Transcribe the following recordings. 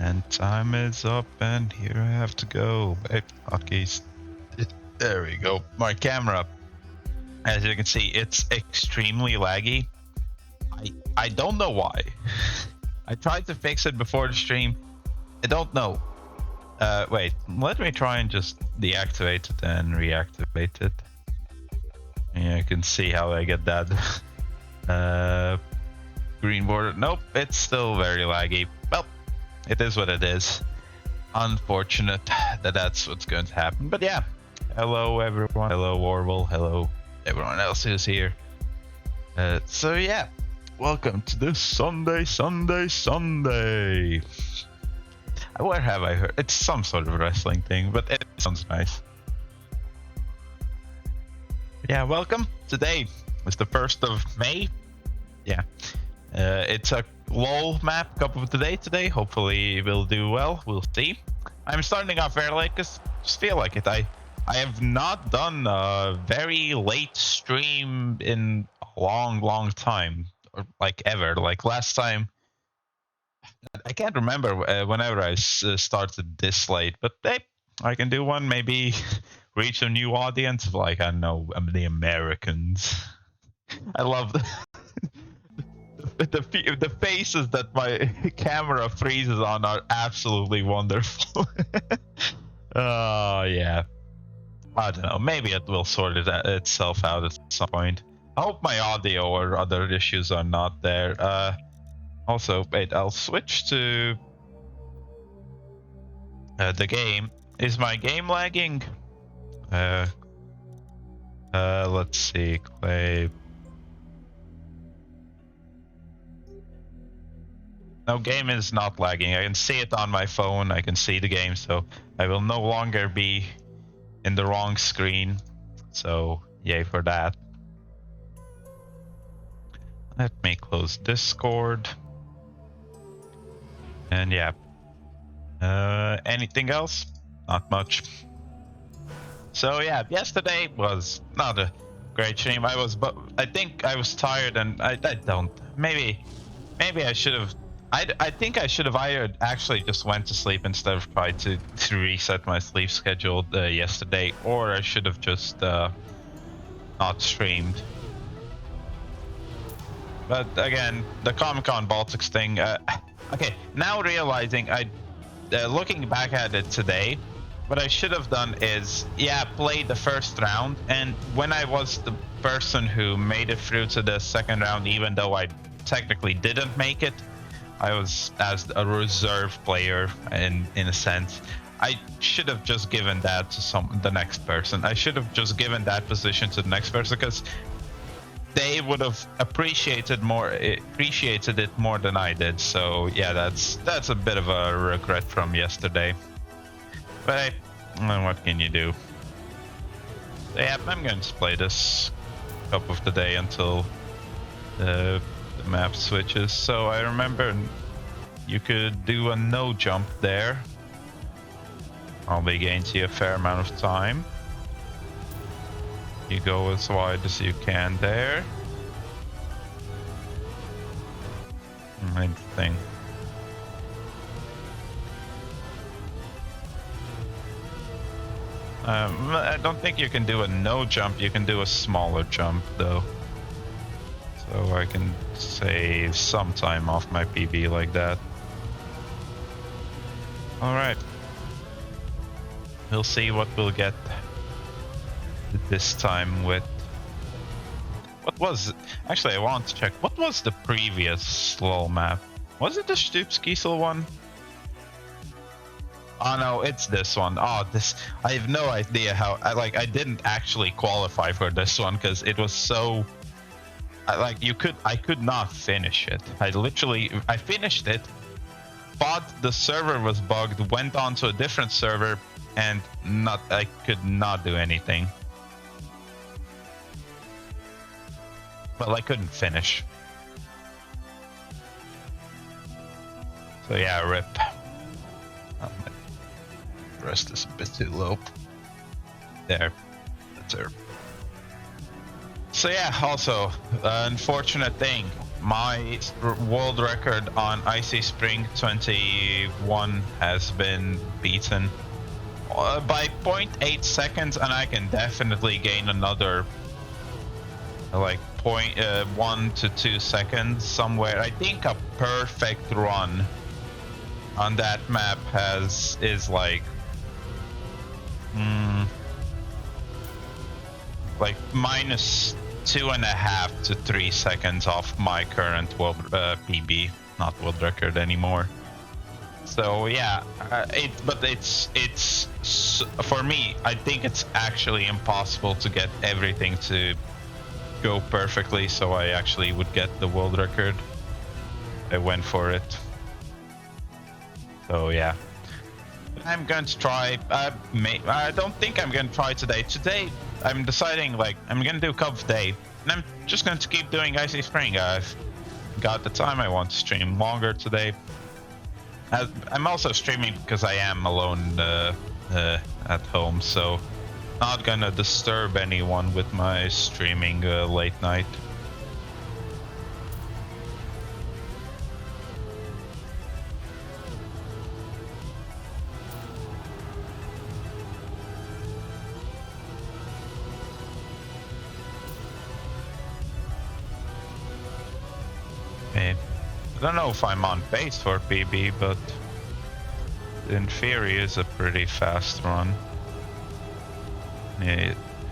And time is up, and here I have to go. Hey, hotkeys. There we go. My camera, as you can see, it's extremely laggy. I don't know why. I tried to fix it before the stream. I don't know. Wait, let me try and just deactivate it and reactivate it. Yeah, you can see how I get that green border. Nope, it's still very laggy. Well, it is what it is. Unfortunate that that's what's going to happen. But yeah, hello everyone. Hello Warble. Hello everyone else who's here. So yeah, welcome to this Sunday. Where have I heard? It's some sort of wrestling thing, but it sounds nice. Yeah, welcome. Today is the 1st of May. Yeah. It's a LOL map cup of the day today. Hopefully we'll do well. We'll see. I'm starting off very late because I just feel like it. I have not done a very late stream in a long time. Or like ever. Like last time. I can't remember whenever I started this late. But hey, I can do one. Maybe reach a new audience. Like, I don't know, the Americans. I love the faces that my camera freezes on are absolutely wonderful. Oh yeah, I don't know. Maybe it will sort itself out at some point. I hope my audio or other issues are not there. Also, wait, I'll switch to the game. Is my game lagging? Let's see, Clay. No, game is not lagging. I can see it on my phone. I can see the game, so I will no longer be in the wrong screen. So, yay for that. Let me close Discord. And yeah. Anything else? Not much. So yeah, yesterday was not a great stream. But I think I was tired, and I don't. Maybe I should have. I think I should have either actually just went to sleep instead of tried to reset my sleep schedule yesterday, or I should have just not streamed. But again, the Comic-Con Baltics thing. Okay, now realizing looking back at it today, what I should have done is, yeah, play the first round, and when I was the person who made it through to the second round, even though I technically didn't make it, I was as a reserve player in a sense. I should have just given that to the next person. I should have just given that position to the next person, because they would have appreciated it more than I did. So yeah, that's a bit of a regret from yesterday. But hey, what can you do? So yeah, I'm going to play this cup of the day until the map switches. So I remember you could do a no jump there. Probably gains you a fair amount of time. You go as wide as you can there. Interesting. I don't think you can do a no jump. You can do a smaller jump though. So I can save some time off my PB like that. Alright. We'll see what we'll get this time with... What was it? Actually, I want to check. What was the previous LOL map? Was it the Stupskiesel one? Oh no, it's this one. Oh, this... I have no idea how... I didn't actually qualify for this one because it was so... I could not finish it. I finished it, thought the server was bugged, went on to a different server, and I could not do anything. Well, I couldn't finish. So yeah, rip. Oh, my rest is a bit too low. There. That's her. So yeah, also, unfortunate thing. my world record on Icy Spring 21 has been beaten by 0.8 seconds, and I can definitely gain another like 1 to 2 seconds somewhere. I think a perfect run on that map is like minus 2.5 to 3 seconds off my current world PB, not world record anymore. So yeah, but it's for me. I think it's actually impossible to get everything to go perfectly, so I actually would get the world record. I went for it. So yeah, I'm going to try. I don't think I'm going to try today. Today, I'm deciding like I'm going to do Cov Day, and I'm just going to keep doing Icy Spring. I've got the time. I want to stream longer today. I'm also streaming because I am alone at home, so not gonna disturb anyone with my streaming late night. I don't know if I'm on pace for PB, but in theory is a pretty fast run.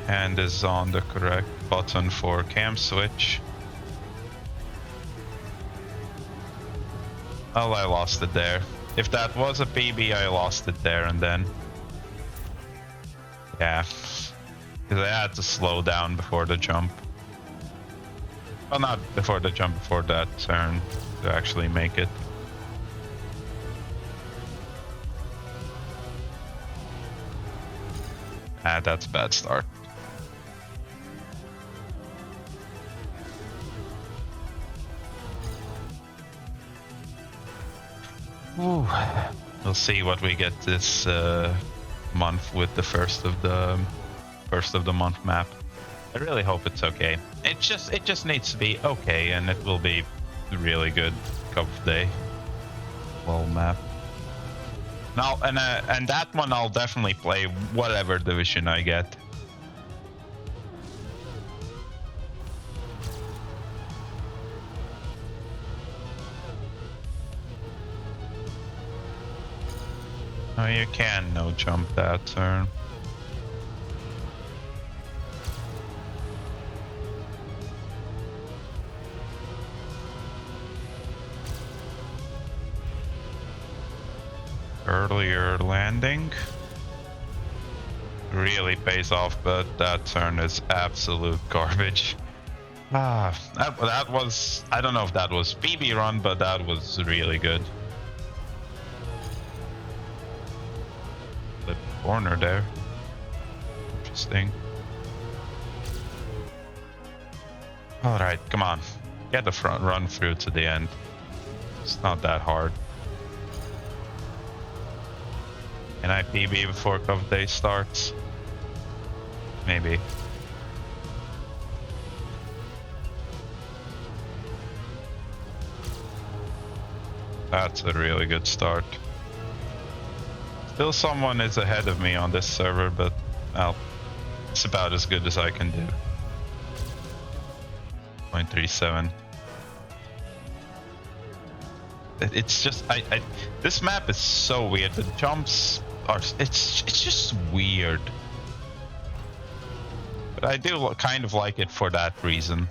Hand is on the correct button for cam switch. Oh, I lost it there. If that was a PB, I lost it there and then. Yeah, because I had to slow down before the jump. Well, not before the jump, before that turn to actually make it. That's a bad start. Ooh. We'll see what we get this month with the first of the month map. I really hope it's okay. It just needs to be okay, and it will be really good Cup Day. Well, map. Now, and that one I'll definitely play whatever division I get. Oh, you can no jump that turn. Earlier landing really pays off, but that turn is absolute garbage. That was, I don't know if that was PB run, but that was really good. The corner there, interesting. All right, come on, get the front run through to the end. It's not that hard. Can I PB before Cov Day starts? Maybe. That's a really good start. Still someone is ahead of me on this server, but well, it's about as good as I can do. 0.37. It's just this map is so weird. The jumps are it's just weird. But I do kind of like it for that reason.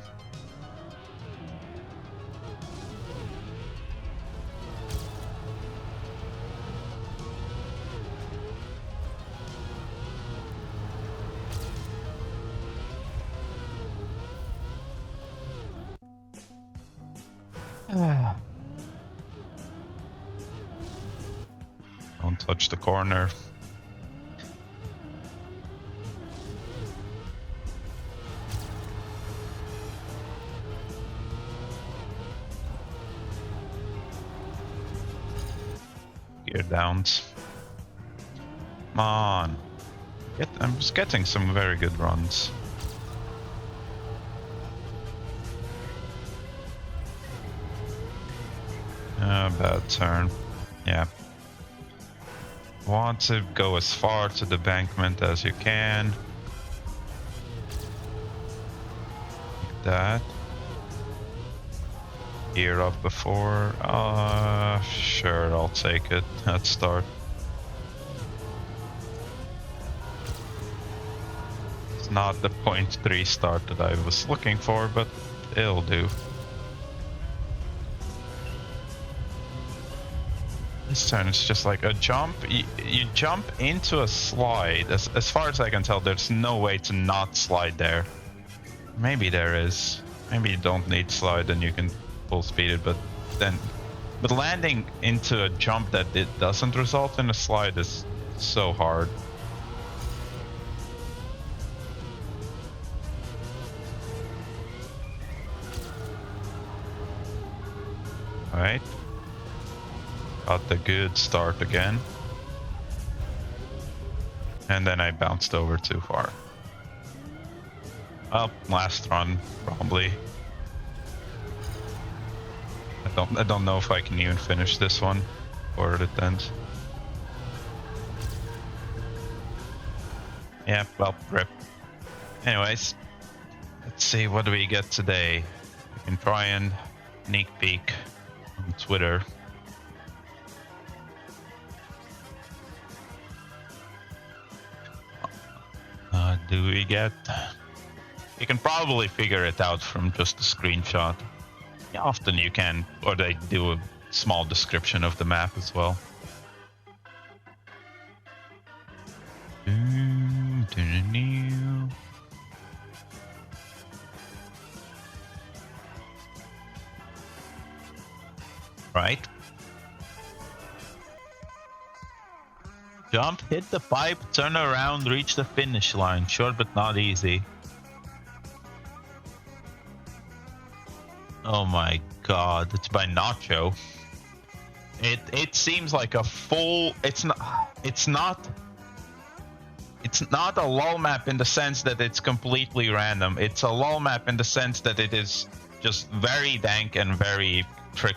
Don't touch the corner. Gear downs. Come on. I'm just getting some very good runs. Bad turn. Yeah. Want to go as far to the embankment as you can. Like that. Gear up before. Sure, I'll take it. Let's start. It's not the 0.3 start that I was looking for, but it'll do. This turn is just like a jump. You jump into a slide. As far as I can tell, there's no way to not slide there. Maybe there is. Maybe you don't need slide and you can full speed it, but landing into a jump that it doesn't result in a slide is so hard. Alright. Got the good start again. And then I bounced over too far. Well, last run, probably. I don't know if I can even finish this one before it ends. Yeah, well, rip. Anyways, let's see, what do we get today? We can try and sneak peek on Twitter. Do we get... You can probably figure it out from just a screenshot. Yeah, often you can, or they do a small description of the map as well. Right. Jump, hit the pipe, turn around, reach the finish line. Short but not easy. Oh my god, it's by Nacho. It seems like a full... It's not a lull map in the sense that it's completely random. It's a lull map in the sense that it is just very dank and very trick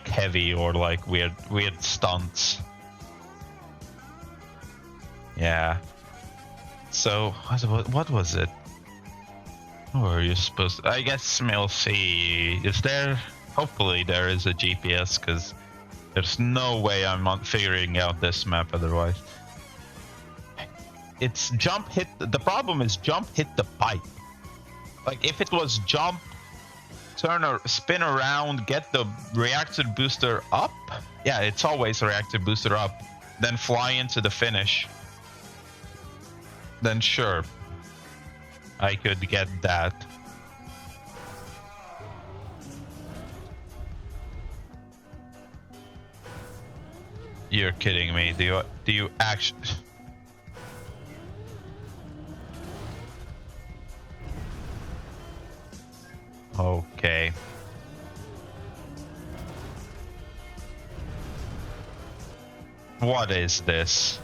heavy, or like weird stunts. Yeah. So what was it? What are you supposed to... I guess we'll see. Is there... Hopefully there is a GPS, because there's no way I'm not figuring out this map otherwise. It's jump, hit... The problem is jump, hit the pipe. Like, if it was jump, turn or spin around, get the reactor booster up. Yeah, it's always a reactor booster up. Then fly into the finish. Then sure, I could get that. You're kidding me. Do you actually... Okay. What is this?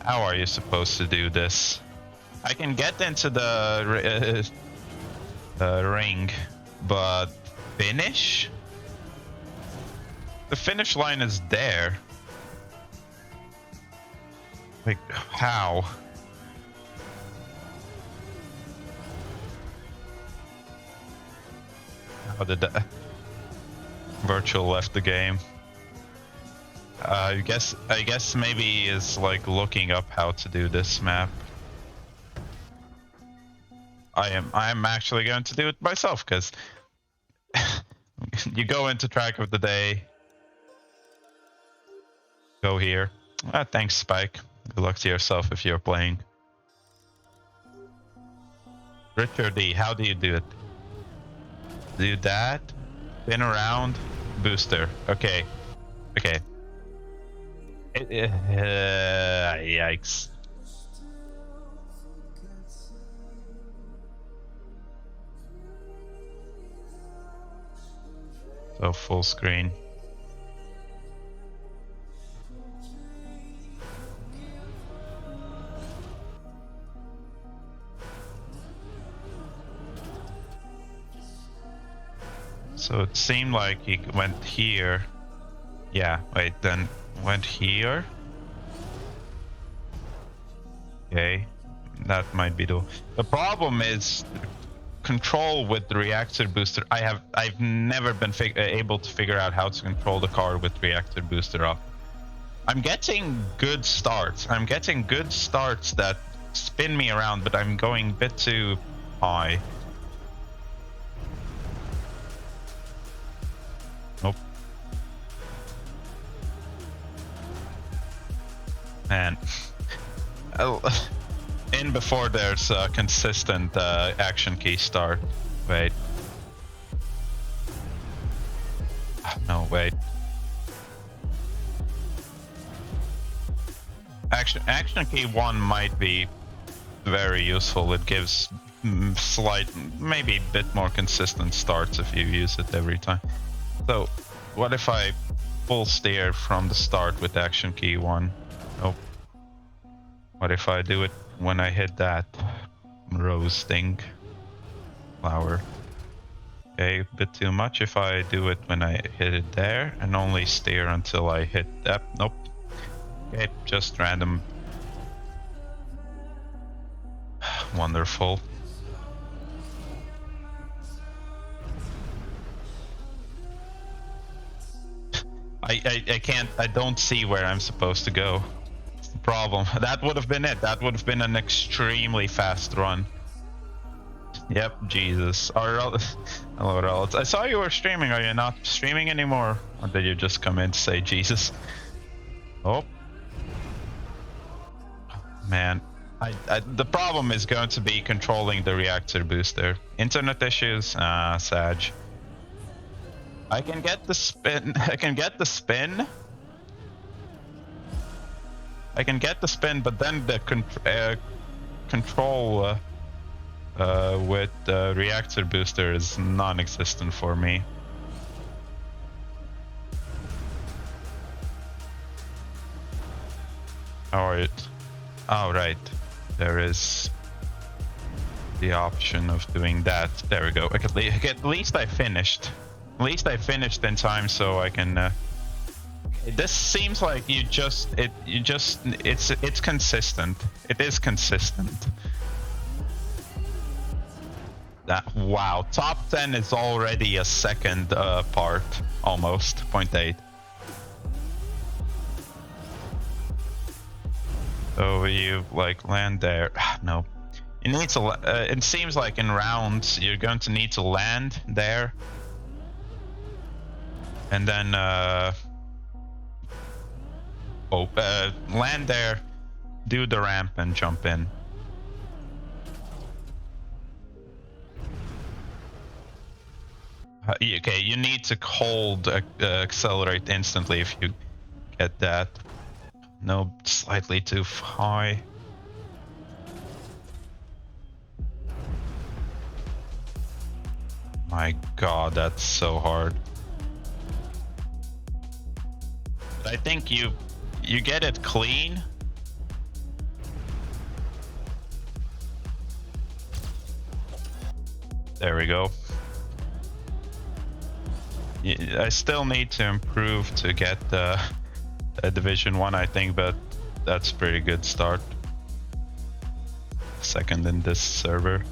How are you supposed to do this? I can get into the ring, but finish? The finish line is there. Like, how? How did that... Virtual left the game. I guess maybe he is like looking up how to do this map. I'm actually going to do it myself, because you go into track of the day. Go here. Thanks, Spike. Good luck to yourself if you're playing. Richard D, how do you do it? Do that. Spin around. Booster. Okay. Okay. Yikes. So full screen. So it seemed like he went here. Yeah, wait, then went here. Okay, that might be the problem is control with the reactor booster. I've never been able to figure out how to control the car with reactor booster up. I'm getting good starts. I'm getting good starts that spin me around, but I'm going a bit too high. Nope. Man. In before there's a consistent action key start. Wait. No, wait. Action key 1 might be very useful. It gives slight, maybe a bit more consistent starts if you use it every time. So, what if I full steer from the start with action key 1? Nope. What if I do it when I hit that rose thing? Flower. Okay, a bit too much if I do it when I hit it there and only steer until I hit that. Nope. Okay, just random. Wonderful. I can't, I don't see where I'm supposed to go. It's the problem. That would have been it. That would have been an extremely fast run. Yep, Jesus. Hello, Rel. I saw you were streaming. Are you not streaming anymore? Or did you just come in to say Jesus? Oh. Man. The problem is going to be controlling the reactor booster. Internet issues? Ah, Sag. I can get the spin. I can get the spin. I can get the spin, but then the control with the reactor booster is non-existent for me. Alright. Oh, right. There is the option of doing that. There we go. Okay, at least I finished. At least I finished in time, so I can. This seems like it's consistent. It is consistent. Wow, top 10 is already a second part, almost 0.8. So you like land there? No, you need to. It seems like in rounds you're going to need to land there, and then land there, do the ramp, and jump in. Okay, you need to hold accelerate instantly if you get that. No, slightly too high. My god, that's so hard. I think you get it clean. There we go. I still need to improve to get Division 1, I think, but that's pretty good start. Second in this server.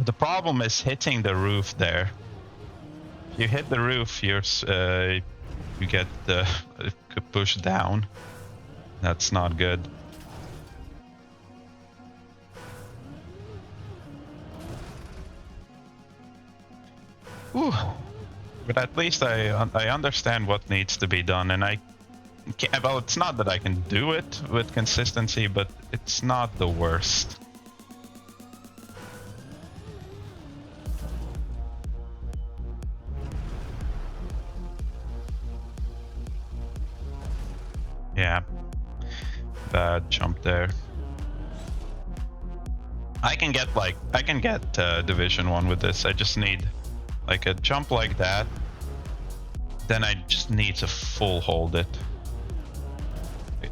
The problem is hitting the roof there. If you hit the roof, you get pushed down. That's not good. Whew. But at least I understand what needs to be done, and well, it's not that I can do it with consistency, but it's not the worst. Yeah, bad jump there. I can get Division 1 with this. I just need like a jump like that. Then I just need to full hold it.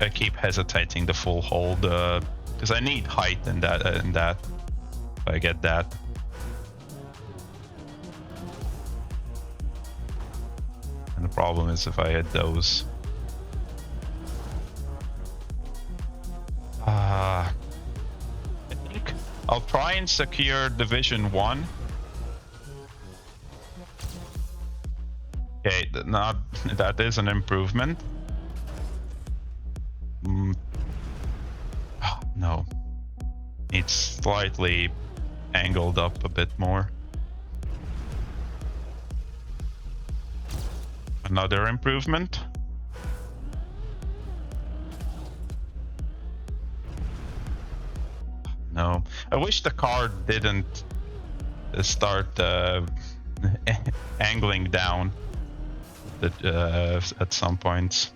I keep hesitating to full hold because I need height in that. If I get that. problem is if I hit those. I think I'll try and secure Division 1. Okay, that is an improvement. No. It's slightly angled up a bit more. Another improvement. No. I wish the car didn't start angling down at some points.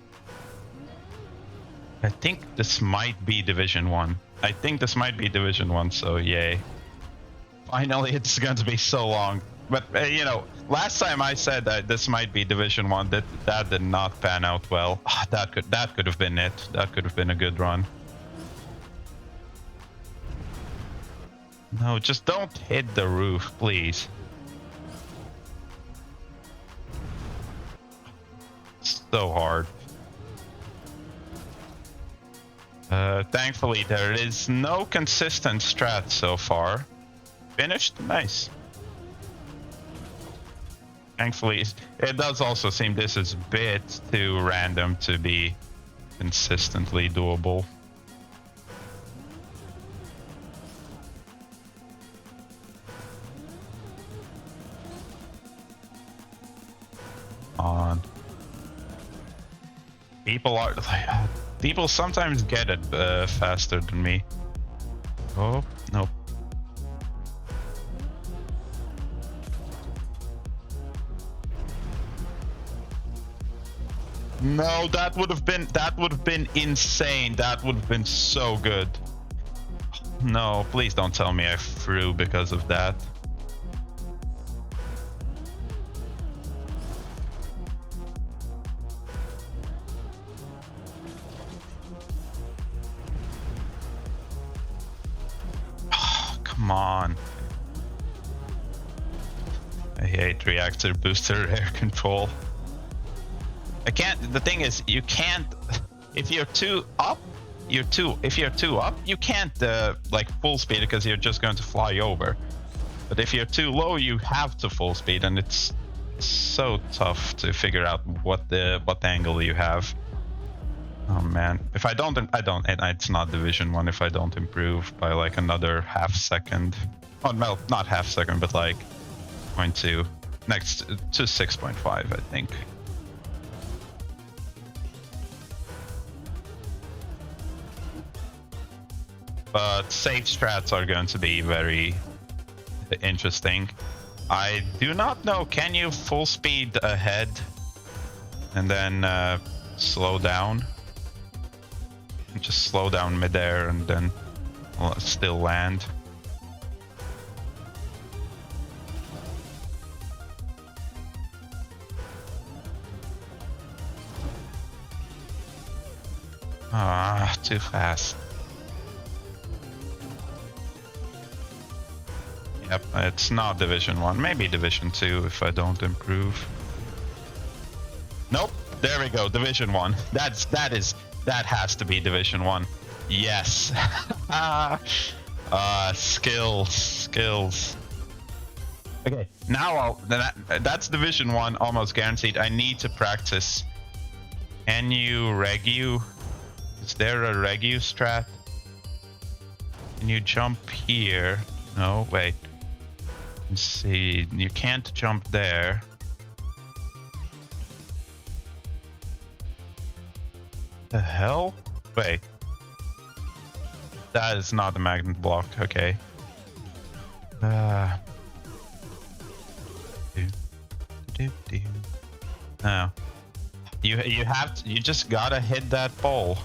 I think this might be Division 1. I think this might be Division 1, so yay. Finally, it's going to be so long. But, you know, last time I said that this might be Division 1, that did not pan out well. That could have been it. That could have been a good run. No, just don't hit the roof, please. So hard. Thankfully, there is no consistent strat so far. Finished? Nice. Thankfully, it does also seem this is a bit too random to be consistently doable. On. People sometimes get it faster than me. Oh, no. No, that would have been insane. That would have been so good. No, please don't tell me I threw because of that. Come on. I hate reactor booster air control. I can't. The thing is, you can't. If you're too up, if you're too up, you can't like full speed because you're just going to fly over. But if you're too low, you have to full speed, and it's so tough to figure out what angle you have. Oh man, if I don't, it's not Division 1 if I don't improve by like another half second. Oh no, not half second, but like 0.2, next to 6.5, I think. But safe strats are going to be very interesting. I do not know, can you full speed ahead and then slow down? Just slow down midair and then still land. Ah, too fast. Yep, it's not Division 1. Maybe Division 2 if I don't improve. Nope, there we go, Division 1. That has to be Division 1. Yes. Skills. Okay, now that's Division 1 almost guaranteed. I need to practice. Can you regu? Is there a regu strat? Can you jump here? No, wait. Let's see. You can't jump there. The hell? Wait. That is not the magnet block. Okay. No. You just gotta hit that pole.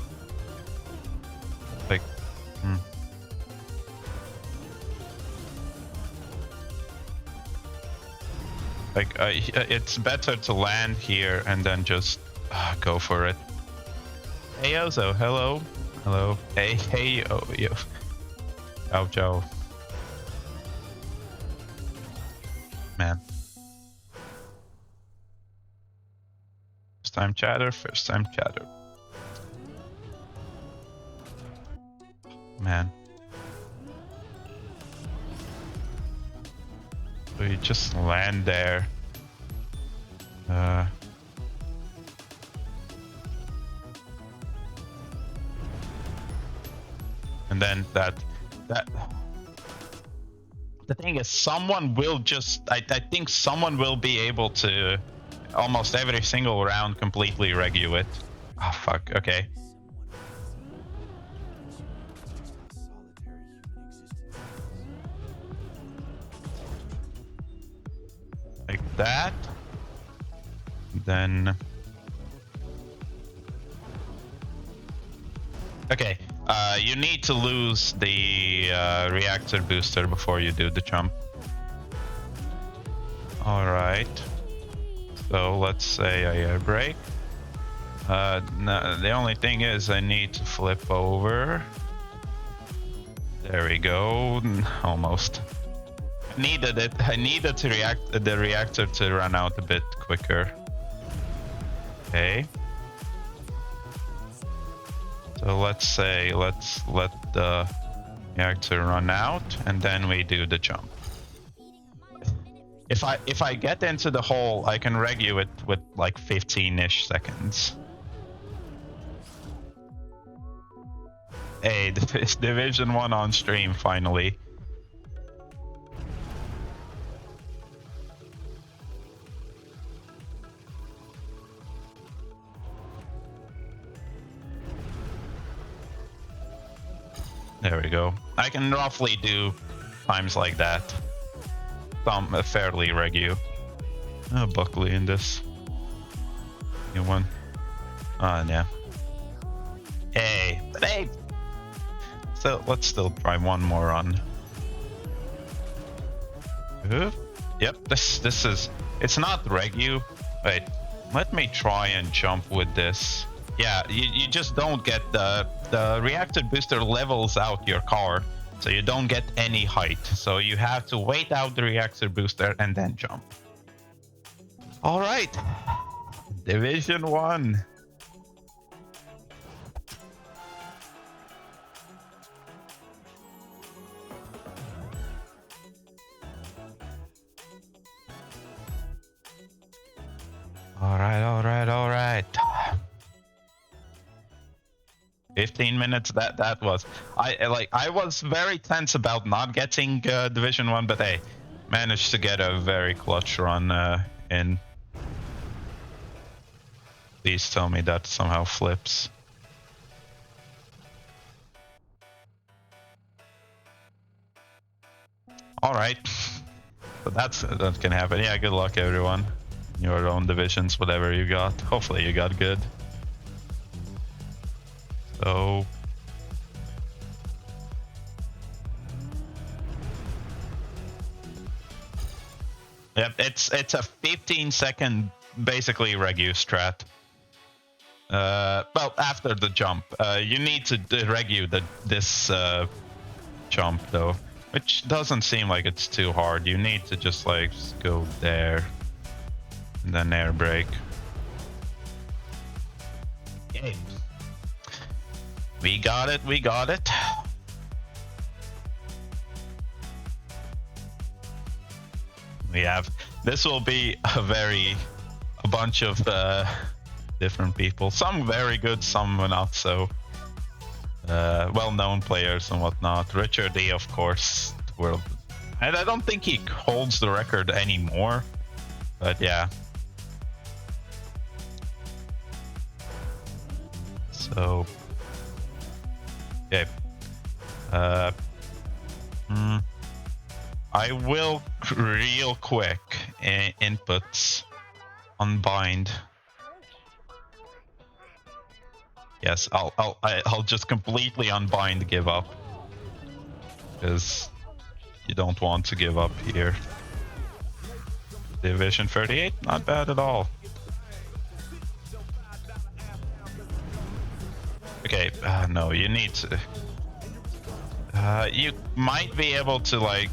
Like, it's better to land here and then just go for it. Hey Ozo, hello. Hello. Hey, oh, yo. Ciao, ciao. Man. time chatter, first time chatter. Man. So you just land there. And then that the thing is, someone will just I think someone will be able to almost every single round completely regu it. Oh fuck, okay. Like that. Then okay, you need to lose the reactor booster before you do the jump. Alright. So let's say I air brake. No, the only thing is I need to flip over. There we go. Almost. I needed it. I needed to the reactor to run out a bit quicker. Okay. So let's let the reactor run out and then we do the jump. If I get into the hole, I can regu it with like 15-ish seconds. Hey, it's Division 1 on stream finally. There we go. I can roughly do times like that. Some fairly regu. Oh, Buckley in this. New one. Oh, yeah. Hey, but hey. So let's still try one more run. Yep, this is. It's not regu. Wait, let me try and jump with this. Yeah, you just don't get the reactor booster levels out your car, so you don't get any height. So you have to wait out the reactor booster and then jump. All right, Division 1. All right. 15 minutes. That was. I was very tense about not getting Division 1, but hey, managed to get a very clutch run in. Please tell me that somehow flips. All right. So that can happen. Yeah, good luck everyone. Your own divisions, whatever you got. Hopefully you got good. So yep, it's a 15-second basically regu strat. Well, after the jump, you need to regu this jump though, which doesn't seem like it's too hard. You need to just like go there and then air brake. Okay. We got it. We have. This will be a bunch of different people. Some very good, some not so. Well-known players and whatnot. Richard D, of course, world. And I don't think he holds the record anymore. But yeah. So. Okay. I will real quick inputs unbind. Yes, I'll just completely unbind give up, because you don't want to give up here. Division 38, not bad at all. Okay, no, you need to. You might be able to like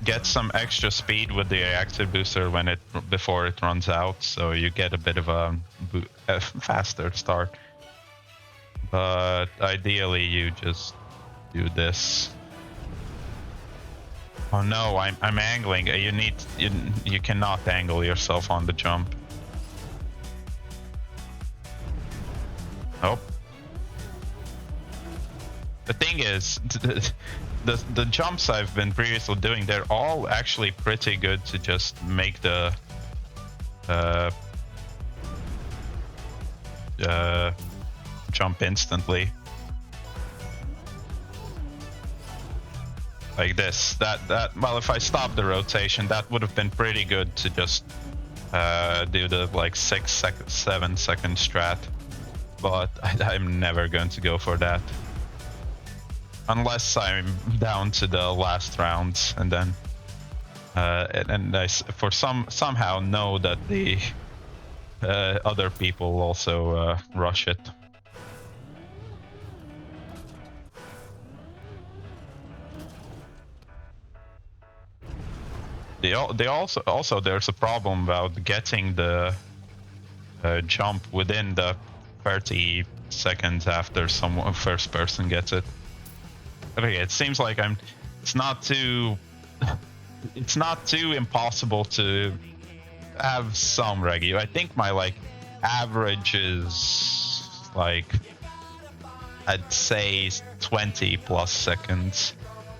get some extra speed with the reactor booster before it runs out, so you get a bit of a faster start. But ideally, you just do this. Oh no, I'm angling. You cannot angle yourself on the jump. Oh. The thing is, the jumps I've been previously doing, they're all actually pretty good to just make the jump instantly. Like this. Well, if I stop the rotation, that would have been pretty good to just do the like 7 second strat. But I'm never going to go for that. Unless I'm down to the last rounds, and then and I somehow know that the other people also rush it. They also there's a problem about getting the jump within the 30 seconds after first person gets it. Okay, it seems like it's not too impossible to have some regu. I think my like average is like, I'd say 20 plus seconds.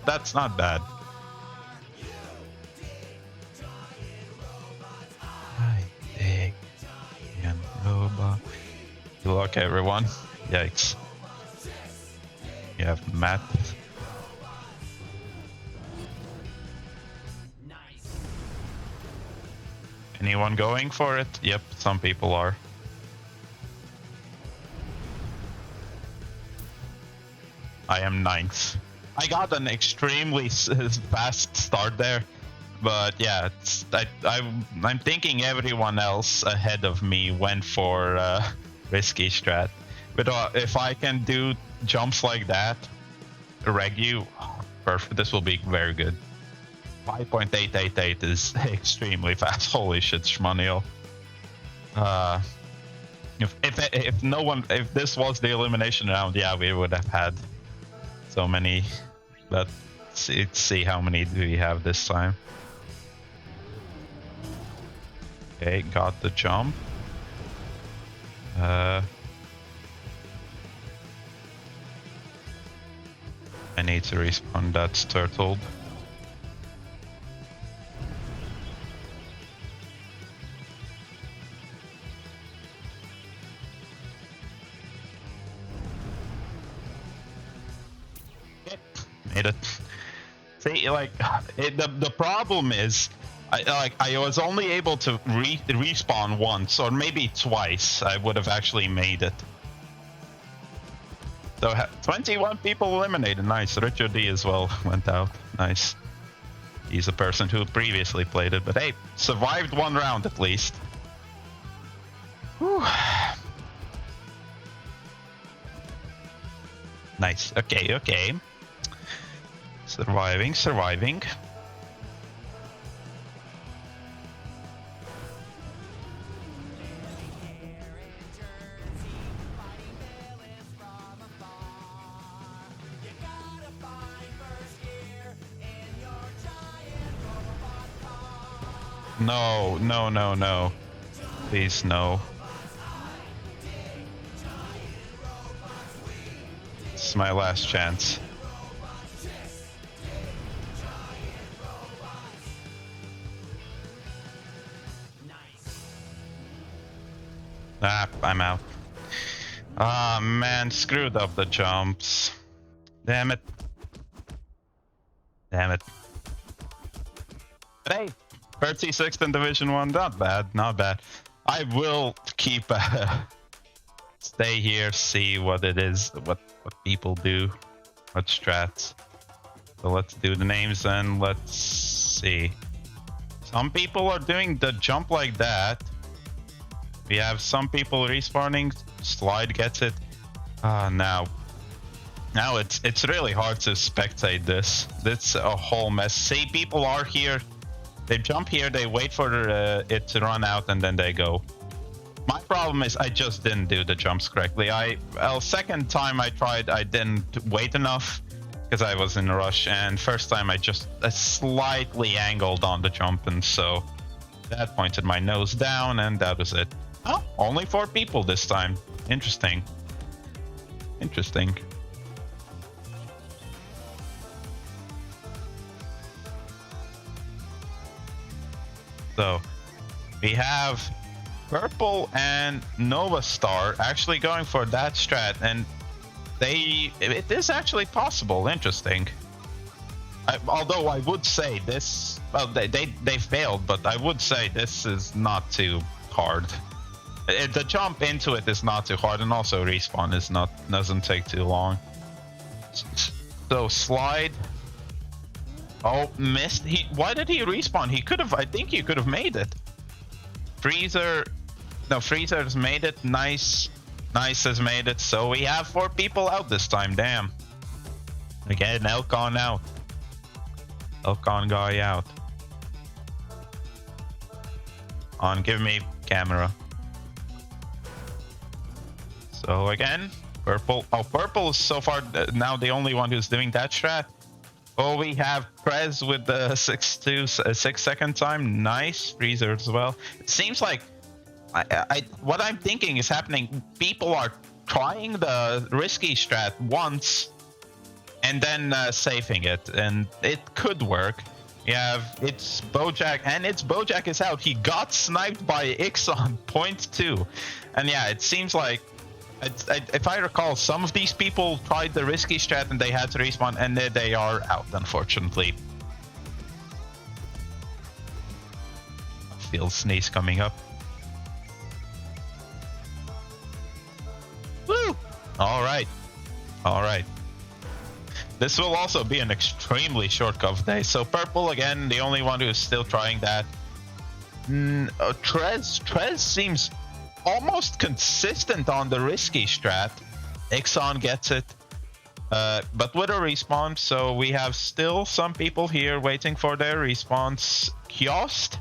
That's not bad. Good luck, everyone. Yikes. You have Matt. Anyone going for it? Yep, some people are. I am 9th. I got an extremely fast start there, but yeah, I'm thinking everyone else ahead of me went for risky strat. But if I can do jumps like that, regu, perfect. This will be very good. 5.888 is extremely fast. Holy shit, Shmonil. If this was the elimination round, yeah, we would have had so many. But let's see how many do we have this time. Okay, got the jump. I need to respawn. That's turtled. Made it. See, like, the problem is, I was only able to respawn once, or maybe twice. I would have actually made it. So 21 people eliminated. Nice. Richard D as well went out. Nice. He's a person who previously played it, but hey, survived one round at least. Whew. Nice. Okay. Surviving. No. Please, no. This is my last chance. Ah, I'm out. Ah, man, screwed up the jumps. Damn it. But hey, 36th in Division 1, not bad. I will keep stay here, see what it is, what people do, what strats. So let's do the names and let's see. Some people are doing the jump like that. We have some people respawning. Slide gets it. Now. Now it's really hard to spectate this. It's a whole mess. See, people are here. They jump here, they wait for it to run out, and then they go. My problem is I just didn't do the jumps correctly. Second time I tried, I didn't wait enough because I was in a rush, and first time I just slightly angled on the jump, and so that pointed my nose down, and that was it. Oh, only 4 people this time. Interesting. Interesting. So we have Purple and Nova Star actually going for that strat, and it is actually possible. Interesting. Although I would say this, well, they failed, but I would say this is not too hard. The jump into it is not too hard, and also respawn doesn't take too long. So slide. Oh, missed. Why did he respawn? He could have. I think he could have made it. Freezer's made it. Nice has made it. So we have 4 people out this time. Damn. Again, Elcon out. Elcon guy out. On, give me camera. So again, Purple. Oh, Purple is so far now the only one who's doing that strat. Oh, we have Prez with the 6-second time. Nice. Freezer as well. It seems like what I'm thinking is happening. People are trying the risky strat once and then saving it, and it could work. It's Bojack, and Bojack is out. He got sniped by Ixon, .2. And yeah, it seems like, if I recall, some of these people tried the risky strat and they had to respawn, and they are out, unfortunately. I feel sneeze coming up. Woo! Alright. This will also be an extremely short cuff day. So Purple, again, the only one who's still trying that. Trez seems almost consistent on the risky strat. Ixon gets it, but with a respawn. So we have still some people here waiting for their respawns. Kiosk,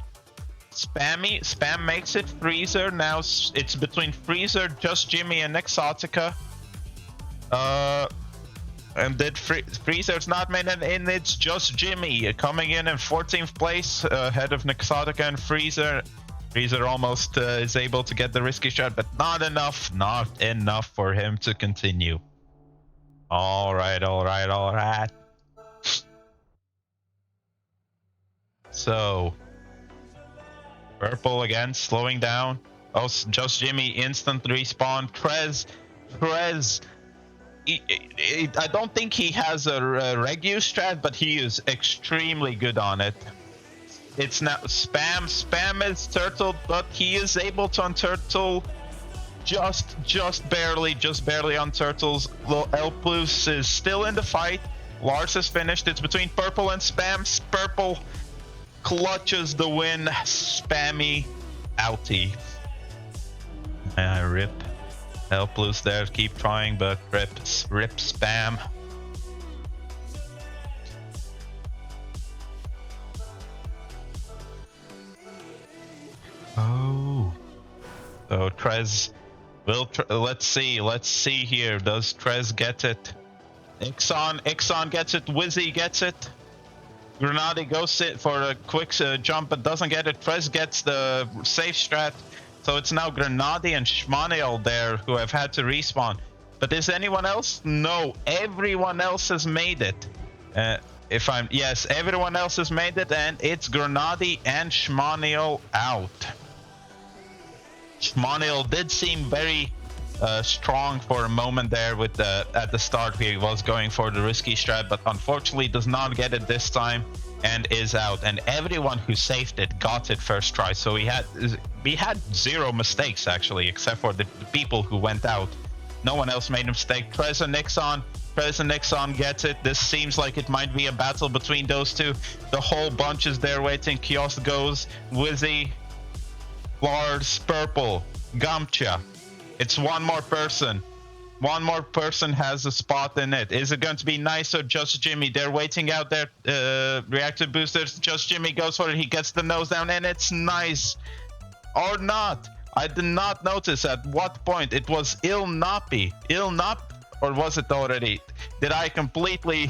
Spam makes it. Freezer, now it's between Freezer, Just Jimmy, and Exotica. And did Freezer's not made it in? It's Just Jimmy coming in 14th place, ahead of Exotica and Freezer. Freezer almost is able to get the risky shot, but not enough for him to continue. All right. So Purple again slowing down. Oh, Just Jimmy instant respawn. Trez. I don't think he has a Regu strat, but he is extremely good on it. It's now Spam is turtled, but he is able to unturtle just barely on turtles. El Plus is still in the fight. Lars is finished. It's between Purple and Spam. Purple clutches the win. Spammy outie. Rip. El Plus there, keep trying, but rip Spam. Oh. So Trez will let's see here. Does Trez get it? Ixon gets it. Wizzy gets it. Grenade goes it for a quick jump, but doesn't get it. Trez gets the safe strat. So it's now Grenade and Shmaniel there who have had to respawn. But is anyone else? No, everyone else has made it. Yes, everyone else has made it, and it's Grenade and Shmaniel out. Shmaniel did seem very strong for a moment there with at the start. He was going for the risky strat, but unfortunately does not get it this time and is out. And everyone who saved it got it first try. So we had 0 mistakes actually, except for the people who went out. No one else made a mistake. Trez and Nixon gets it. This seems like it might be a battle between those two. The whole bunch is there waiting. Kiosk goes. Wizzy, Lars, Purple, Gamcha. It's one more person. One more person has a spot in it. Is it going to be Nice or Just Jimmy? They're waiting out their reactor boosters. Just Jimmy goes for it. He gets the nose down, and it's Nice. Or not. I did not notice at what point it was Ilnapi. Or was it already? Did I completely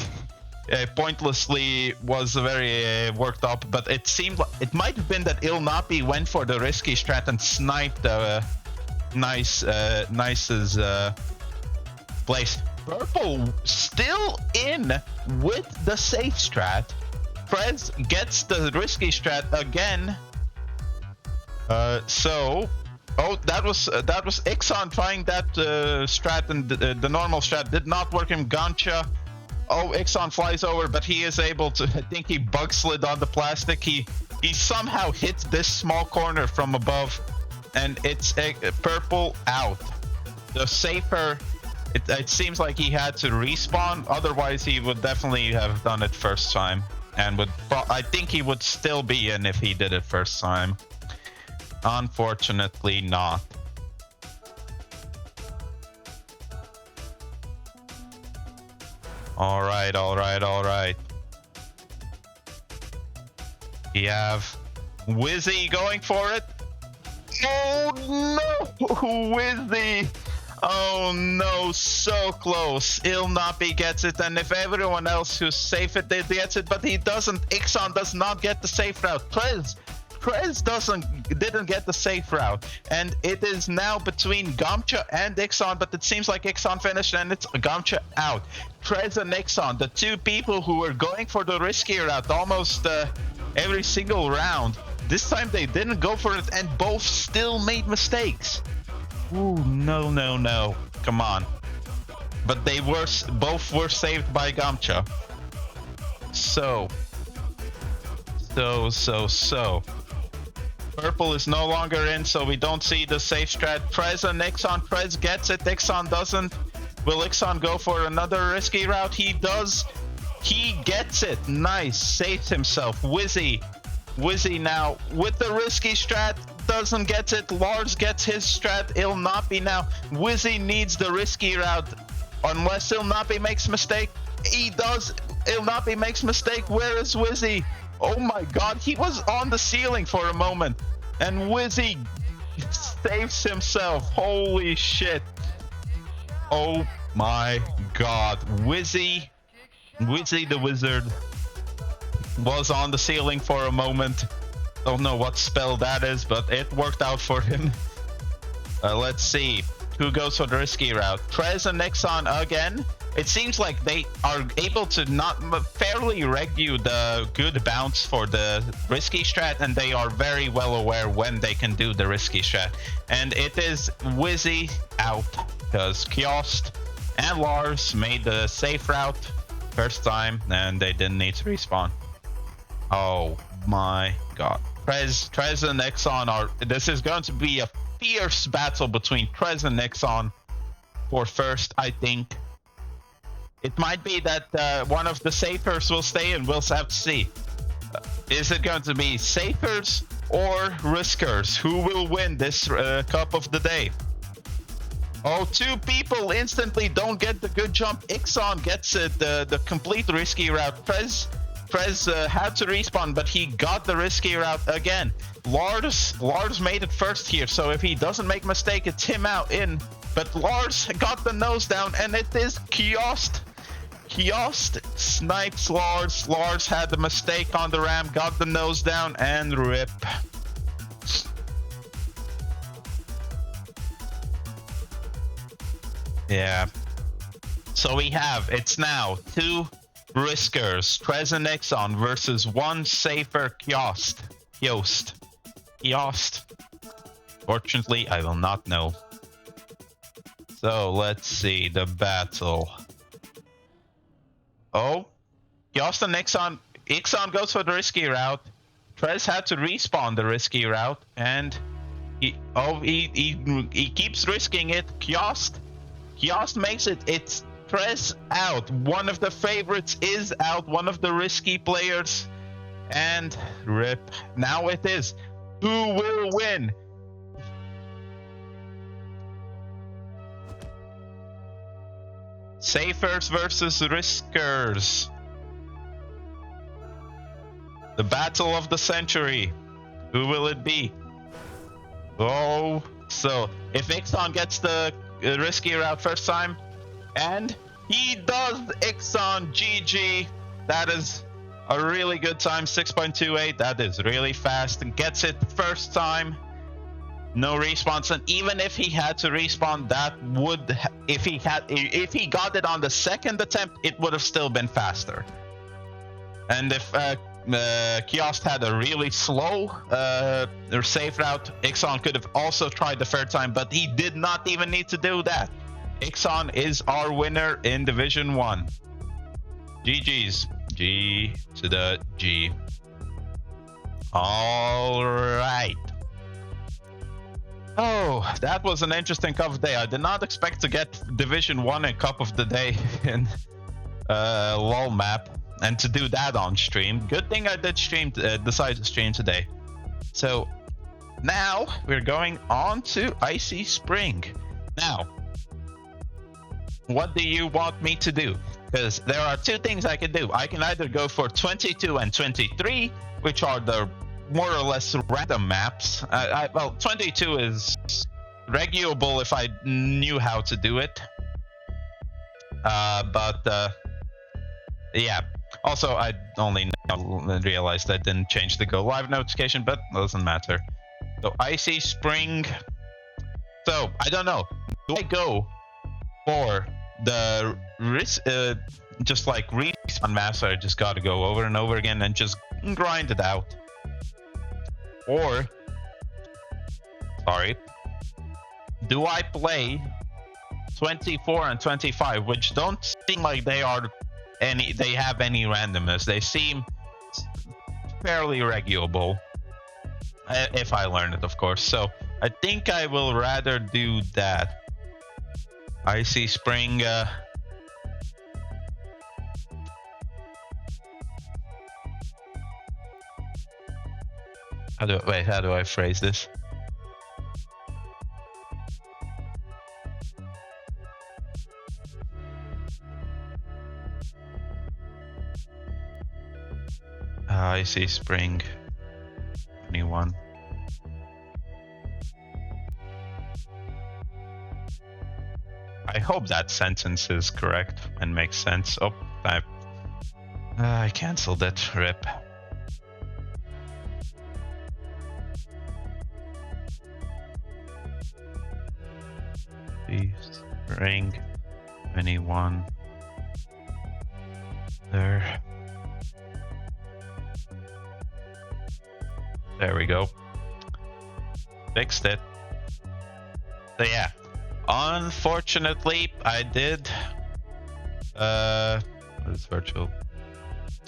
pointlessly was very worked up? But it seemed like it might have been that Ilnapi went for the risky strat and sniped Nice's place. Purple still in with the safe strat. Prez gets the risky strat again. That was Ixon trying that strat, and the normal strat did not work in Gancha. Ixon flies over, but he is able to, I think he bug slid on the plastic. He somehow hits this small corner from above, and it's Purple out. The safer, it seems like he had to respawn, otherwise he would definitely have done it first time, and I think he would still be in if he did it first time. Unfortunately not. All right. We have Wizzy going for it. Oh no, Wizzy. Oh no, so close. Ilnapi gets it, and if everyone else who's safe it gets it, but he doesn't. Ixon does not get the safe route. Prez didn't get the safe route, and it is now between Gamcha and Ixon, but it seems like Ixon finished and it's Gamcha out. Prez and Ixon, the two people who were going for the risky route almost every single round. This time they didn't go for it, and both still made mistakes. Ooh, no. Come on. But they both were saved by Gamcha. So. Purple is no longer in, so we don't see the safe strat. Prez and Ixon. Prez gets it, Ixon doesn't. Will Ixon go for another risky route? He does. He gets it. Nice. Saves himself. Wizzy now with the risky strat. Doesn't get it. Lars gets his strat. Ilnapi now. Wizzy needs the risky route. Unless Ilnapi makes mistake. He does. Ilnapi makes mistake. Where is Wizzy? Oh my god, he was on the ceiling for a moment, and Wizzy saves himself. Holy shit. Oh my god. Wizzy the wizard was on the ceiling for a moment. Don't know what spell that is, but it worked out for him. Let's see. Who goes for the risky route? Prez and Ixon again. It seems like they are able to not fairly regu the good bounce for the risky strat, and they are very well aware when they can do the risky strat. And it is Wizzy out, because Kiosk and Lars made the safe route first time, and they didn't need to respawn. Oh my god. Prez and Ixon are... This is going to be a fierce battle between Prez and Ixon for first, I think. It might be that one of the safers will stay, and we'll have to see. Is it going to be safers or riskers? Who will win this cup of the day? Oh, two people instantly don't get the good jump. Ixon gets it, the complete risky route. Prez had to respawn, but he got the risky route again. Lars made it first here, so if he doesn't make a mistake, it's him out in. But Lars got the nose down, and it is Kiosk. Kiosk snipes Lars. Lars had the mistake on the ramp, got the nose down, and rip. Yeah. So we have, it's now two riskers, Prez and Ixon, versus one safer Kiosk. Fortunately, I will not know. So let's see the battle. Oh, Kiosk and Ixon. Ixon goes for the risky route. Prez had to respawn the risky route, and he keeps risking it. Kiosk makes it. It's Prez out. One of the favorites is out. One of the risky players, and rip. Now it is. Who will win? Safers versus riskers. The battle of the century. Who will it be? Oh, so if Ixon gets the risky route first time, and he does, Ixon, GG. That is a really good time, 6.28. That is really fast, and gets it first time. No respawns, and even if he had to respawn, that would, if he got it on the second attempt, it would have still been faster. And if Kiosk had a really slow safe route, Ixon could have also tried the third time, but he did not even need to do that. Ixon is our winner in Division 1. GG's. G to the G. All right. Oh, that was an interesting Cup of the Day. I did not expect to get Division 1 and Cup of the Day in LOL map, and to do that on stream. Good thing I did decide to stream today. So now we're going on to Icy Spring. Now, what do you want me to do? Because there are two things I can do. I can either go for 22 and 23, which are the more or less random maps. Well, 22 is regulable if I knew how to do it. Yeah. Also, I only now realized I didn't change the go live notification, but doesn't matter. So Icy Spring. So I don't know. Do I go for the risk, just like respawn maps? I just got to go over and over again and just grind it out. Or, sorry, do I play 24 and 25, which don't seem like they have any randomness. They seem fairly regulable, if I learn it, of course. So I think I will rather do that. Icy Spring. How do I phrase this? Icy Spring 21. I hope that sentence is correct and makes sense. Oh, I canceled it. RIP. Spring 21. There we go. Fixed it. So yeah, unfortunately I did what is virtual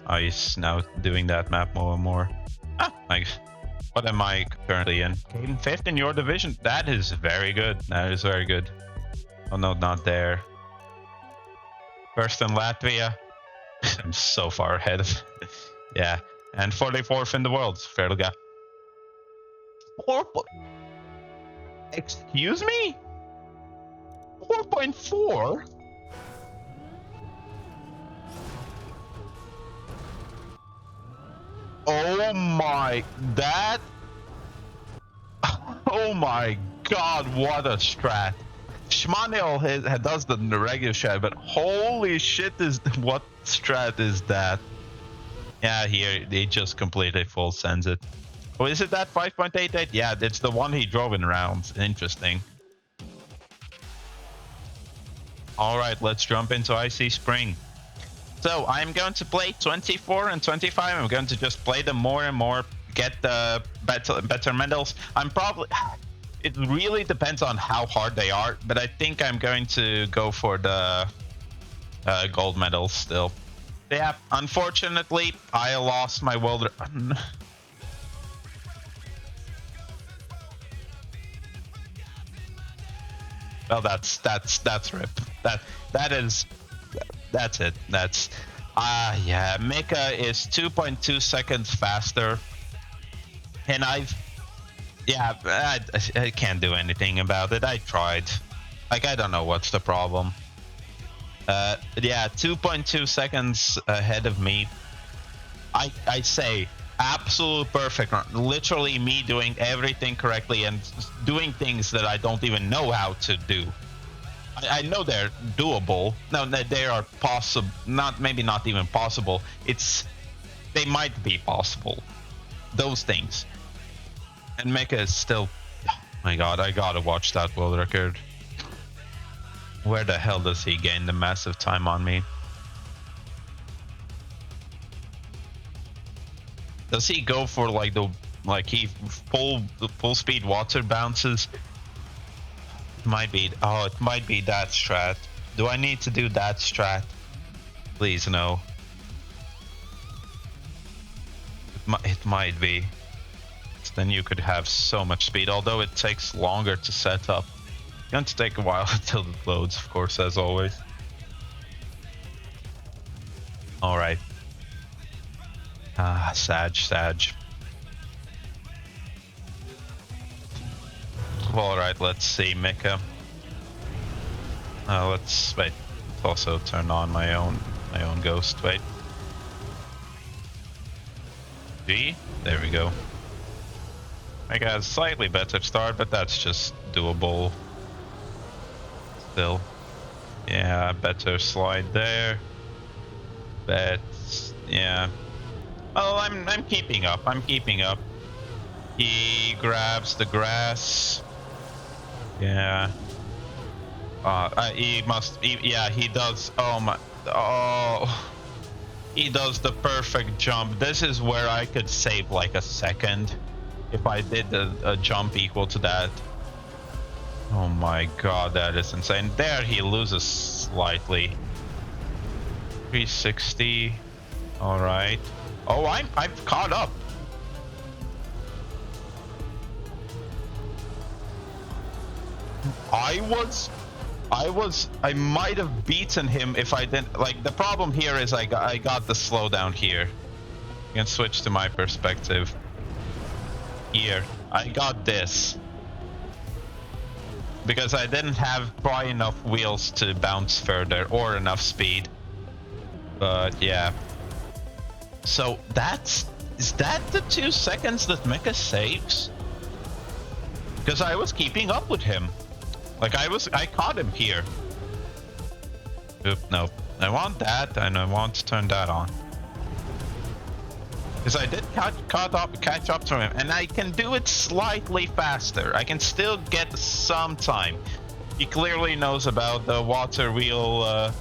ice now doing that map more and more. What am I currently in? Caden 5th in your division. That is very good. That is very good. Oh no, not there. First in Latvia. I'm so far ahead of yeah. And 44th in the world. Fair to go. Excuse me? 4.4? Oh my, that... Oh my god, what a strat. Shmanil does the regular strat, but holy shit, what strat is that? Yeah, here, they just completely full sends it. Oh, is it that 5.88? Yeah, it's the one he drove in rounds. Interesting. Alright, let's jump into Icy Spring. So, I'm going to play 24 and 25. I'm going to just play them more and more, get the better medals. It really depends on how hard they are, but I think I'm going to go for the gold medals still. Yeah, unfortunately, I lost my world... Well, that's RIP. That's it. That's yeah. Mika is 2.2 seconds faster, and I can't do anything about it. I tried. Like, I don't know what's the problem. Yeah, 2.2 seconds ahead of me. I say absolute perfect run. Literally me doing everything correctly and doing things that I don't even know how to do. I know they're doable. No, they are possible. Maybe not even possible. They might be possible. Those things. And Mecha is still. Oh my God, I gotta watch that world record. Where the hell does he gain the massive time on me? Does he go for like he full speed water bounces? It might be. Oh, it might be that strat. Do I need to do that strat? Please no. It might be. Then you could have so much speed, although it takes longer to set up. It's going to take a while until it loads, of course, as always. All right. Sag. All right, let's see, Mecha. Let's wait. Let's also turn on my own ghost. Wait. G. There we go. Mecha has a slightly better start, but that's just doable. Still. Yeah, better slide there. But yeah. Well, I'm keeping up. He grabs the grass. Yeah. He does. Oh my. Oh. He does the perfect jump. This is where I could save like a second if I did a jump equal to that. Oh my God, that is insane. There he loses slightly. 360. All right. Oh, I've caught up. I might have beaten him if I didn't. Like, the problem here is I got the slowdown here. You can switch to my perspective. Here, I got this. Because I didn't have quite enough wheels to bounce further or enough speed. But yeah. So is that the 2 seconds that Mecha saves? Because I was keeping up with him. Like I caught him here. Oop, no. I want that and I want to turn that on. Because I did catch up to him, and I can do it slightly faster. I can still get some time. He clearly knows about the water wheel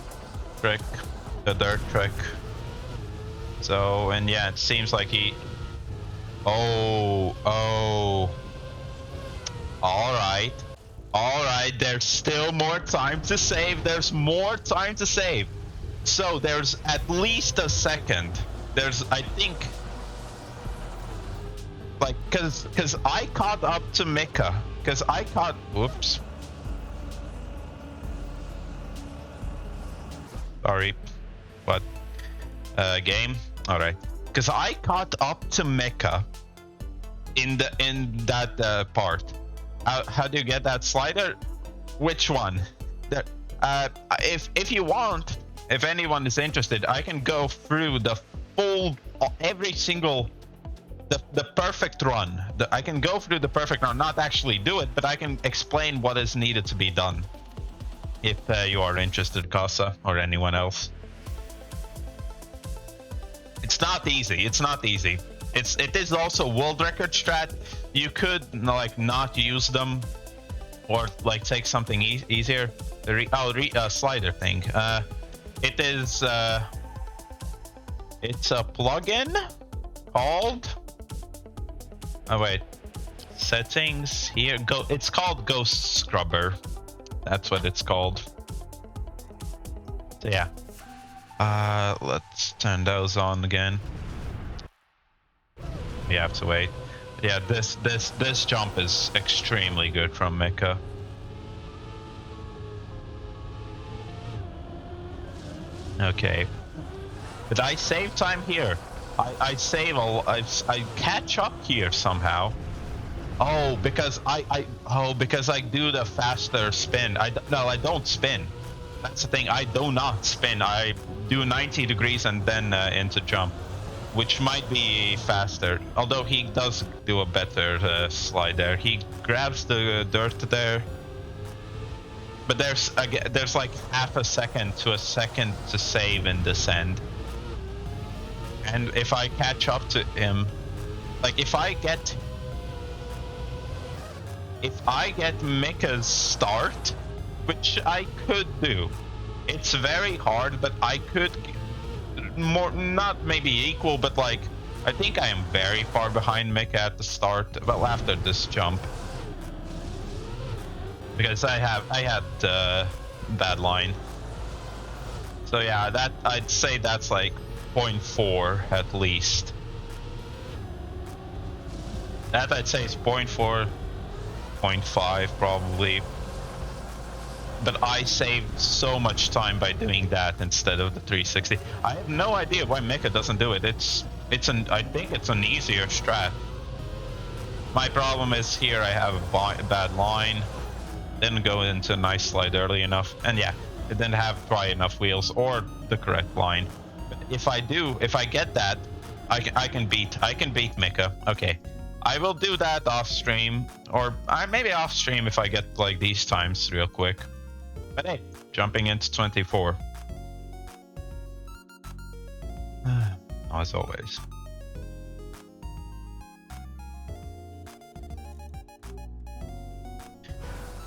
trick, the dirt trick. So, and yeah, it seems like he... Oh. Alright, there's still more time to save. There's more time to save. So, there's at least a second. I think... Like, cause I caught up to Mecha. Whoops. Sorry. What? Game? Alright. Cause I caught up to Mecha in that part. How do you get that slider? Which one? If you want, if anyone is interested, I can go through the full, every single, the perfect run. I can go through the perfect run, not actually do it, but I can explain what is needed to be done. If you are interested, Casa, or anyone else. It's not easy. It is also world record strat. You could like not use them, or like take something easier. The slider thing. It is. It's a plugin called. Oh wait, settings here. It's called Ghost Scrubber. That's what it's called. So yeah. Let's turn those on again. We have to wait. Yeah, this jump is extremely good from Mecha. Okay, but I save time here. I catch up here somehow. Oh, because I do the faster spin. I don't spin. That's the thing. I do not spin. I do 90 degrees and then into jump, which might be faster. Although he does do a better slide there. He grabs the dirt there, but there's like half a second to a second to save in descent. And if I catch up to him, like if I get Mika's start, which I could do, it's very hard, but I could more, not maybe equal, but like I think I am very far behind Mika at the start. Well, after this jump, because I had bad line. So yeah, that I'd say that's like 0.4 at least. That I'd say is 0.4, 0.5 probably. But I saved so much time by doing that instead of the 360. I have no idea why Mika doesn't do it. I think it's an easier strat. My problem is here I have a bad line. Didn't go into a nice slide early enough, and yeah, it didn't have dry enough wheels or the correct line. But if I get that, I can beat Mika. Okay, I will do that off stream, or maybe off stream if I get like these times real quick. But hey, jumping into 24. As always.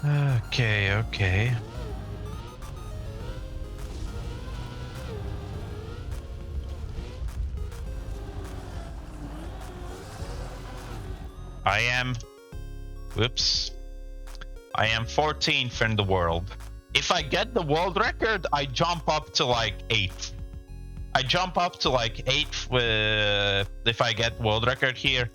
Okay. I am 14th in the world. If I get the world record, I jump up to like 8th. I jump up to like 8th if I get world record here.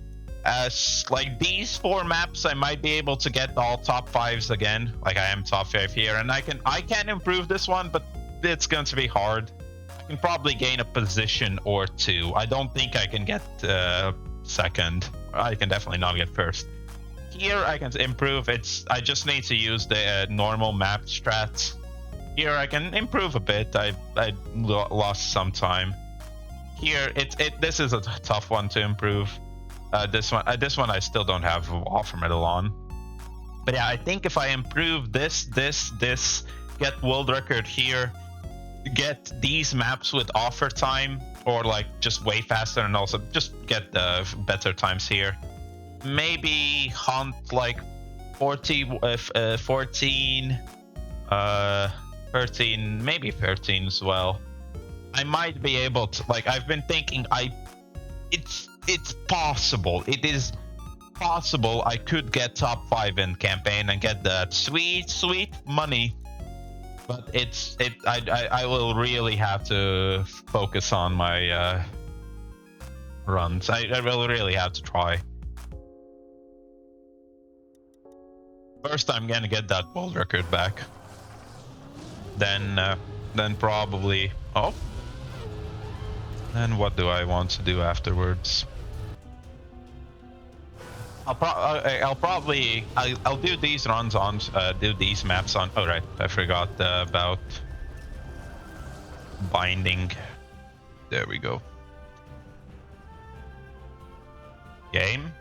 As like these 4 maps, I might be able to get all top 5s again. Like I am top 5 here, and I can improve this one, but it's going to be hard. I can probably gain a position or 2. I don't think I can get second. I can definitely not get first. Here I can improve. I just need to use the normal map strats. Here I can improve a bit. I lost some time. Here this is a tough one to improve. This one I still don't have offer medal on. But yeah, I think if I improve this, get world record here, get these maps with offer time, or like just way faster, and also just get the better times here. Maybe hunt like 14, 13, maybe 13 as well. I might be able to, like, I've been thinking, it's possible. It is possible I could get top 5 in campaign and get that sweet money. But I will really have to focus on my runs. I will really have to try. First, I'm gonna get that world record back. Then probably. Oh. Then what do I want to do afterwards? I'll do these runs on, do these maps on. Oh right, I forgot about binding. There we go. Game.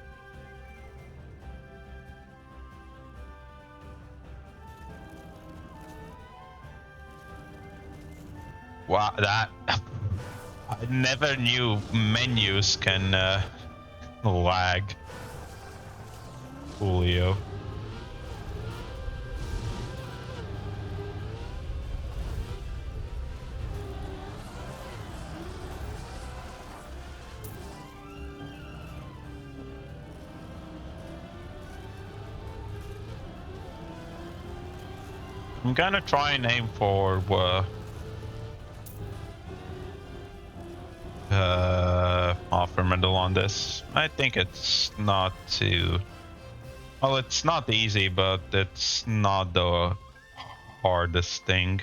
Wow, that I never knew menus can lag. Coolio. I'm gonna try and aim for offer medal on this. I think it's not too. Well, it's not easy, but it's not the hardest thing.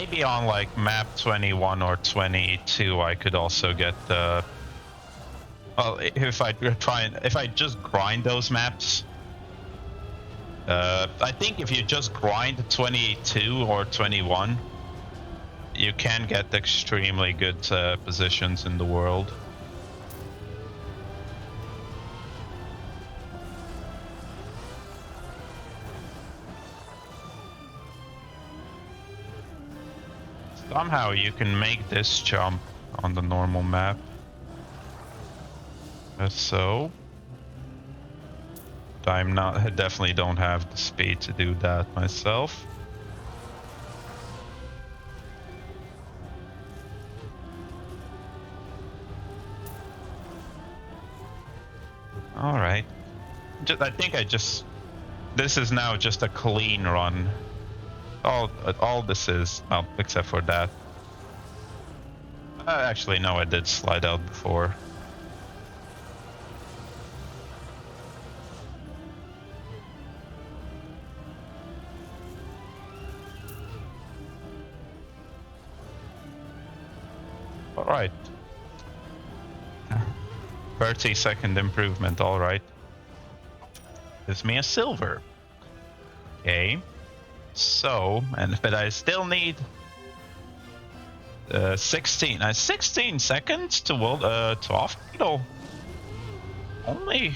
maybe on like map 21 or 22, I could also get the. Well, if I just grind those maps. I think if you just grind 22 or 21, you can get extremely good positions in the world. Somehow you can make this jump on the normal map. So I definitely don't have the speed to do that myself. All right. I think this is now just a clean run. All this is, well, except for that. Actually, no, I did slide out before. All right. 30-second improvement, all right. Gives me a silver. Okay. So, but I still need 16 seconds to off-pedal. Only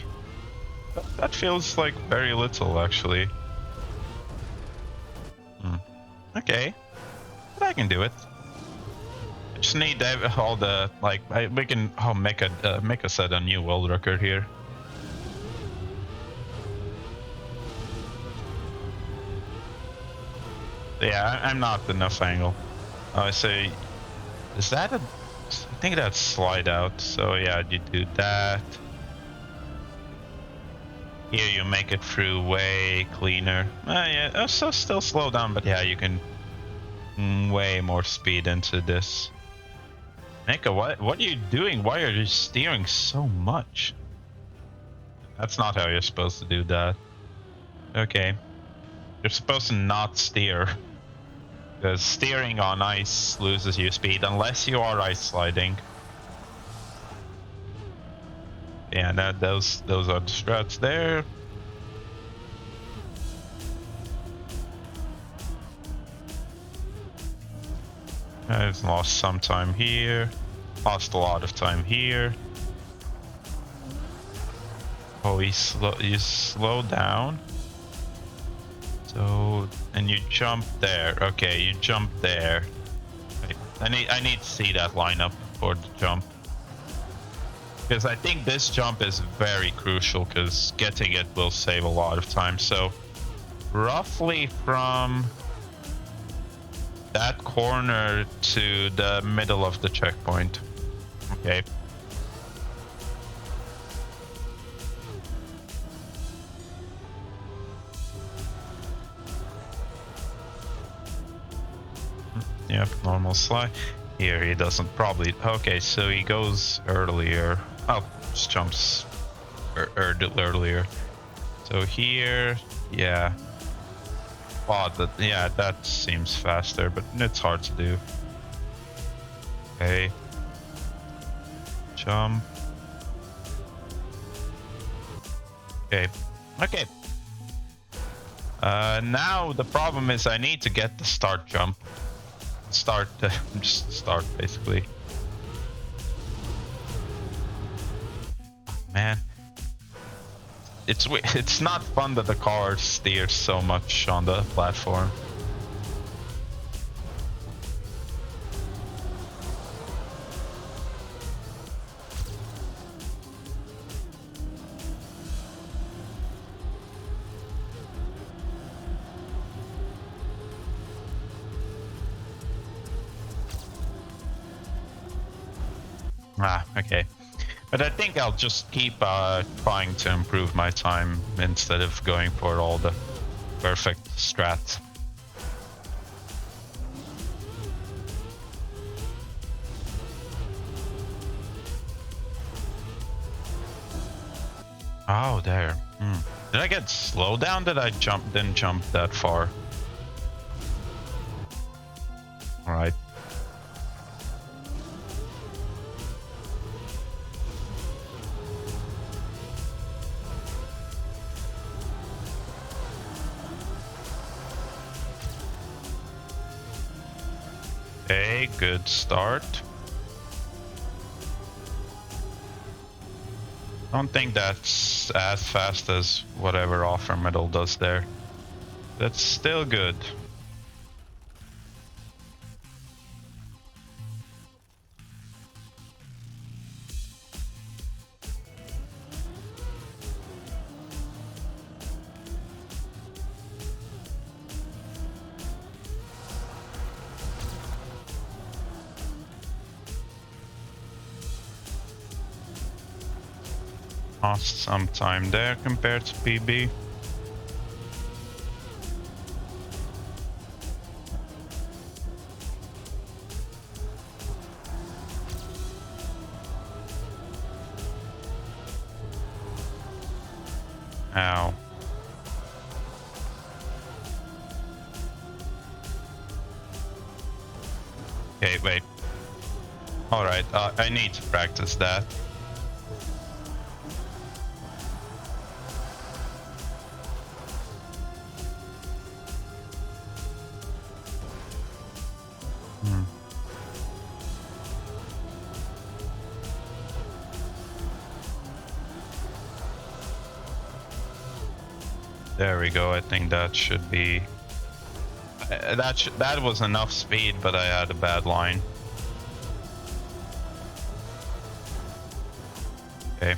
that feels like very little, actually. Okay, but I can do it. I just need all the we can make a set a new world record here. Yeah, I'm not enough angle. I say, is that I think that's slide out. So yeah, you do that. Here you make it through way cleaner. Yeah, so still slow down, but yeah, you can way more speed into this. Nika, what are you doing? Why are you steering so much? That's not how you're supposed to do that. Okay. You're supposed to not steer. Because steering on ice loses you speed unless you are ice sliding. Yeah, those are the struts there. I've lost some time here. Lost a lot of time here. Oh, you slow down. So, and you jump there. Okay, you jump there. Wait, I need to see that lineup for the jump. Because I think this jump is very crucial, because getting it will save a lot of time. So, roughly from that corner to the middle of the checkpoint. Okay. Yep, normal slide. Here he doesn't probably. Okay, so he goes earlier. Oh, just jumps earlier. So here, yeah. Oh, yeah, that seems faster, but it's hard to do. Okay. Jump. Okay. Okay. Now the problem is I need to get the start jump. Just start basically. Man, it's not fun that the car steers so much on the platform. Okay. But I think I'll just keep trying to improve my time instead of going for all the perfect strats. Oh, there. Did I get slow down? Didn't jump that far? All right. Okay, good start. Don't think that's as fast as whatever offer middle does there. That's still good. Lost some time there compared to PB. Ow. Okay, wait. Alright, I need to practice that. There we go. I think that should be... that was enough speed, but I had a bad line. Okay.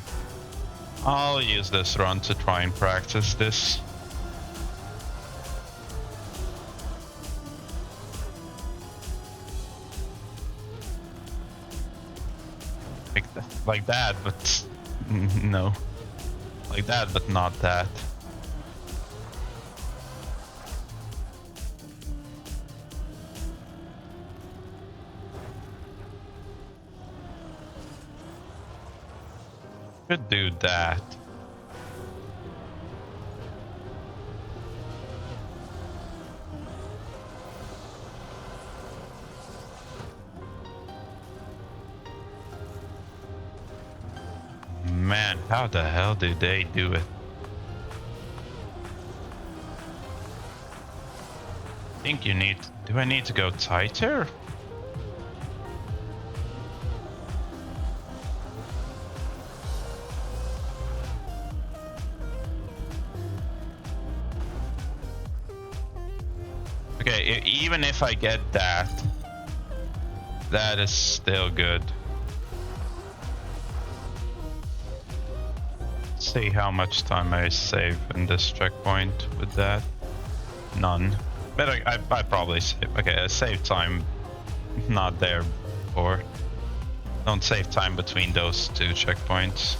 I'll use this run to try and practice this. Like that, but no. Like that, but not that. Could do that. Man, how the hell do they do it? I think you need... Do I need to go tighter? Okay, even if I get that, that is still good. See how much time I save in this checkpoint with that. None. But I probably save. Okay, I save time. Not there before. Don't save time between those two checkpoints.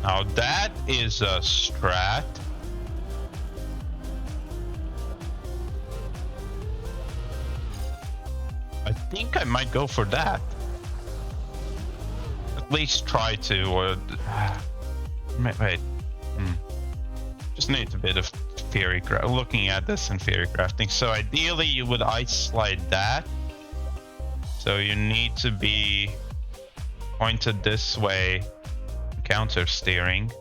Now that is a strat. I think I might go for that. At least try to, or... Wait. Just need a bit of theory looking at this in theory crafting. So ideally you would ice slide that. So you need to be pointed this way. Counter steering,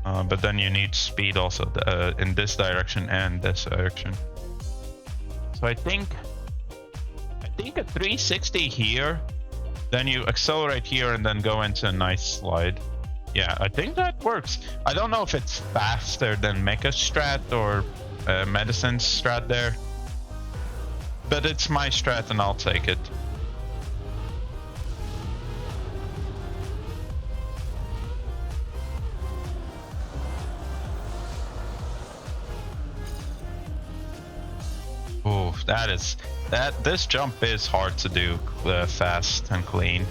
but then you need speed also in this direction and this direction. So I think a 360 here, then you accelerate here and then go into a nice slide. Yeah, I think that works. I don't know if it's faster than Mecha strat or Medicine strat there, but it's my strat and I'll take it. Oh, this jump is hard to do fast and clean.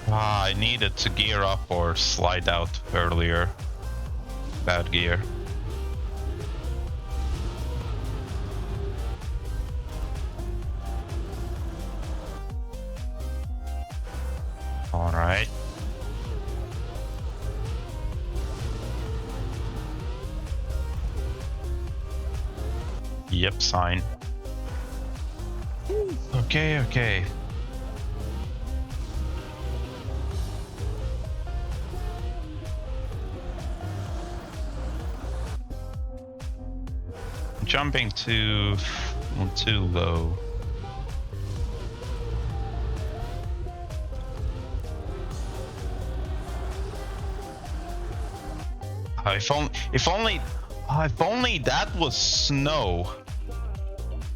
Ah, I needed to gear up or slide out earlier. Bad gear. All right. Yep, sign. Okay, okay. Jumping too low. If only that was snow.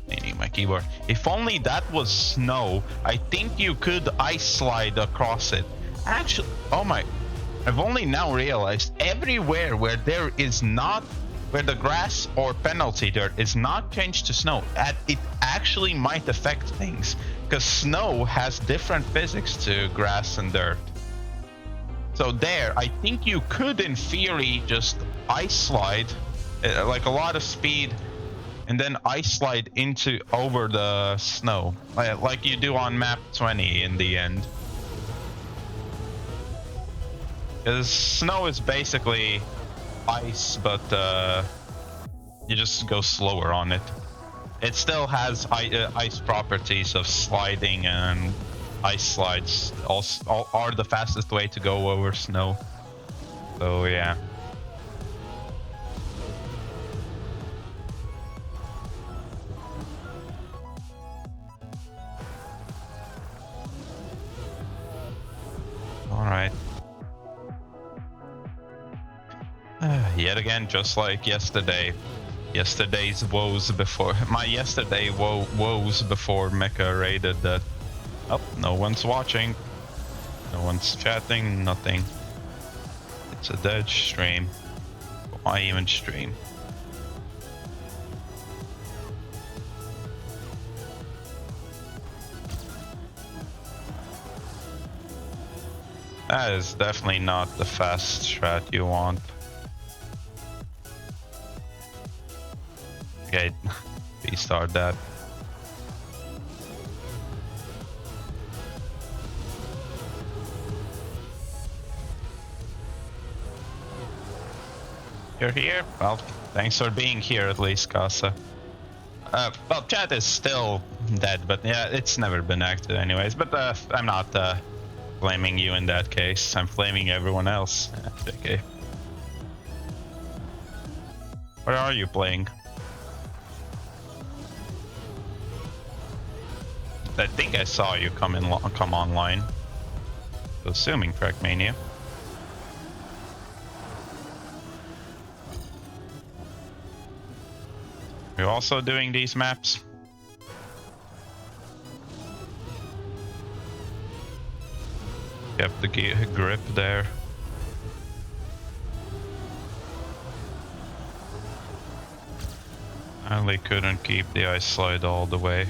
Meaning my keyboard. If only that was snow, I think you could ice slide across it. Actually, oh my! I've only now realized everywhere where there is not, where the grass or penalty dirt is not changed to snow, it actually might affect things because snow has different physics to grass and dirt. So there, I think you could, in theory, just ice slide, like a lot of speed, and then ice slide over the snow, like you do on map 20 in the end. Because snow is basically ice, but you just go slower on it. It still has ice properties of sliding, and ice slides also are the fastest way to go over snow. So yeah. All right. Yet again, just like yesterday. Yesterday's woes before my yesterday woes before Mecha raided that. Oh, no one's watching. No one's chatting, nothing. It's a dead stream. Why even stream? That is definitely not the fast strat you want. Okay, restart that. You're here? Well, thanks for being here at least, Casa. Well, chat is still dead, but yeah, it's never been active anyways. But I'm not blaming you in that case. I'm blaming everyone else. Okay. Where are you playing? I think I saw you come online. So assuming Trackmania. You're also doing these maps? Kept the grip there. I only couldn't keep the ice slide all the way.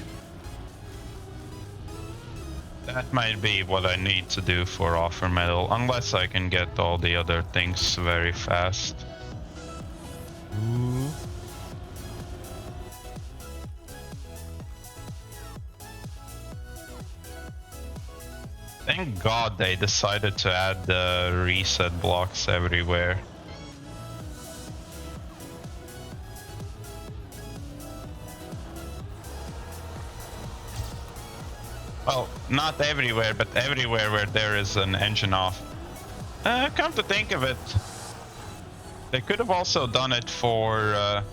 That might be what I need to do for offer medal, unless I can get all the other things very fast. Ooh. Thank God they decided to add the reset blocks everywhere. Well, not everywhere, but everywhere where there is an engine off. Come to think of it, they could have also done it for...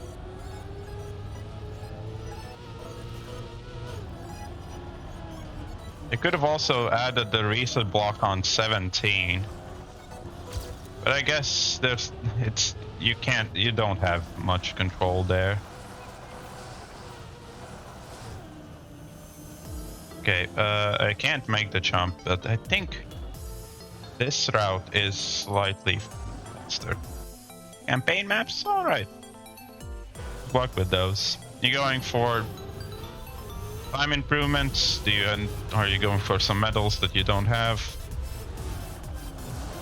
They could have also added the reset block on 17. But I guess you don't have much control there. Okay, I can't make the jump, but I think this route is slightly faster. Campaign maps? Alright. Good luck with those. You going for time improvements? Are you going for some medals that you don't have?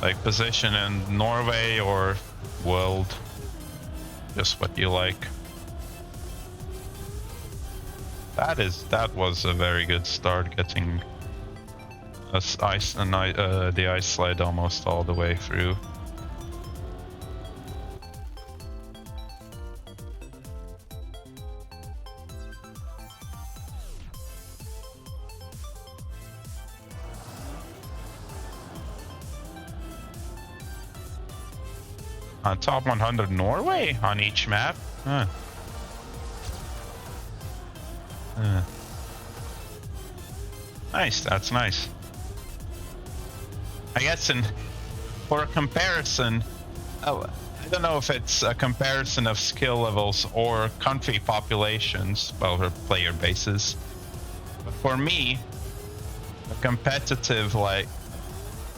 Like position in Norway or world? Just what you like. That was a very good start, getting us the ice sled almost all the way through. Top 100 Norway on each map? Huh. Nice, that's nice. I guess for a comparison, I don't know if it's a comparison of skill levels or country populations, well, or player bases. But for me, a competitive like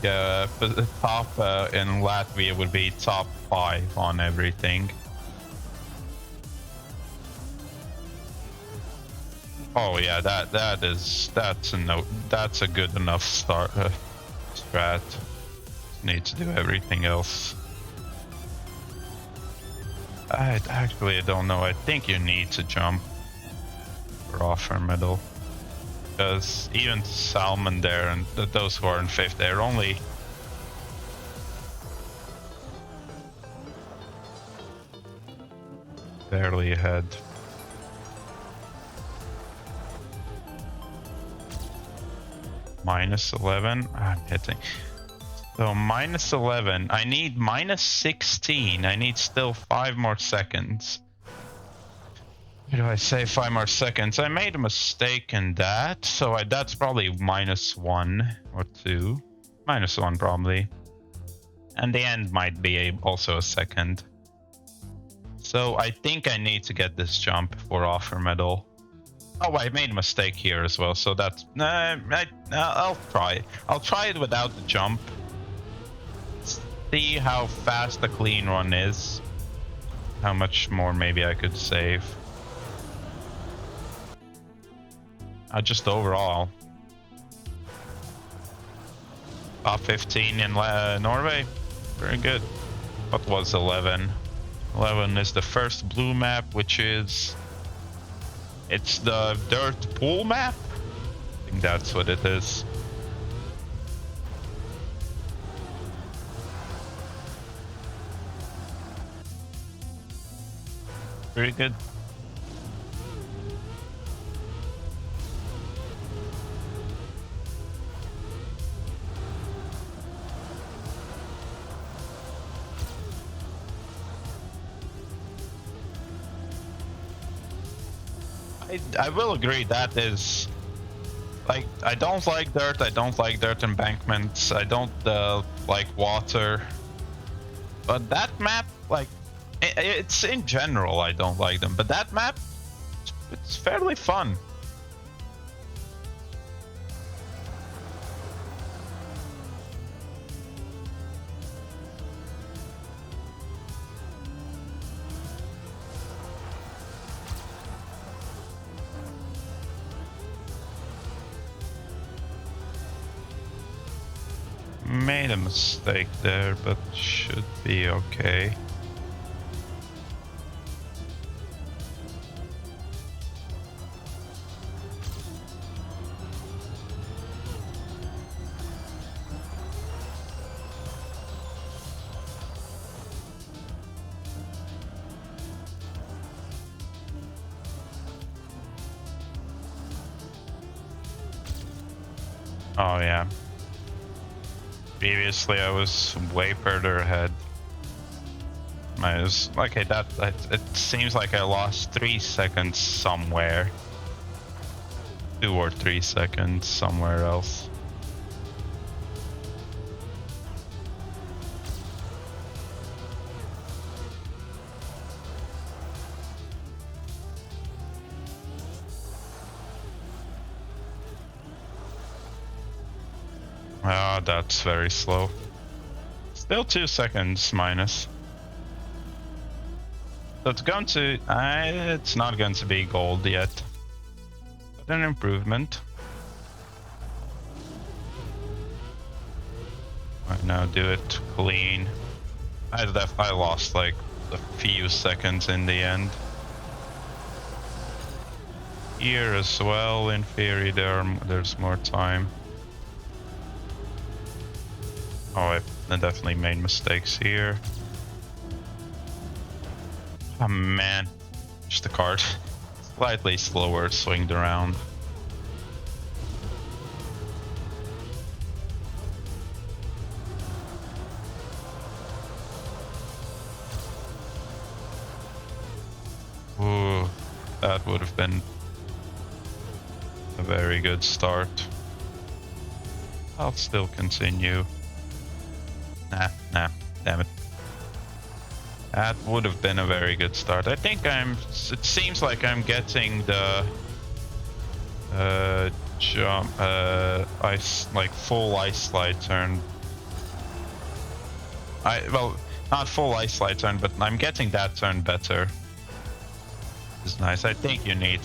top in Latvia would be top 5 on everything. Oh yeah, that's a good enough strat. Need to do everything else. I don't know. I think you need to jump for offer medal, because even Salmon there and those who are in 5th, they're only barely ahead. -11. I'm hitting. So -11. I need -16. I need still 5 more seconds. Why do I say 5 more seconds? I made a mistake in that, so that's probably -1 or 2. -1 probably. And the end might be also a second. So I think I need to get this jump for offer medal. Oh, I made a mistake here as well, so that's... I'll try. I'll try it without the jump. See how fast the clean run is. How much more maybe I could save. Just overall. Top 15 in Norway. Very good. What was 11? 11 is the first blue map, which is... It's the dirt pool map? I think that's what it is. Very good. I will agree that is, like, I don't like dirt, I don't like dirt embankments, I don't like water, but that map, like, it's in general I don't like them, but that map, it's fairly fun. Made a mistake there, but should be okay. Oh yeah. Previously I was way further ahead. Okay, it seems like I lost 3 seconds somewhere. 2 or 3 seconds somewhere else. Ah, that's very slow. Still 2 seconds minus. So it's going to... it's not going to be gold yet. But an improvement. Right now, do it clean. I lost like a few seconds in the end. Here as well, in theory, there's more time. Oh, I definitely made mistakes here. Oh man, just the card. Slightly slower swinged around. Ooh, that would have been a very good start. I'll still continue. Nah, damn it. That would have been a very good start. I think it seems like I'm getting the jump, ice, like full ice slide turn. Well, not full ice slide turn, but I'm getting that turn better. It's nice. I think you need,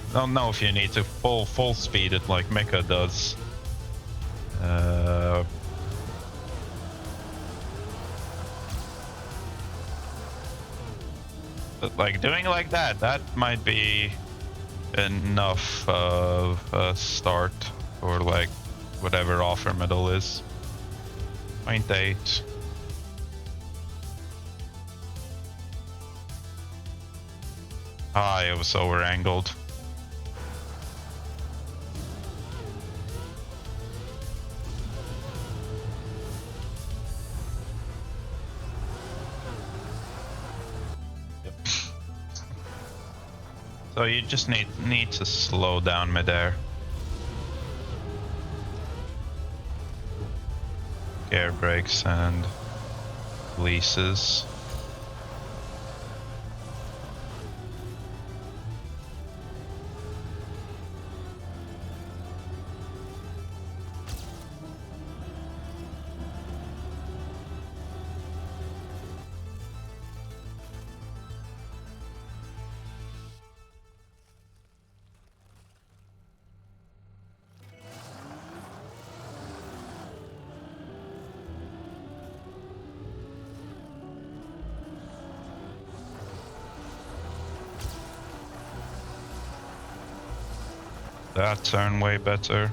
I don't know if you need to full speed it like Mecha does. But like doing like that might be enough of a start for like whatever offer middle is. 0.8. Ah, it was over angled. So you just need to slow down midair. Air brakes and releases. That turn way better.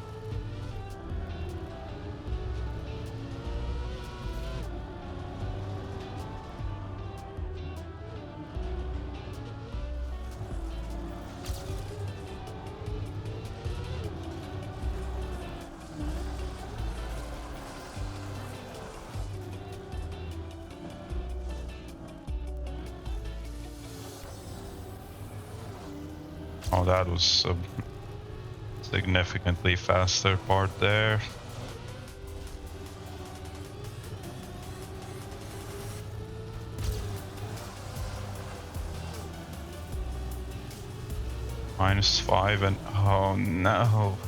Oh, that was a significantly faster part there. -5 and oh no.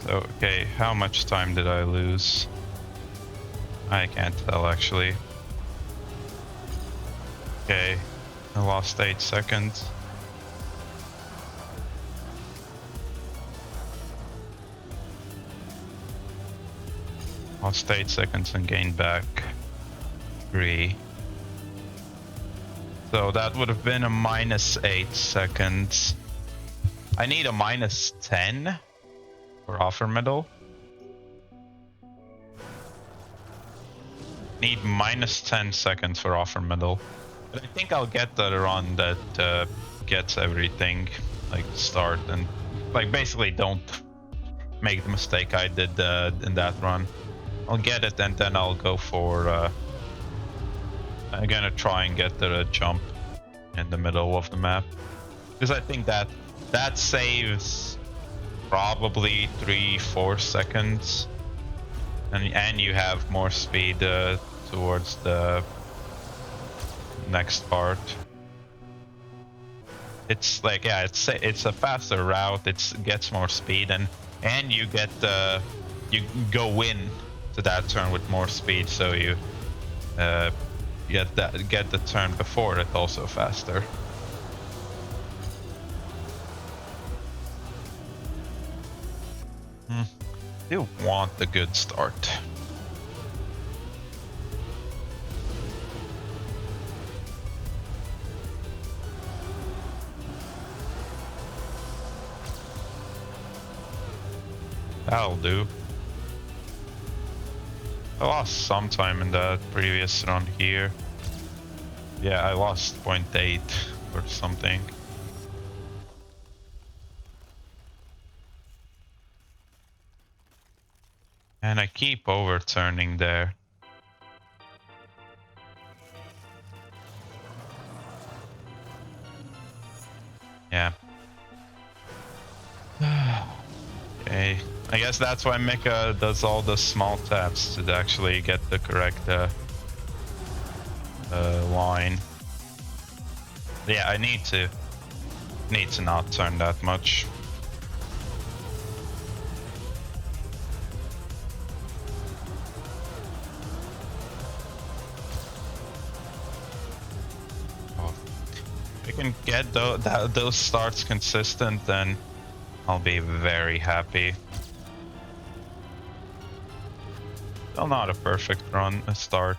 So, okay, how much time did I lose? I can't tell actually. Okay, I lost 8 seconds. Lost 8 seconds and gained back 3. So that would have been a -8 seconds. I need a -10 for offer middle. Need -10 seconds for offer middle. But I think I'll get the run that gets everything, like start and like basically don't make the mistake I did in that run. I'll get it and then I'll go for I'm gonna try and get the jump in the middle of the map, because I think that saves probably 3-4 seconds, and you have more speed towards the next part. It's like, yeah, it's a faster route. It gets more speed, and you get you go in to that turn with more speed, so you get the turn before it also faster. You want the good start. That'll do. I lost some time in that previous run here. Yeah, I lost 0.8 or something. And I keep overturning there. Yeah. Okay. I guess that's why Mecha does all the small taps to actually get the correct line. Yeah, I need to not turn that much. Oh. If I can get those starts consistent, then I'll be very happy. Still not a perfect run, a start.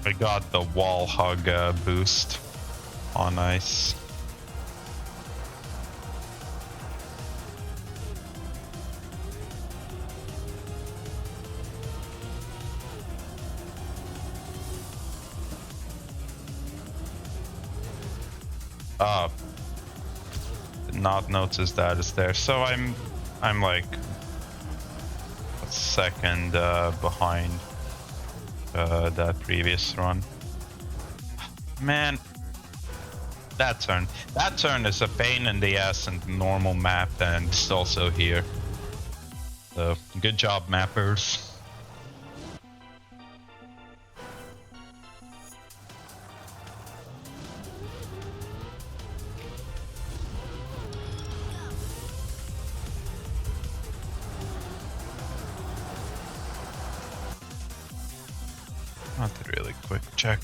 I got the wall hug boost on ice. Did not notice that it's there. So I'm like a second behind that previous run. Man, that turn is a pain in the ass in the normal map, and it's also here. So good job, mappers. Not a really quick check.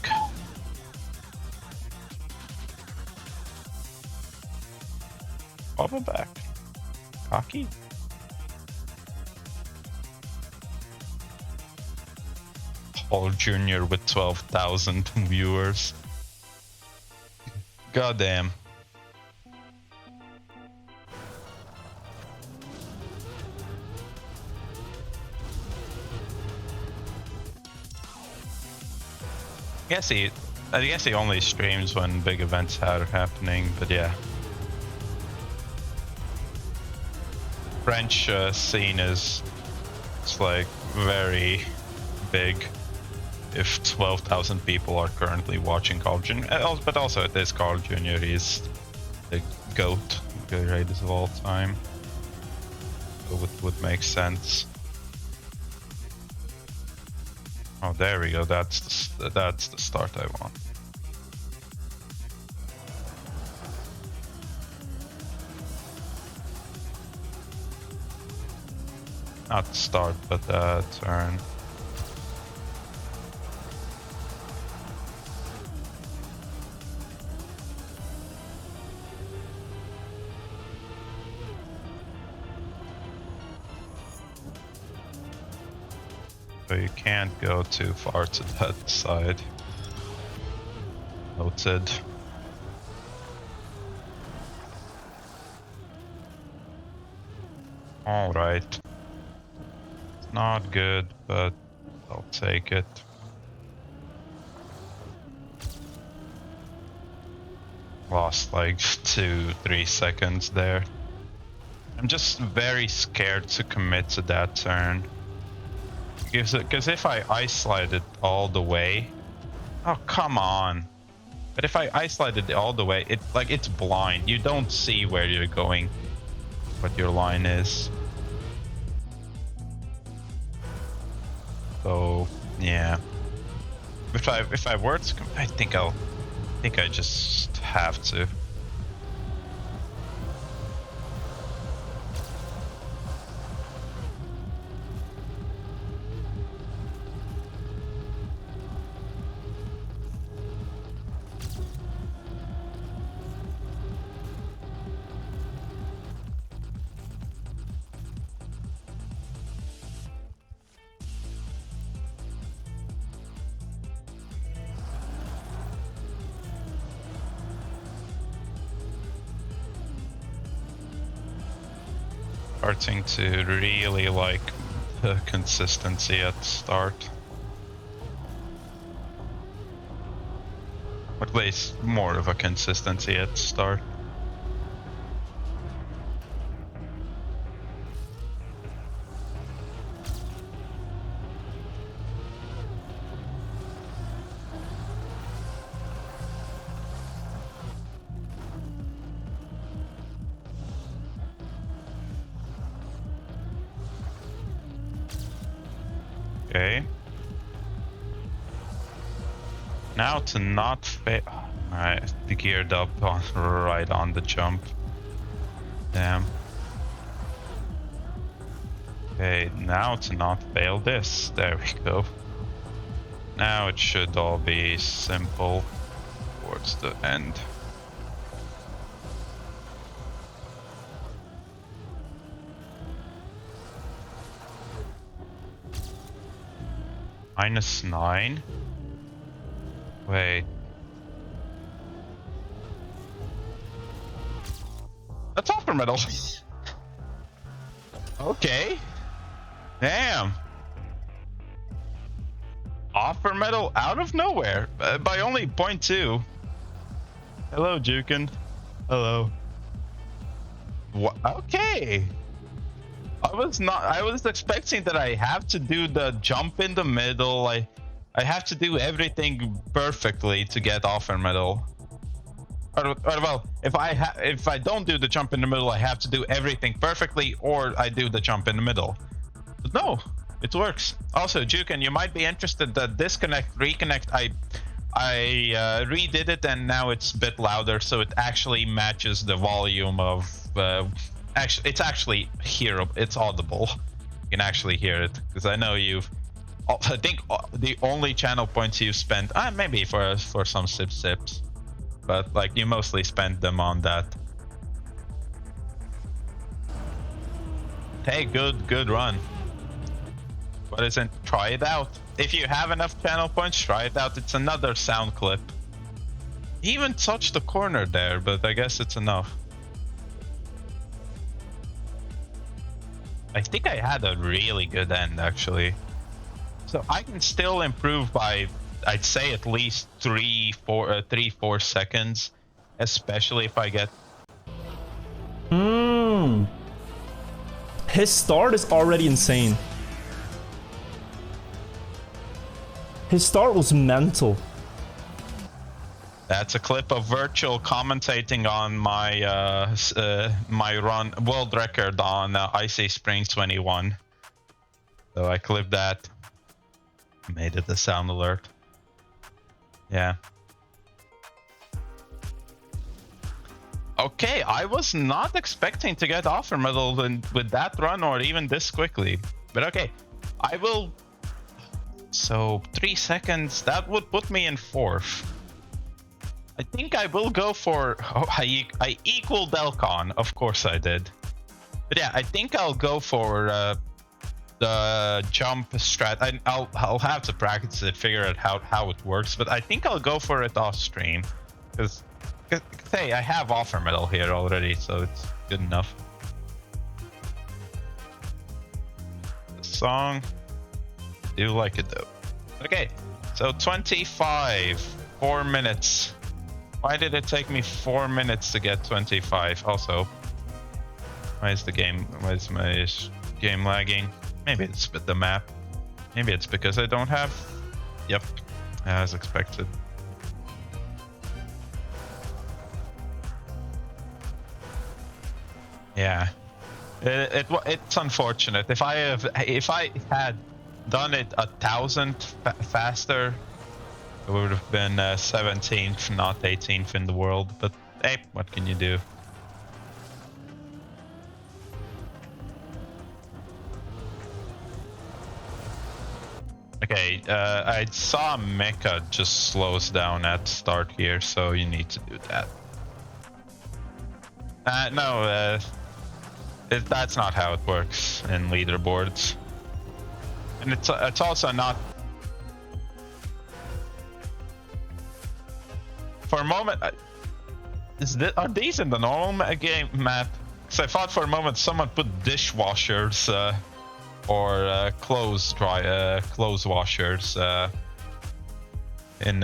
Bubba back. Cocky. Paul Jr. with 12,000 viewers. Goddamn. I guess he only streams when big events are happening, but yeah. French scene is like very big. If 12,000 people are currently watching Carl Jr., but also it is Carl Jr. He's the GOAT, greatest of all time. So it would make sense. Oh, there we go. That's the start I want. Not start, but turn. So you can't go too far to that side. Noted. Alright. It's not good, but I'll take it. Lost like 2-3 seconds there. I'm just very scared to commit to that turn. Because if I ice slide it all the way... Oh, come on. But if I ice slide it all the way, it's blind. You don't see where you're going, what your line is. So, yeah. If I were to... I think I just have to. Starting to really like the consistency at the start. At least more of a consistency at the start. Okay. Now to not fail. Alright, geared up on right on the jump. Damn. Okay, now to not fail this. There we go. Now it should all be simple towards the end. -9. Wait. That's offer medal. Okay. Damn. Offer medal out of nowhere by only 0.2. Hello, Jukin. Hello. What? Okay. I was expecting that I have to do the jump in the middle. I have to do everything perfectly to get offer medal. Or well, if I don't do the jump in the middle, I have to do everything perfectly, or I do the jump in the middle. But no, it works. Also, Jukin, you might be interested that disconnect, reconnect, I redid it and now it's a bit louder, so it actually matches the volume of actually, it's actually hearable. It's audible. You can actually hear it, because I know you've. I think the only channel points you spent, maybe for some sips, but like you mostly spent them on that. Hey, good run. What isn't? Try it out. If you have enough channel points, try it out. It's another sound clip. He even touched the corner there, but I guess it's enough. I think I had a really good end, actually. So I can still improve by, I'd say, at least 3-4 seconds, especially if I get. His start is already insane. His start was mental. That's a clip of virtual commentating on my my run world record on Icy Spring 21. So I clipped that. Made it a sound alert. Yeah. Okay, I was not expecting to get offer medal with that run or even this quickly. But okay, I will. So 3 seconds, that would put me in 4th. I think I will go for. Oh, I equaled Delcon, of course I did. But yeah, I think I'll go for the jump strat. I'll have to practice it, figure out how it works. But I think I'll go for it off stream, because hey, I have offer medal here already, so it's good enough. The song, I do like it though. Okay, so 25, 4 minutes. Why did it take me 4 minutes to get 25? Also, why is my game lagging? Maybe it's with the map. Maybe it's because I don't have. Yep, as expected. Yeah, it's unfortunate. If I had done it 1,000 faster, it would have been 17th, not 18th in the world. But hey, what can you do? Okay, I saw Mecha just slows down at start here, so you need to do that. No, that's not how it works in leaderboards. And it's also not. For a moment, are these in the normal game map? So I thought for a moment someone put dishwashers or clothes washers in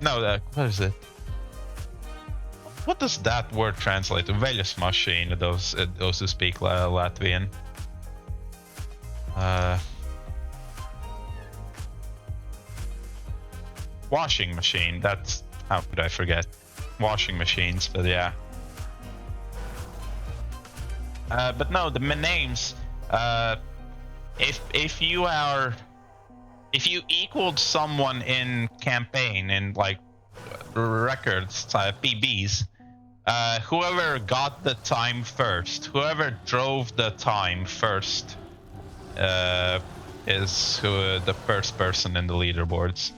no, what is it? What does that word translate to? Veljus machine, those who speak Latvian. Washing machine, that's... How could I forget? Washing machines, but yeah. But no, the names. If you equaled someone in campaign in like records, PBs, whoever got the time first, whoever drove the time first, is the first person in the leaderboards.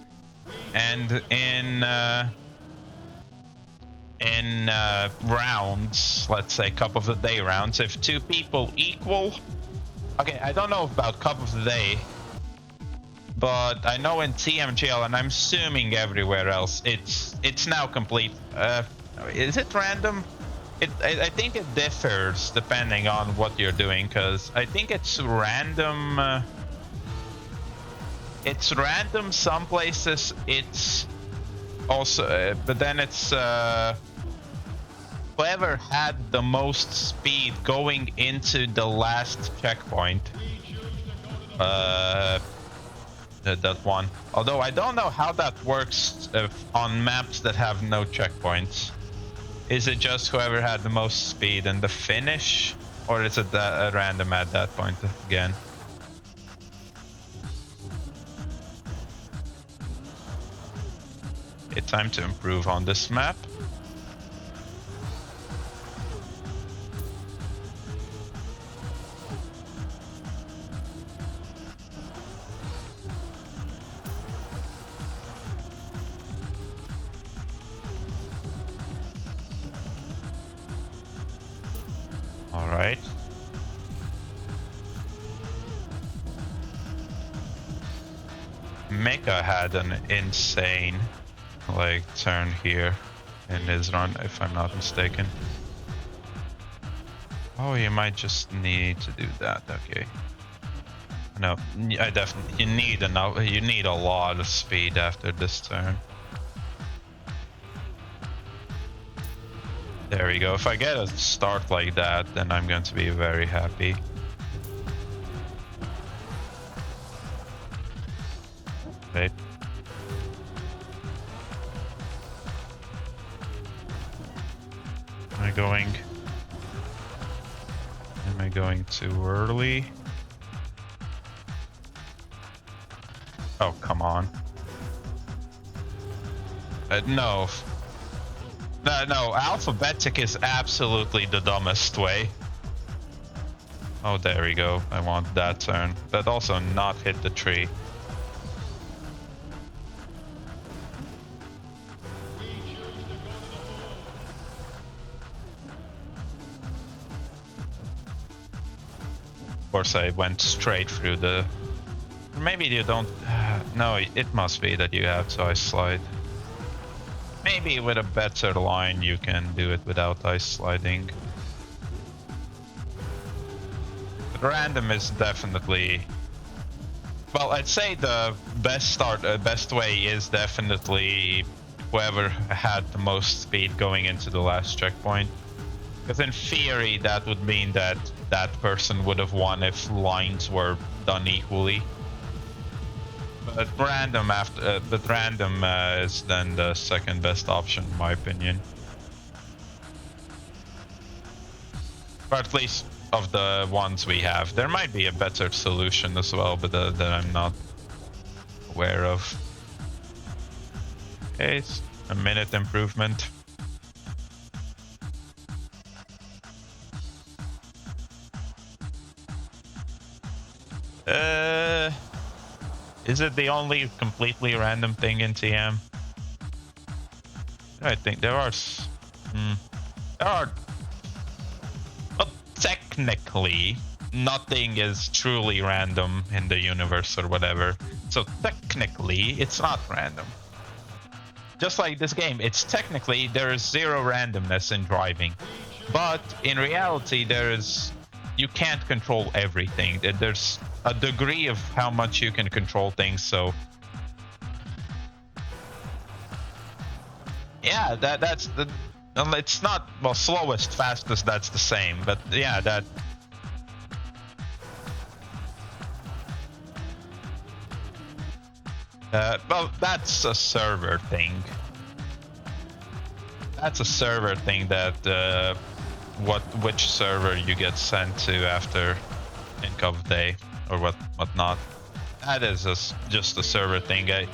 And in rounds, let's say cup of the day rounds, if two people equal, okay, I don't know about cup of the day, but I know in TMGL, and I'm assuming everywhere else, it's now complete. Is it random? I think it differs depending on what you're doing, because I think it's random. It's random some places. It's also, but then it's whoever had the most speed going into the last checkpoint. That one. Although I don't know how that works on maps that have no checkpoints. Is it just whoever had the most speed in the finish, or is it random at that point again? It's time to improve on this map. All right. Mega had an insane like turn here in his run, if I'm not mistaken. Oh, you might just need to do that. Okay. No, I definitely you need a lot of speed after this turn. There we go. If I get a start like that, then I'm going to be very happy. Okay. Am I going too early? Oh, come on. No. No, alphabetic is absolutely the dumbest way. Oh, there we go. I want that turn. But also not hit the tree. Of course, I went straight through the... Maybe you don't... No, it must be that you have to ice slide. Maybe with a better line you can do it without ice sliding. But random is definitely... Well, I'd say the best way is definitely whoever had the most speed going into the last checkpoint. Because in theory, that would mean that that person would have won if lines were done equally. But random is then the second best option, in my opinion. Or at least of the ones we have. There might be a better solution as well, but that I'm not aware of. Okay, it's a minute improvement. Is it the only completely random thing in TM? I think there are... Well, technically, nothing is truly random in the universe or whatever. So technically, it's not random. Just like this game, it's technically, there is zero randomness in driving. But in reality, you can't control everything. There's a degree of how much you can control things. So yeah, that's the. It's not, well, slowest, fastest. That's the same. But yeah, that. Well, that's a server thing. That's a server thing that which server you get sent to after ink of day or whatnot. That is just a server thing. I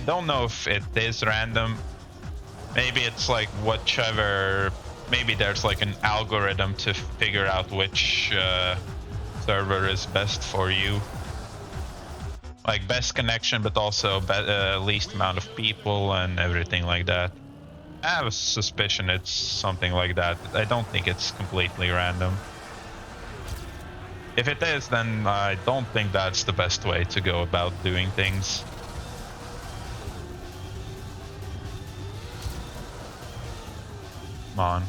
don't know if it is random. Maybe it's like whichever. Maybe there's like an algorithm to figure out which server is best for you. Like best connection, but also least amount of people and everything like that. I have a suspicion it's something like that. I don't think it's completely random. If it is, then I don't think that's the best way to go about doing things. Come on.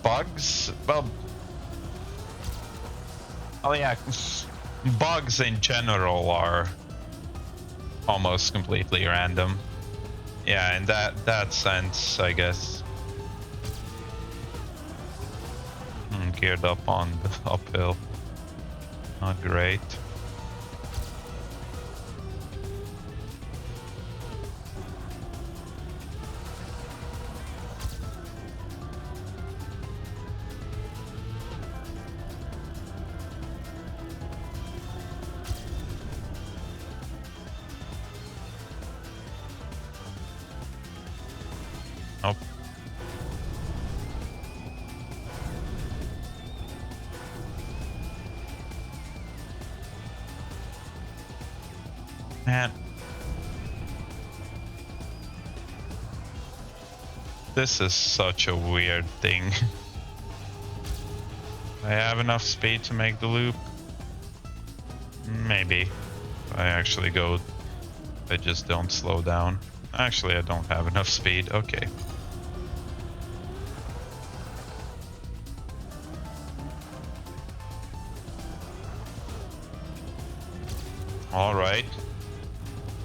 Bugs? Well, oh yeah, bugs in general are almost completely random. Yeah, in that sense, I guess. Geared up on the uphill. Not great. Nope. Man. This is such a weird thing. I have enough speed to make the loop. Maybe. I actually go. I just don't slow down. Actually, I don't have enough speed. Okay. All right.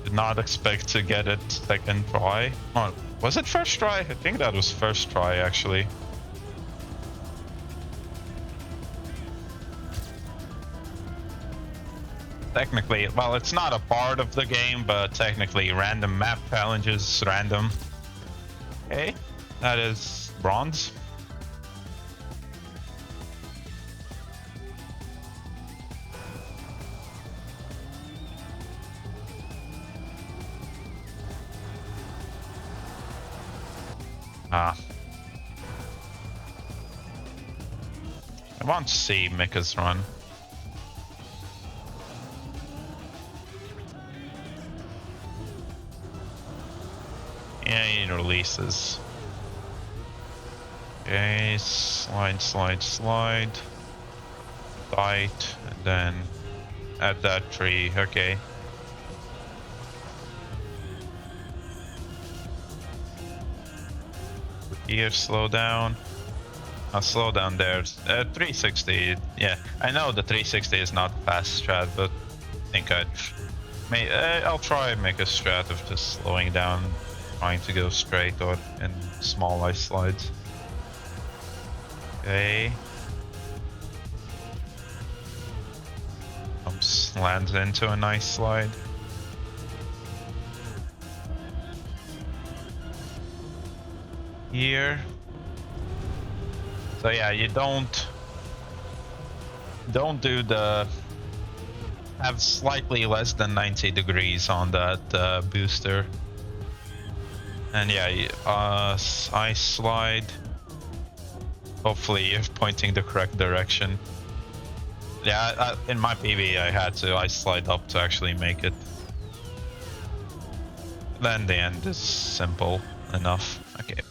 Did not expect to get it second try. Oh, was it first try? I think that was first try, actually. Technically, well, it's not a part of the game, but technically random map challenges, random. Okay, that is bronze. I want to see Mika's run. Yeah, he releases. Okay, slide, slide, slide. Tight, and then at that tree. Okay. Here, slow down. I'll slow down there. 360. Yeah, I know the 360 is not fast strat, but I think I'll try and make a strat of just slowing down, trying to go straight or in small ice slides. Okay. Lands into a nice slide. Here. So yeah, you don't do the have slightly less than 90 degrees on that booster. And yeah, ice slide. Hopefully you're pointing the correct direction. Yeah, in my PB I had to ice slide up to actually make it. Then the end is simple enough. Okay.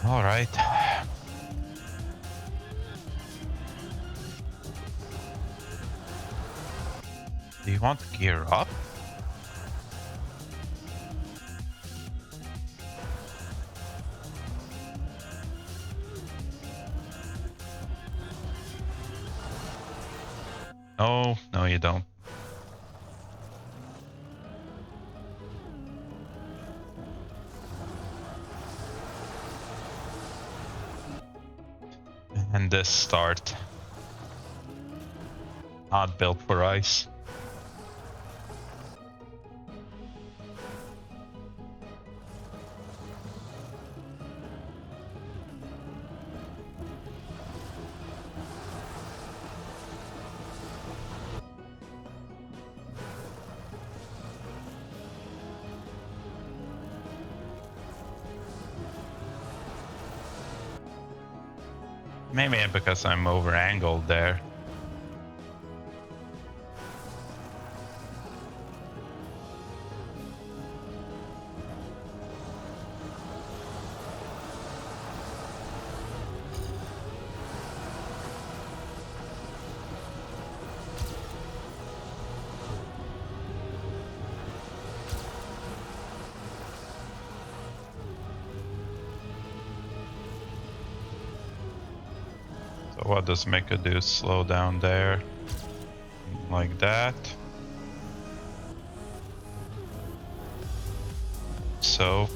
All right. Do you want to gear up? No, no, you don't. And this start. Not built for ice. Maybe because I'm over angled there. So what does Mecha do? Slow down there. Like that. So.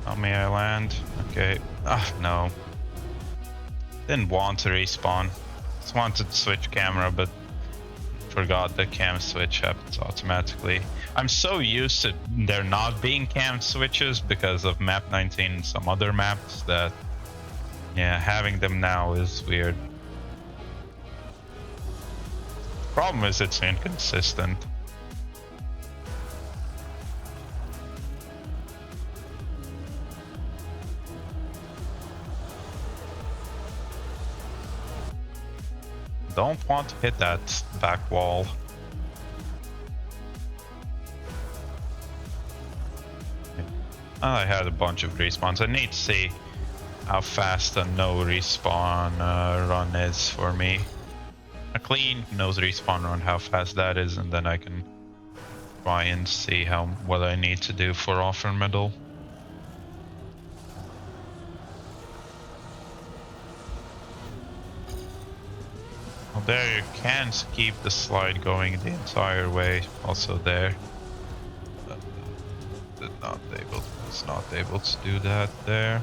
How may I land? Okay. Ah, no. Didn't want to respawn. Just wanted to switch camera, but forgot the cam switch happens automatically. I'm so used to there not being cam switches because of map 19 and some other maps that, yeah, having them now is weird. Problem is it's inconsistent. Don't want to hit that back wall. I had a bunch of respawns. I need to see how fast a no respawn run is for me. A clean no respawn run, how fast that is, and then I can try and see what I need to do for offer middle. Well, there you can keep the slide going the entire way. Also there. It's not able to do that there.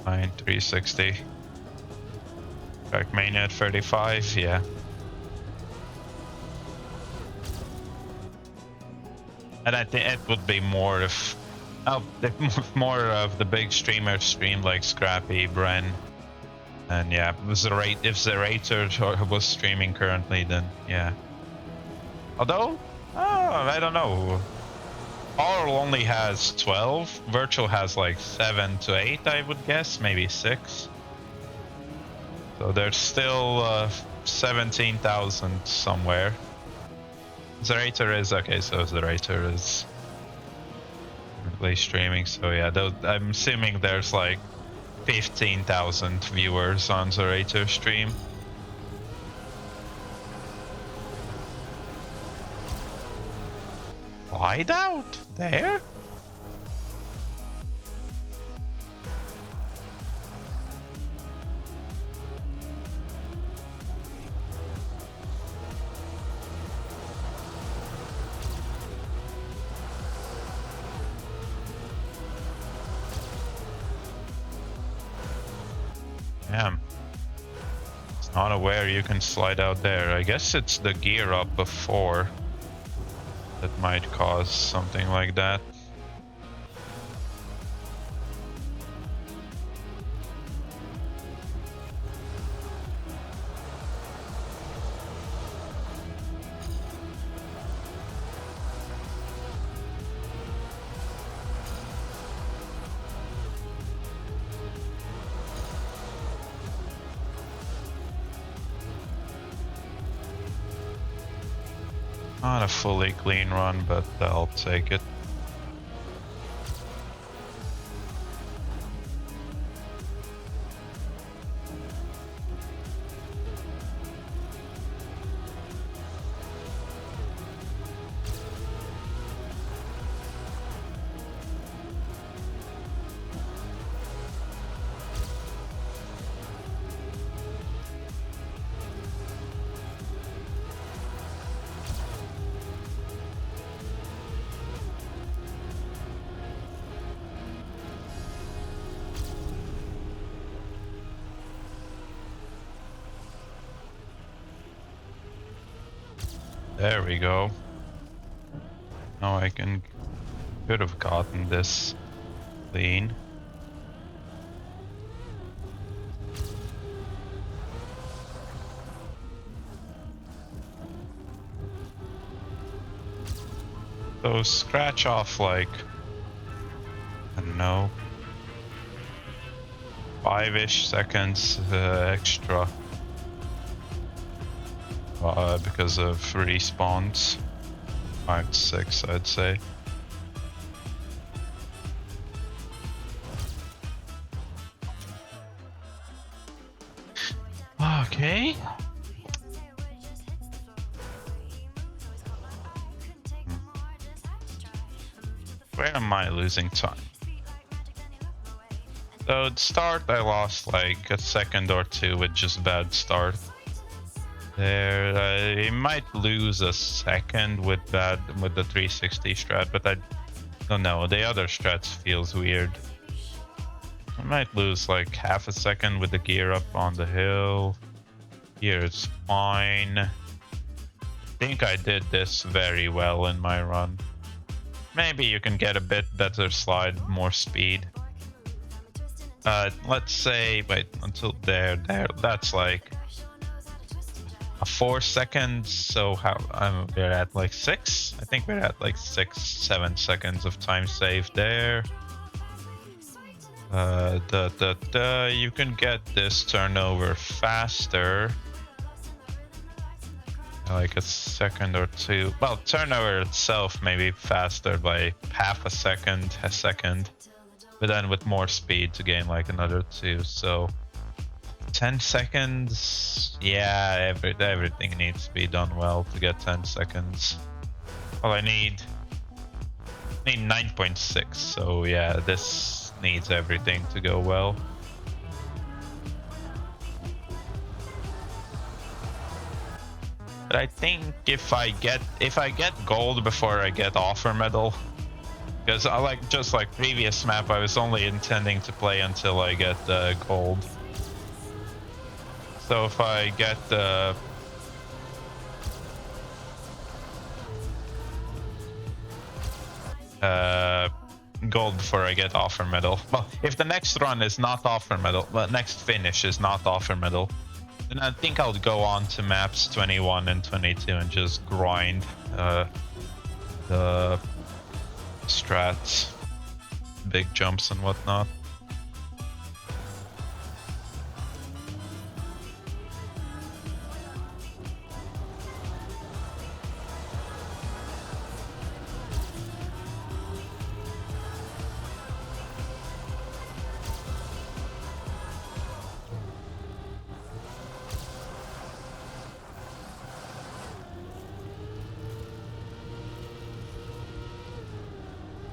Fine, 360. Trackmania at 35, yeah. And I think it would be more if more of the big streamers stream like Scrappy, Bren, and yeah, if Zerator was streaming currently, then yeah. Although, I don't know. Oral only has 12. Virtual has like 7 to 8, I would guess, maybe 6. So there's still 17,000 somewhere. Zerator is okay, so Zerator is currently streaming. So yeah, I'm assuming there's like 15,000 viewers on Zerator stream. Hideout? There? Damn. It's not aware you can slide out there. I guess it's the gear up before that might cause something like that. Not a fully clean run, but I'll take it. There we go. Now I could have gotten this clean. So scratch off like, I don't know, 5-ish seconds extra. Because of respawns. 5 to 6, I'd say. Okay. Where am I losing time? So at start I lost like a second or two with just bad start. There, he might lose a second with the 360 strat, but I don't know. The other strats feels weird. I might lose like half a second with the gear up on the hill. Here it's fine. I think I did this very well in my run. Maybe you can get a bit better slide, more speed. Let's say, wait, until there, that's like a 4 seconds, so how we're at like 6? I think we're at like 6-7 seconds of time saved there. You can get this turnover faster. Like a second or two. Well, turnover itself maybe faster by half a second, but then with more speed to gain like another 2, so 10 seconds, yeah, everything needs to be done well to get 10 seconds. Well, I need 9.6, so yeah, this needs everything to go well. But I think if I get gold before I get offer medal, because just like previous map, I was only intending to play until I get gold. So if I get gold before I get offer medal, well, if the next run is not offer medal, well, next finish is not offer medal, then I think I'll go on to maps 21 and 22 and just grind the strats, big jumps and whatnot.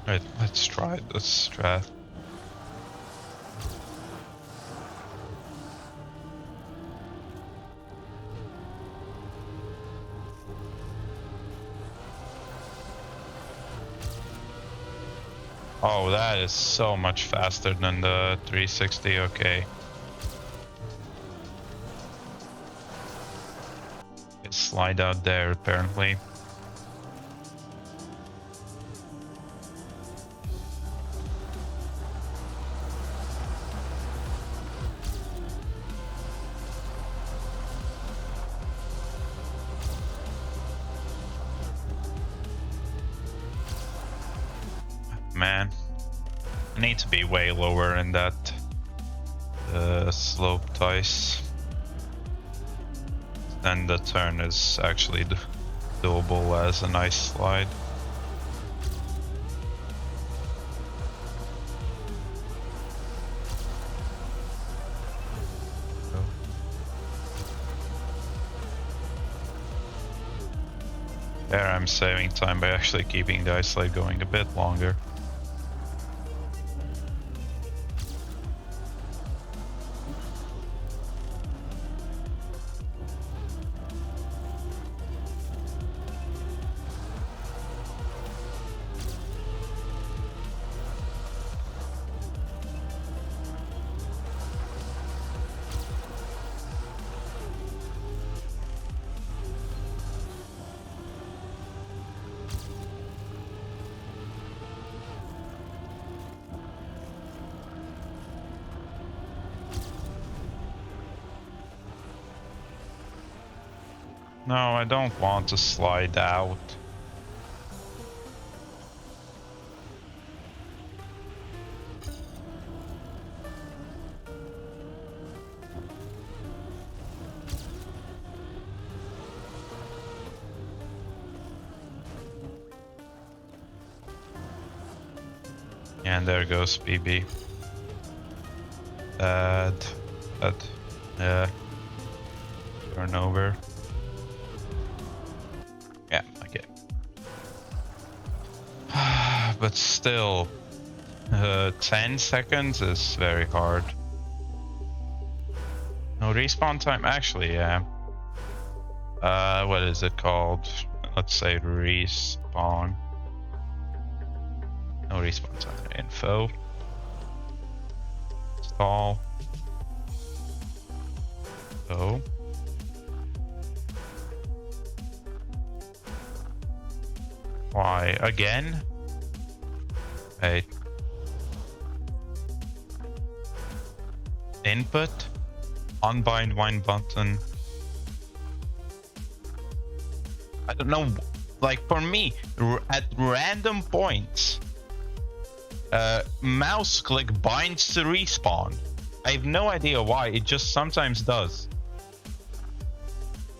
Right, let's try this strat. Oh, that is so much faster than the 360, okay. Slide out there, apparently. Man, I need to be way lower in that sloped ice. Then the turn is actually doable as a nice slide. There I'm saving time by actually keeping the ice slide going a bit longer. No, I don't want to slide out. And there goes BB. Turnover. Yeah, okay. But still, 10 seconds is very hard. No respawn time? Actually, yeah. What is it called? Let's say respawn. No respawn time. Info. Install. So. Why again? Wait. Input. Unbind wine button. I don't know. Like for me, at random points, mouse click binds to respawn. I have no idea why. It just sometimes does.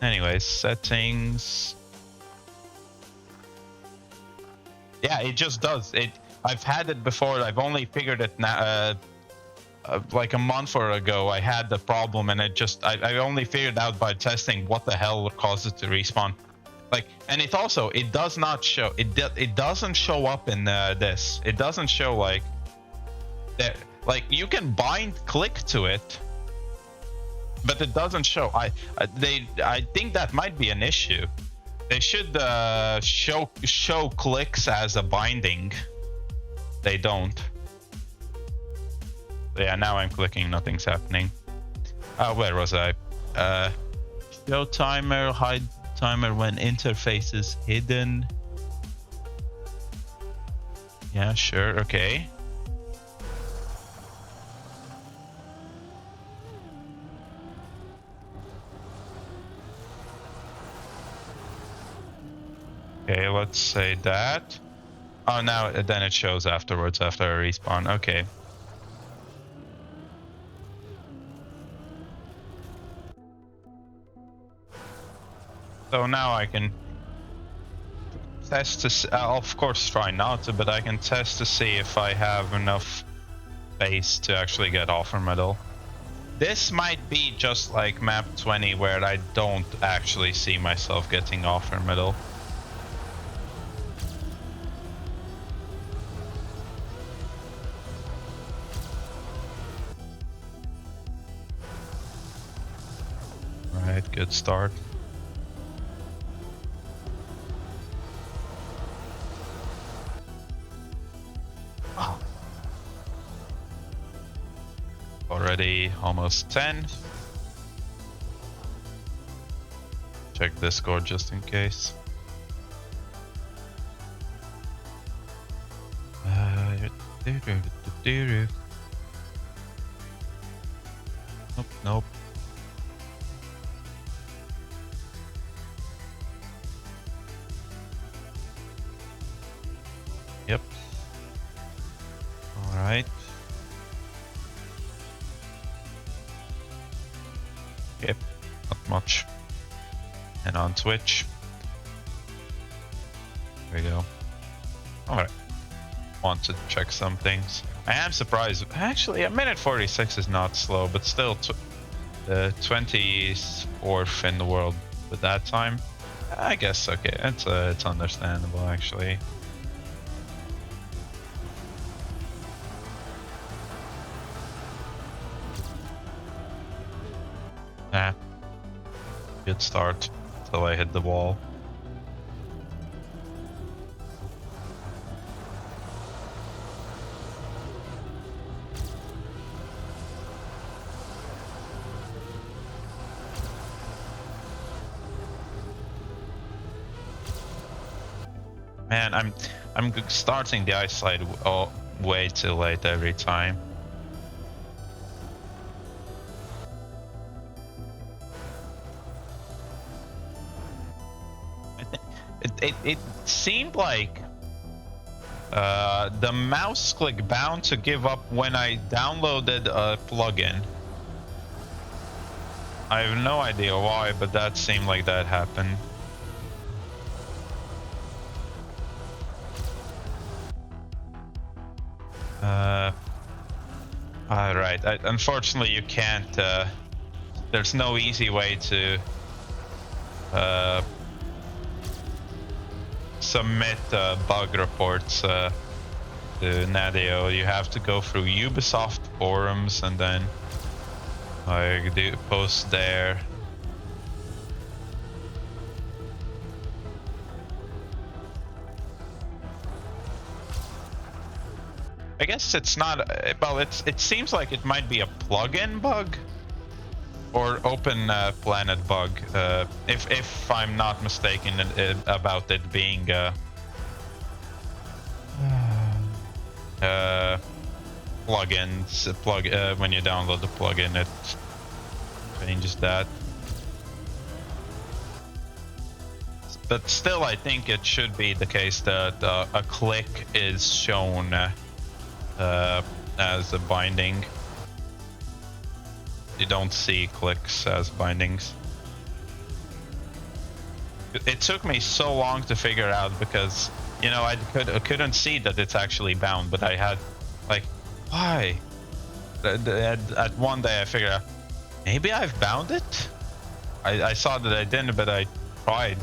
Anyways, settings. Yeah, it just does. I've had it before. I've only figured it now. Like a month or ago, I had the problem, and I only figured out by testing what the hell caused it to respawn. Like, and it does not show. It doesn't show up in this. It doesn't show like that. Like you can click to it, but it doesn't show. I think that might be an issue. They should show clicks as a binding. They don't. Yeah, now I'm clicking, nothing's happening. Where was I? Show timer, hide timer when interface is hidden. Yeah, sure, okay. Okay, let's say that. Oh, now then it shows afterwards after I respawn. Okay. So now I can test to I'll of course try not to, but I can test to see if I have enough space to actually get offer medal. This might be just like map 20 where I don't actually see myself getting offer medal. Alright, good start. Already almost 10. check Discord just in case. Nope, nope. Yep. All right. Yep. Not much. And on Twitch. There we go. All right. Want to check some things. I am surprised. Actually, a minute 46 is not slow, but still, the 24th in the world with that time. I guess okay. It's understandable actually. Ah, good start till I hit the wall. Man, I'm starting the ice slide way too late every time. It seemed like the mouse click bound to give up when I downloaded a plugin. I have no idea why, but that seemed like that happened. Alright, unfortunately you can't, there's no easy way to submit bug reports to Nadio. You have to go through Ubisoft forums and then do post there. I guess it's not, well, it seems like it might be a plugin bug or open planet bug, if I'm not mistaken about it being plugins. When you download the plugin, it changes that. But still, I think it should be the case that a click is shown as a binding. You don't see clicks as bindings. It took me so long to figure out because, you know, I couldn't see that it's actually bound, but I had like, why? At one day I figured out, maybe I've bound it? I saw that I didn't, but I tried.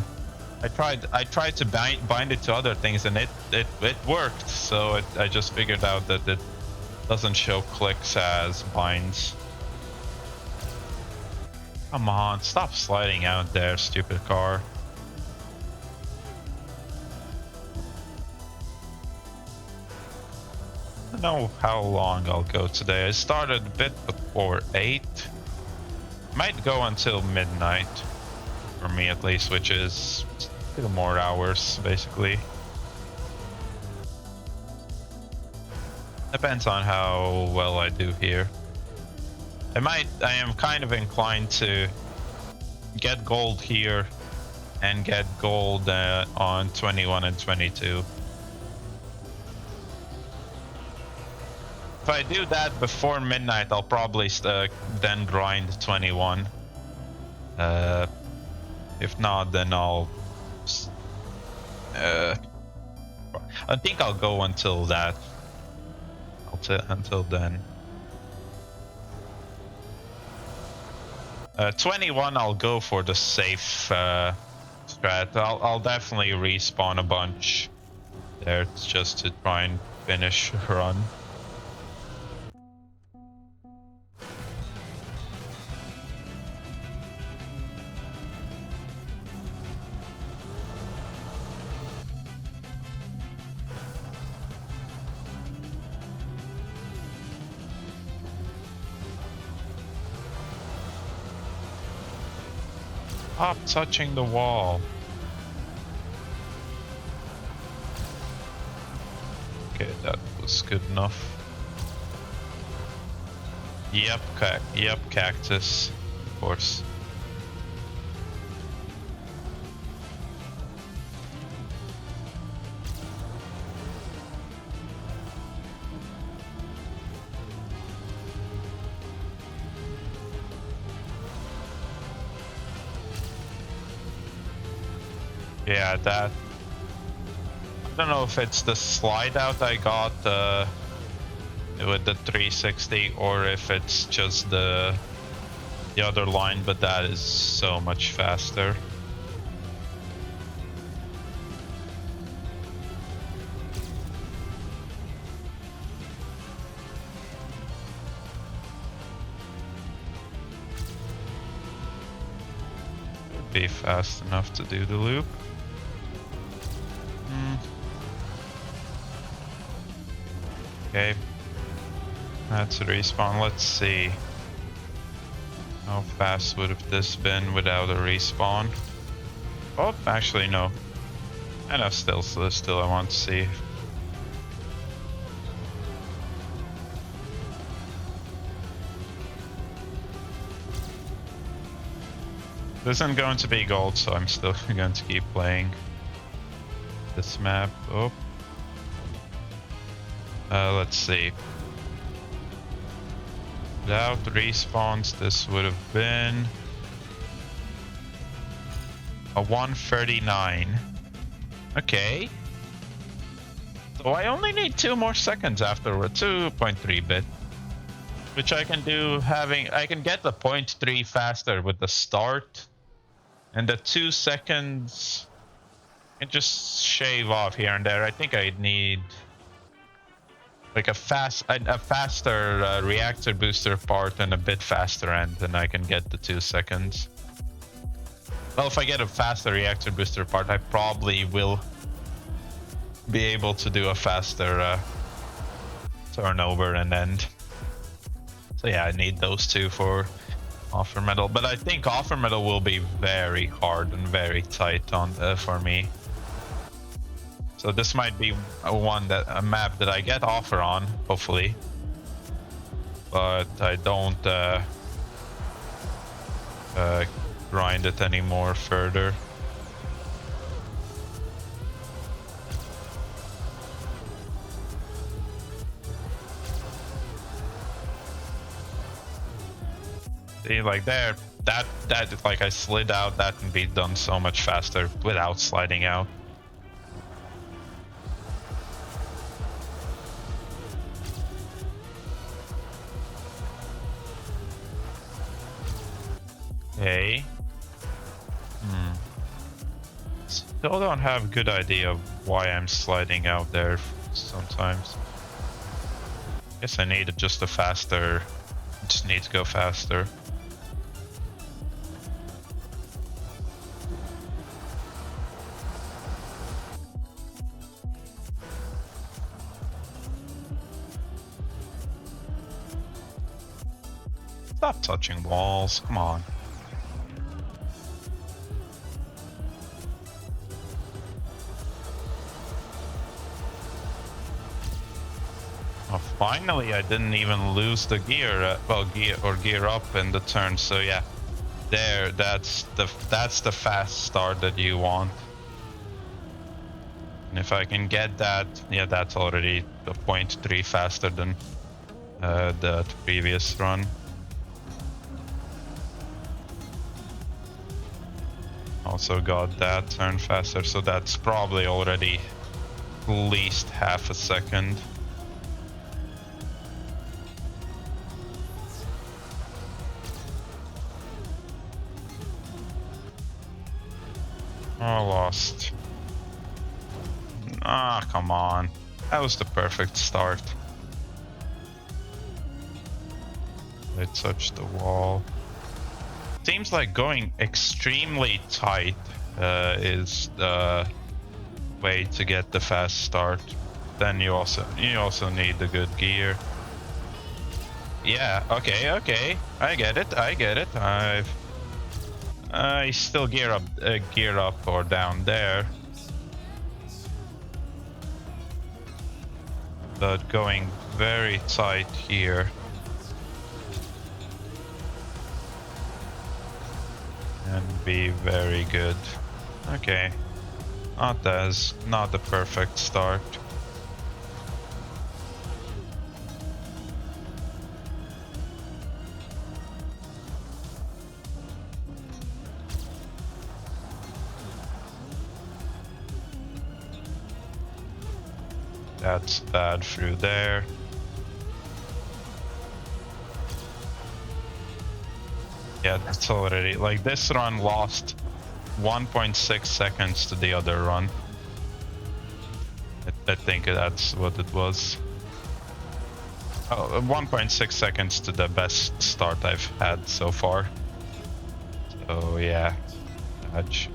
I tried to bind it to other things and it worked. So I just figured out that it doesn't show clicks as binds. Come on, stop sliding out there, stupid car. I don't know how long I'll go today. I started a bit before 8. Might go until midnight. For me at least, which is 2 more hours, basically. Depends on how well I do here. I am kind of inclined to get gold here and get gold on 21 and 22. If I do that before midnight, I'll probably then grind 21. If not, then I'll... I think I'll go until that. Until then. 21, I'll go for the safe strat. I'll definitely respawn a bunch there just to try and finish a run. Stop touching the wall. Okay, that was good enough. Yep, cactus. Of course. Yeah, that. I don't know if it's the slide out I got with the 360 or if it's just the other line, but that is so much faster. Would be fast enough to do the loop. Okay, that's a respawn. Let's see. How fast would have this been without a respawn? Oh, actually no. I know, still I want to see. This isn't going to be gold, so I'm still going to keep playing this map. Oh. Let's see. Without respawns, this would have been a 139. Okay. So I only need 2 more seconds afterward, 2.3 bit. Which I can do I can get the 0.3 faster with the start. And the 2 seconds I can just shave off here and there. I think I need like a faster reactor booster part and a bit faster end, and I can get the 2 seconds. Well, if I get a faster reactor booster part, I probably will be able to do a faster turnover and end. So yeah, I need those 2 for offer metal, but I think offer metal will be very hard and very tight on for me. So this might be a map that I get offer on, hopefully, but I don't grind it anymore further. See, like there, that like I slid out, that can be done so much faster without sliding out. Okay. Still don't have a good idea of why I'm sliding out there sometimes. Guess I need just a faster. Just need to go faster. Stop touching walls, come on. Oh, finally, I didn't even lose the gear, gear up in the turn. So yeah, there, that's the fast start that you want. And if I can get that, yeah, that's already the 0.3 faster than the previous run. Also got that turn faster, so that's probably already at least half a second. Oh, lost. Ah, come on. That was the perfect start. I touched the wall. Seems like going extremely tight is the way to get the fast start. Then you also need the good gear. Yeah, okay. I get it. He's still gear up or down there. But going very tight here. And be very good. Okay. Not the perfect start. That's bad through there. Yeah, that's already, like, this run lost 1.6 seconds to the other run. I think that's what it was. Oh, 1.6 seconds to the best start I've had so far. So yeah, dodge.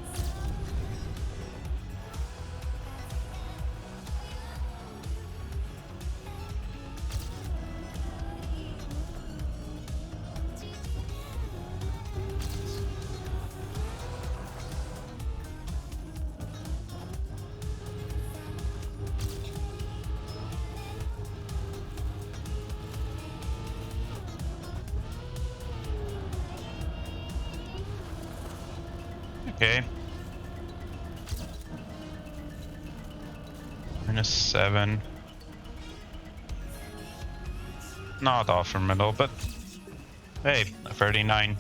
Okay. -7. Not off for middle, but hey, 39.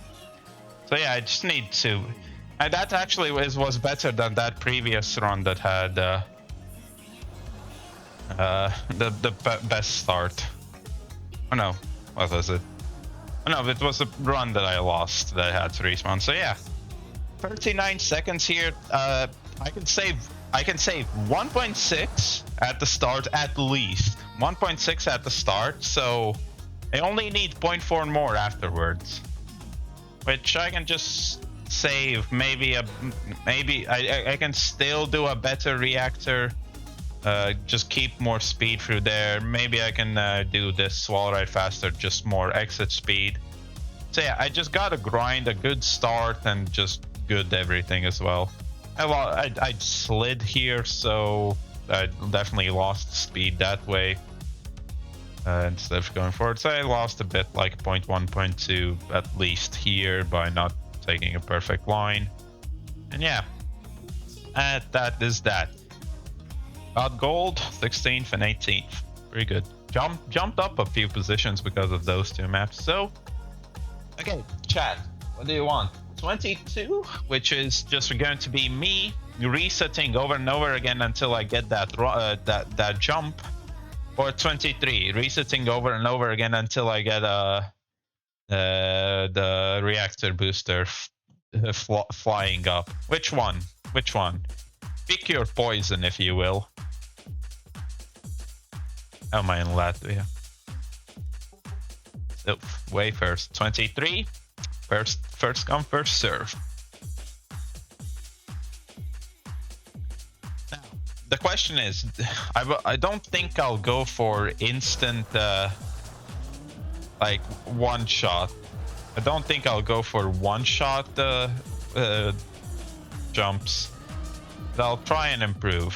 So yeah, I just need to. And that actually was better than that previous run that had the best start. Oh no, what was it? Oh no, it was a run that I lost that I had to respawn. So yeah, 39 seconds here. I can save 1.6 at the start at least. 1.6 at the start, so I only need 0.4 more afterwards, which I can just save. Maybe I can still do a better reactor. Just keep more speed through there. Maybe I can do this wall ride faster, just more exit speed. So yeah, I just gotta grind a good start and just good everything as well. I slid here, so I definitely lost speed that way instead of going forward. So I lost a bit, like 0.1, 0.2 at least here by not taking a perfect line. And yeah, that is that. Got gold, 16th and 18th. Pretty good. Jumped up a few positions because of those two maps. So, okay, chat, what do you want? 22, which is just going to be me resetting over and over again until I get that jump, or 23, resetting over and over again until I get the reactor booster flying up. Which one? Which one? Pick your poison, if you will. How am I in Latvia? So, way first. 23. First come, first serve. Now, the question is, I don't think I'll go for instant, like, one shot. I don't think I'll go for one shot jumps. But I'll try and improve.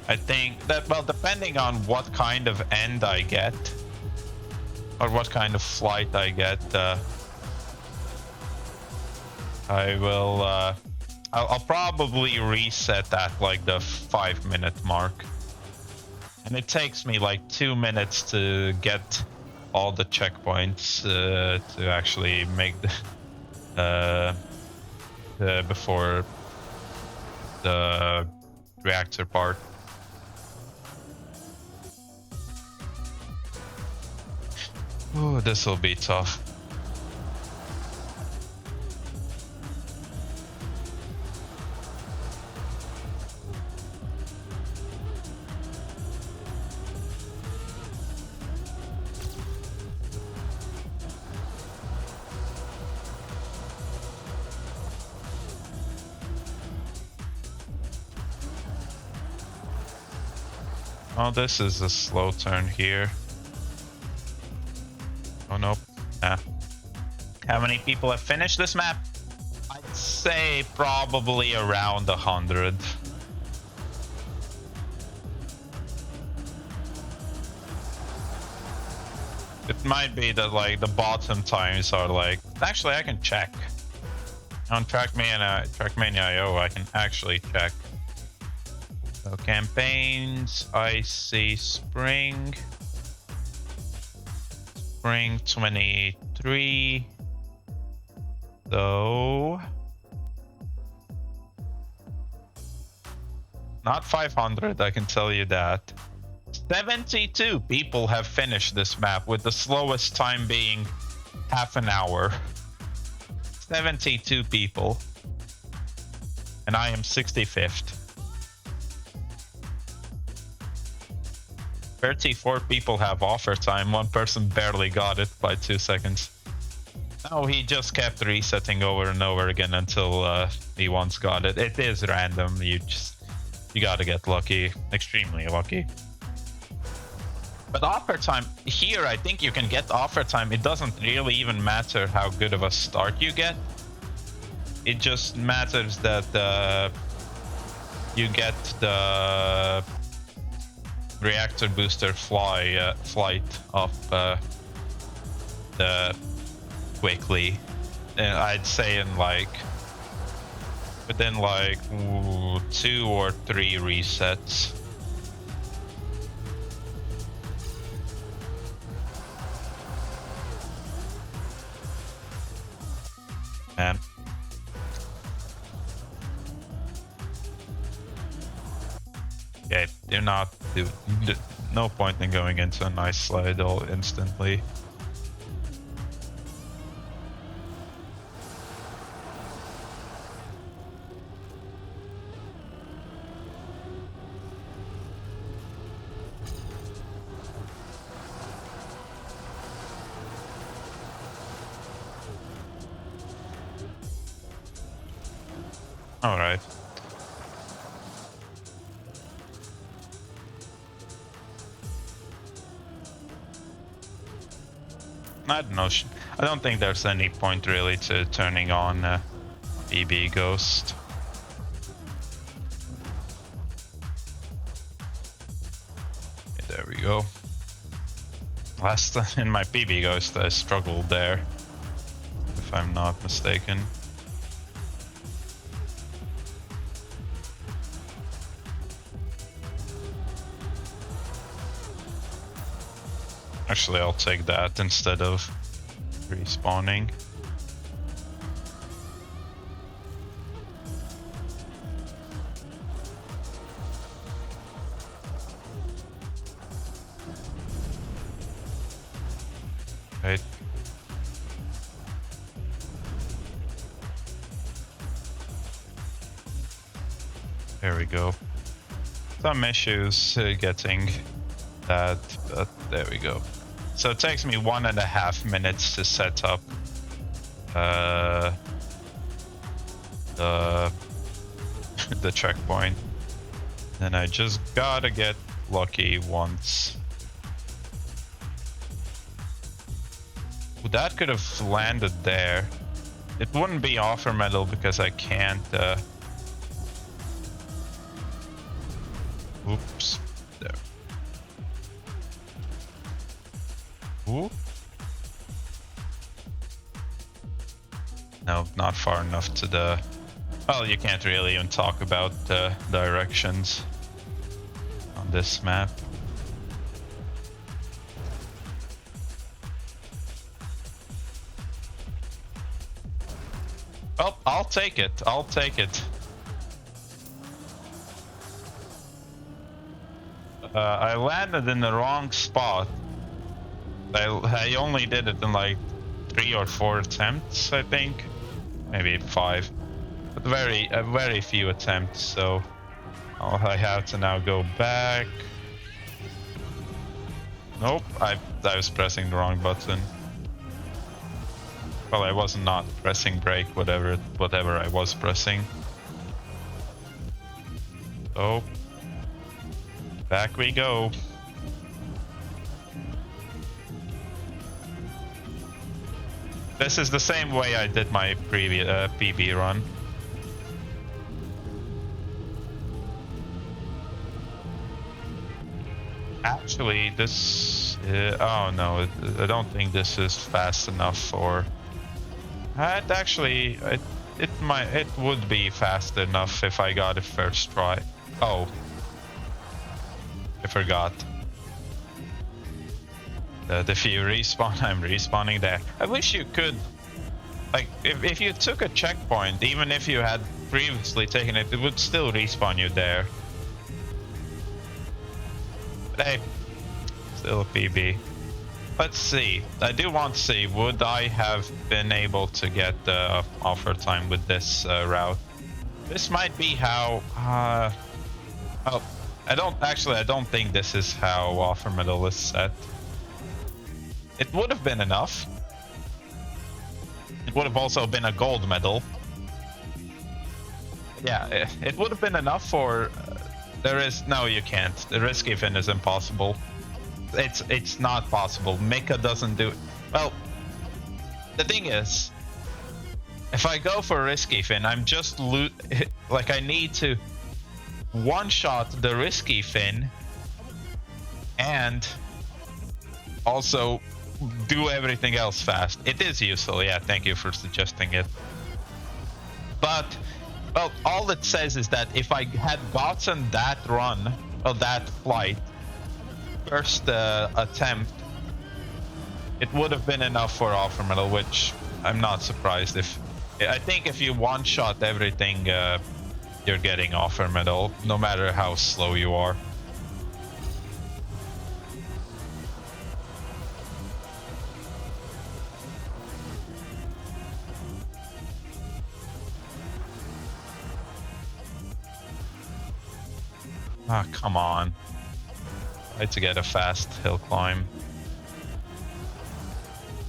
I think that, well, depending on what kind of end I get, or what kind of flight I get, I will, I'll probably reset at like the 5-minute mark. And it takes me like 2 minutes to get all the checkpoints to actually make the before the reactor part. Oh, this will be tough. Oh, this is a slow turn here. Oh, nope. Nah. How many people have finished this map? I'd say probably around 100. It might be that like the bottom times are like... Actually, I can check. On Trackmania.io, I can actually check. So campaigns, Icy Spring. Spring 23. So... Not 500, I can tell you that. 72 people have finished this map, with the slowest time being half an hour. 72 people. And I am 65th. 34 people have offer time. One person barely got it by 2 seconds. Oh, he just kept resetting over and over again until he once got it. It is random. You gotta get lucky. Extremely lucky. But offer time, here I think you can get offer time. It doesn't really even matter how good of a start you get. It just matters that you get the reactor booster flight up quickly. And I'd say in like within like 2 or 3 resets. Man. Yeah, do not do. No point in going into a nice slide all instantly. All right. I don't know. I don't think there's any point really to turning on BB Ghost. Okay, there we go. Last in my BB Ghost, I struggled there, if I'm not mistaken. Actually, I'll take that instead of respawning. Right. There we go. Some issues getting that, but there we go. So it takes me 1.5 minutes to set up the checkpoint. And I just gotta get lucky once. Ooh, that could have landed there. It wouldn't be offer medal because I can't oops. There. Ooh. No, not far enough to the... Well, you can't really even talk about the directions on this map. Well, I'll take it. I'll take it. I landed in the wrong spot. I only did it in like 3 or 4 attempts, I think, maybe 5, but very few attempts. So I have to now go back. Nope, I was pressing the wrong button. Well, I was not pressing brake, whatever I was pressing. Oh. Back we go. This is the same way I did my previous PB run. Actually, this... oh no, I don't think this is fast enough for... actually, it would be fast enough if I got it first try. Oh. I forgot. If you respawn, I'm respawning there. I wish you could... Like, if you took a checkpoint, even if you had previously taken it, it would still respawn you there. But hey, still a PB. Let's see. I do want to see, would I have been able to get the offer time with this route? This might be how... oh, I don't think this is how offer medal is set. It would have been enough. It would have also been a gold medal. Yeah, it would have been enough for... there is... no, you can't. The risky fin is impossible. It's not possible. Mika doesn't do... well, the thing is, if I go for risky fin, I'm just like, I need to one-shot the risky fin and also do everything else fast. It is useful, yeah, thank you for suggesting it. But, well, all it says is that if I had gotten that run, or that flight, first attempt, it would have been enough for offer medal, which I'm not surprised if... I think if you one-shot everything, you're getting offer medal, no matter how slow you are. Ah, come on. Try to get a fast hill climb.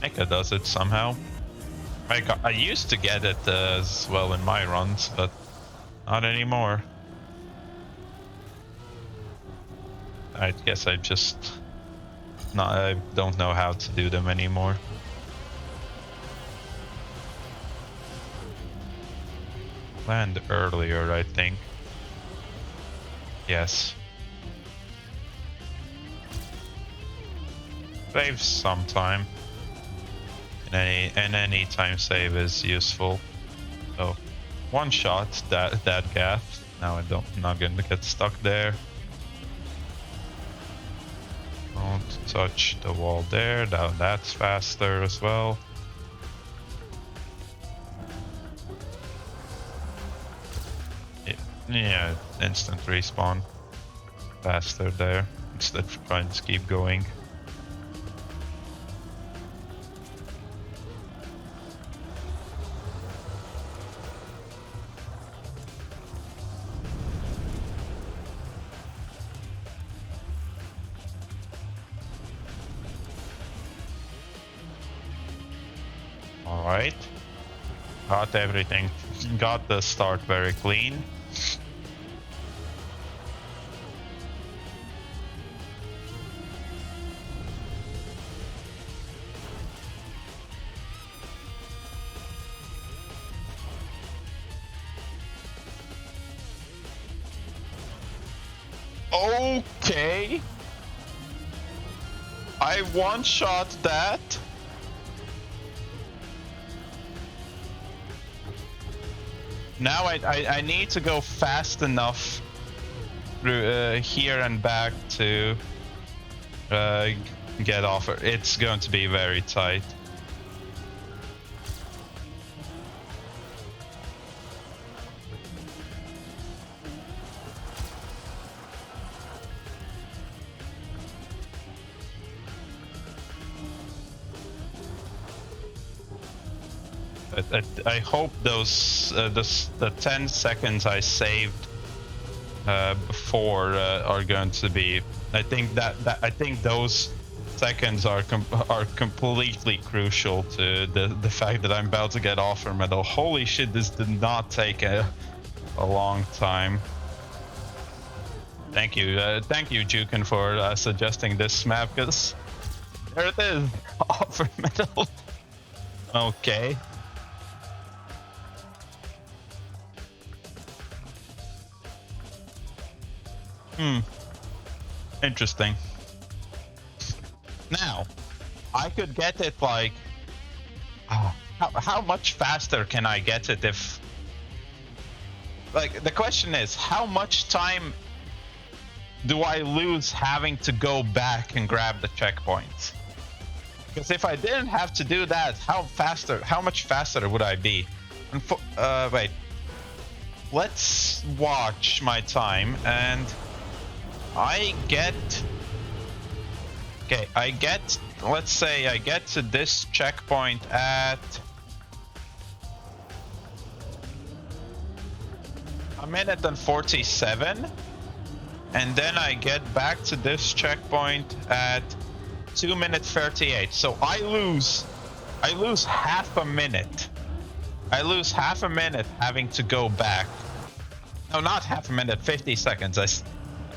Mika does it somehow. I used to get it as well in my runs, but not anymore. I guess I don't know how to do them anymore. Land earlier, I think. Yes. Save some time. And any time save is useful. So one shot that gap. Now I'm not gonna get stuck there. Don't touch the wall there. Now that's faster as well. Yeah, instant respawn. Faster there, instead of trying to keep going. Alright. Got everything. Got the start very clean. Okay. I one-shot that. Now I need to go fast enough through here and back to get off. It's going to be very tight. I hope those the 10 seconds I saved before are going to be. I think those seconds are completely crucial to the fact that I'm about to get offer medal. Holy shit! This did not take a long time. Thank you, Jukin, for suggesting this map, because there it is, offer medal. Okay. Interesting. Now, I could get it like... how much faster can I get it if... Like, the question is, how much time do I lose having to go back and grab the checkpoints? Because if I didn't have to do that, how much faster would I be? Wait. Let's watch my time, and I get... Okay, let's say I get to this checkpoint at... 1 minute and 47. And then I get back to this checkpoint at 2 minutes 38. So I lose half a minute. I lose half a minute having to go back. No, not half a minute, 50 seconds.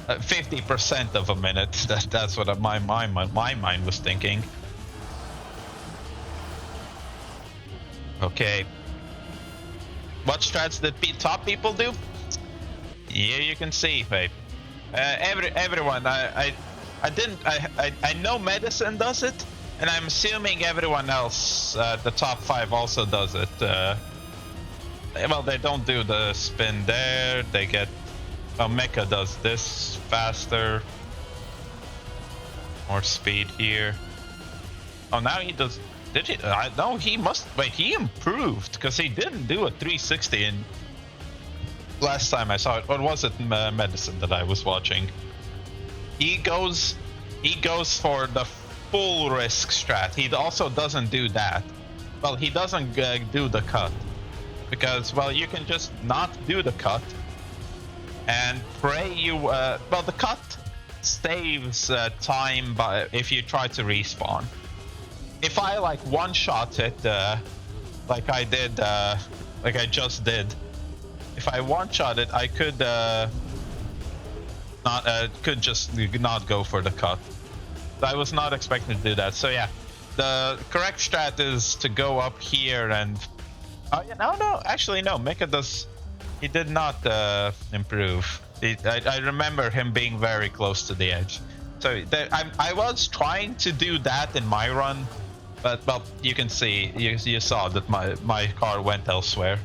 50% of a minute. That's what my mind was thinking. Okay. What strats did top people do? Here you can see, babe. Everyone. I know medicine does it, and I'm assuming everyone else, the top 5 also does it. Well, they don't do the spin there. They get... Mecha does this faster. More speed here. Oh, now he does... Did he? No, he must... Wait, he improved, because he didn't do a 360 in... Last time I saw it. Or was it medicine that I was watching? He goes for the full risk strat. He also doesn't do that. Well, he doesn't do the cut. Because, well, you can just not do the cut. And pray you... well, the cut saves time if you try to respawn. If I, like, one-shot it, like I did... like I just did... If I one-shot it, I could just not go for the cut. I was not expecting to do that. So yeah, the correct strat is to go up here and... Oh yeah, no, actually no. Mecha does... He did not improve. I remember him being very close to the edge. So I was trying to do that in my run, but well, you can see, you saw that my car went elsewhere.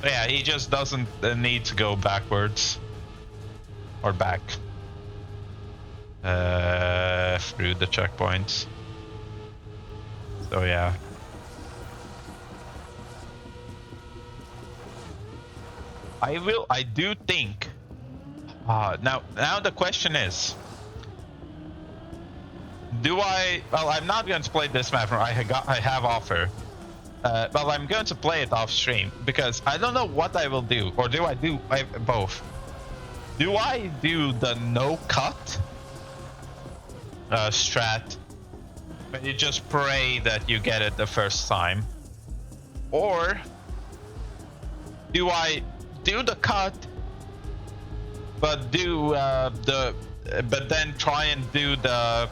Yeah, he just doesn't need to go backwards. Or back. Through the checkpoints. So yeah. I do think... now the question is... Do I... Well, I'm not going to play this map. I have offer. Well, I'm going to play it off stream because I don't know what I will do. Or do I do both? Do I do the no cut strat, but you just pray that you get it the first time? Or do I do the cut, but do but then try and do the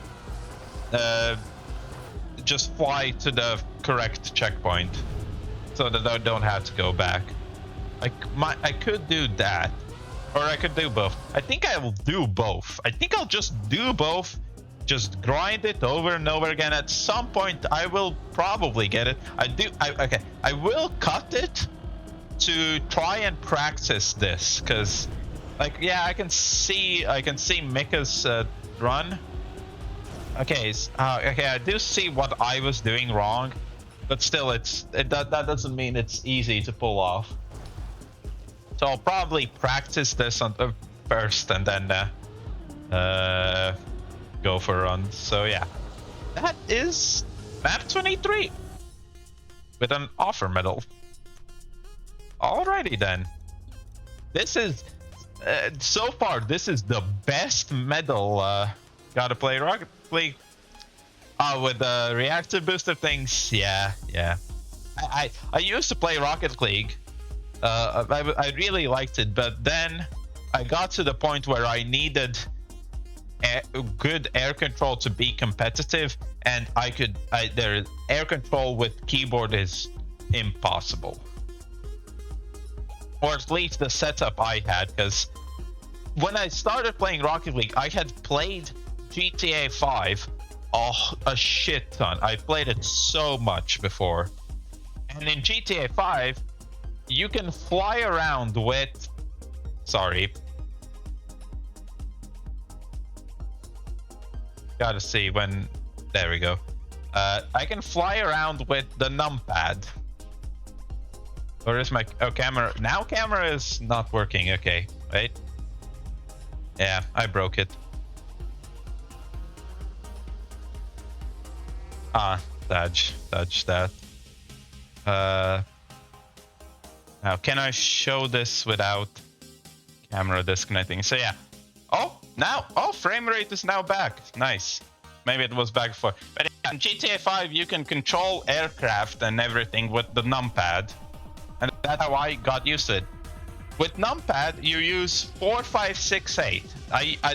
just fly to the correct checkpoint so that I don't have to go back? I could do that, or I could do both. I think I will do both. I think I'll just do both, just grind it over and over again. At some point I will probably get it. Okay, I will cut it to try and practice this, because like, yeah, I can see Mika's run. Okay, okay, I do see what I was doing wrong, but still, that doesn't mean it's easy to pull off. So I'll probably practice this on first, and then go for a run. So yeah, that is map 23 with an offer medal. Alrighty then, this is so far this is the best medal. Gotta play Rocket League. Oh, with the reactor booster things, yeah. I used to play Rocket League. I really liked it, but then I got to the point where I needed good air control to be competitive, and their air control with keyboard is impossible, or at least the setup I had, because when I started playing Rocket League, I had played GTA 5 a shit ton. I played it so much before, and in GTA 5 you can fly around with gotta see when. There we go. I can fly around with the numpad. Where is my camera? Now camera is not working. Okay, wait. Yeah, I broke it. Dodge that. Now can I show this without camera disconnecting? So yeah. Frame rate is now back. Nice. Maybe it was back before. But yeah, in GTA 5 you can control aircraft and everything with the numpad. And that's how I got used to it. With numpad, you use 4, 5, 6, 8.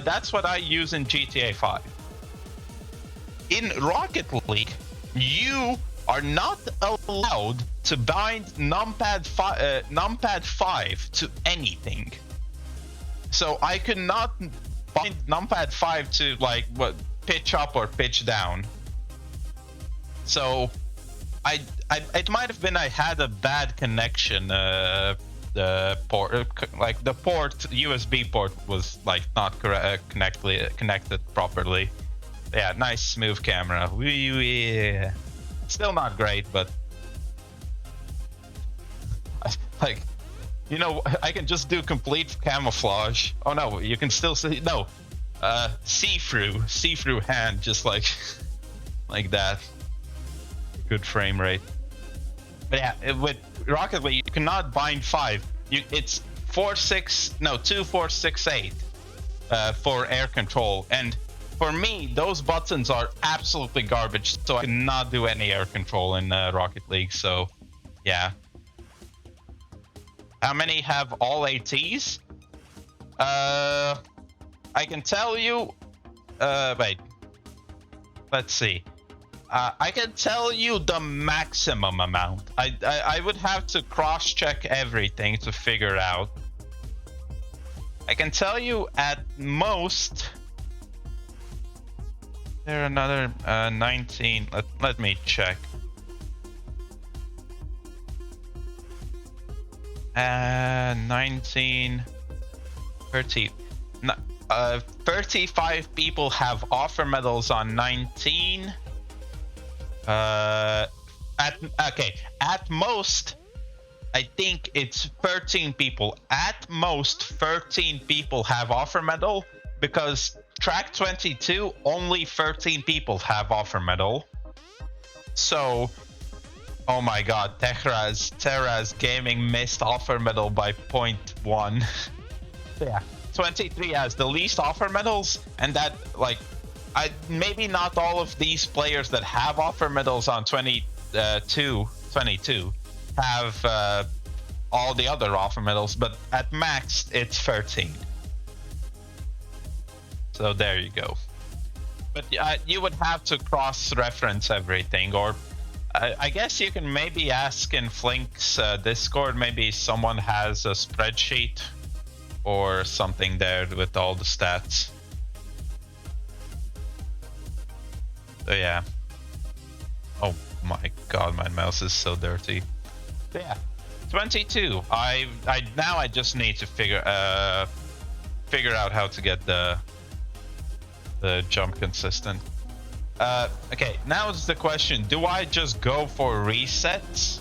That's what I use in GTA 5. In Rocket League, you are not allowed to bind numpad 5 to anything. So I could not bind numpad 5 to like pitch up or pitch down. So it might have been I had a bad connection. The port, like the USB port was like not connected properly. Yeah, nice smooth camera. Still not great, but like, you know, I can just do complete camouflage. Oh no, you can still see. No, see-through hand, just like that. Good frame rate. But yeah, with Rocket League, you cannot bind 5. It's 2, 4, 6, 8 for air control. And for me, those buttons are absolutely garbage. So I cannot do any air control in Rocket League. So yeah. How many have all ATs? I can tell you. Wait. Let's see. I can tell you the maximum amount. I would have to cross-check everything to figure out. I can tell you at most. There are another 19. Let me check. 19, 30. 35 people have offer medals on 19. At most, I think it's 13 people. At most, 13 people have offer medal, because track 22 only 13 people have offer medal. So, oh my god, Terra's Gaming missed offer medal by 0.1. Yeah, 23 has the least offer medals, and that, like, maybe not all of these players that have offer medals on 22 have all the other offer medals, but at max it's 13. So there you go. But you would have to cross-reference everything, or I guess you can maybe ask in Flink's Discord. Maybe someone has a spreadsheet or something there with all the stats. So yeah. Oh my god, my mouse is so dirty. So yeah, 22. I just need to figure out how to get the jump consistent. Okay, now is the question: do I just go for resets,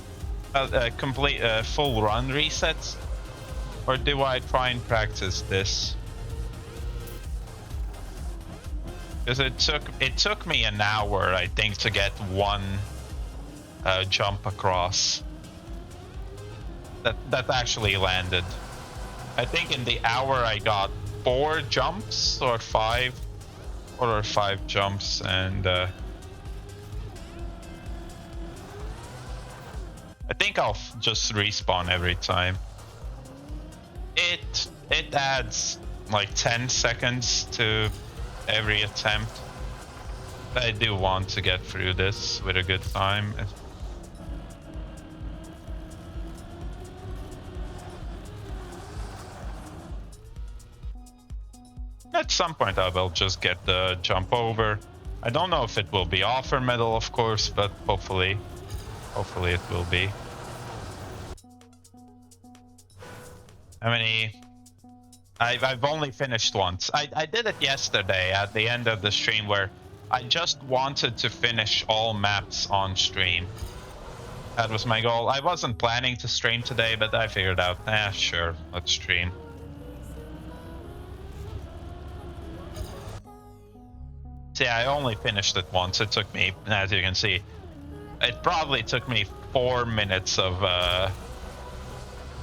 complete full run resets, or do I try and practice this? Because it took me an hour, I think, to get one jump across that actually landed. I think in the hour I got 4 jumps or 5 jumps, and I think I'll just respawn every time. it adds like 10 seconds to every attempt. But I do want to get through this with a good time. At some point I will just get the jump over. I don't know if it will be offer medal, of course, but hopefully it will be. How many? I've only finished once. I did it yesterday at the end of the stream where I just wanted to finish all maps on stream. That was my goal. I wasn't planning to stream today, but I figured out, sure, let's stream. See, I only finished it once. It took me, as you can see, it probably took me 4 minutes of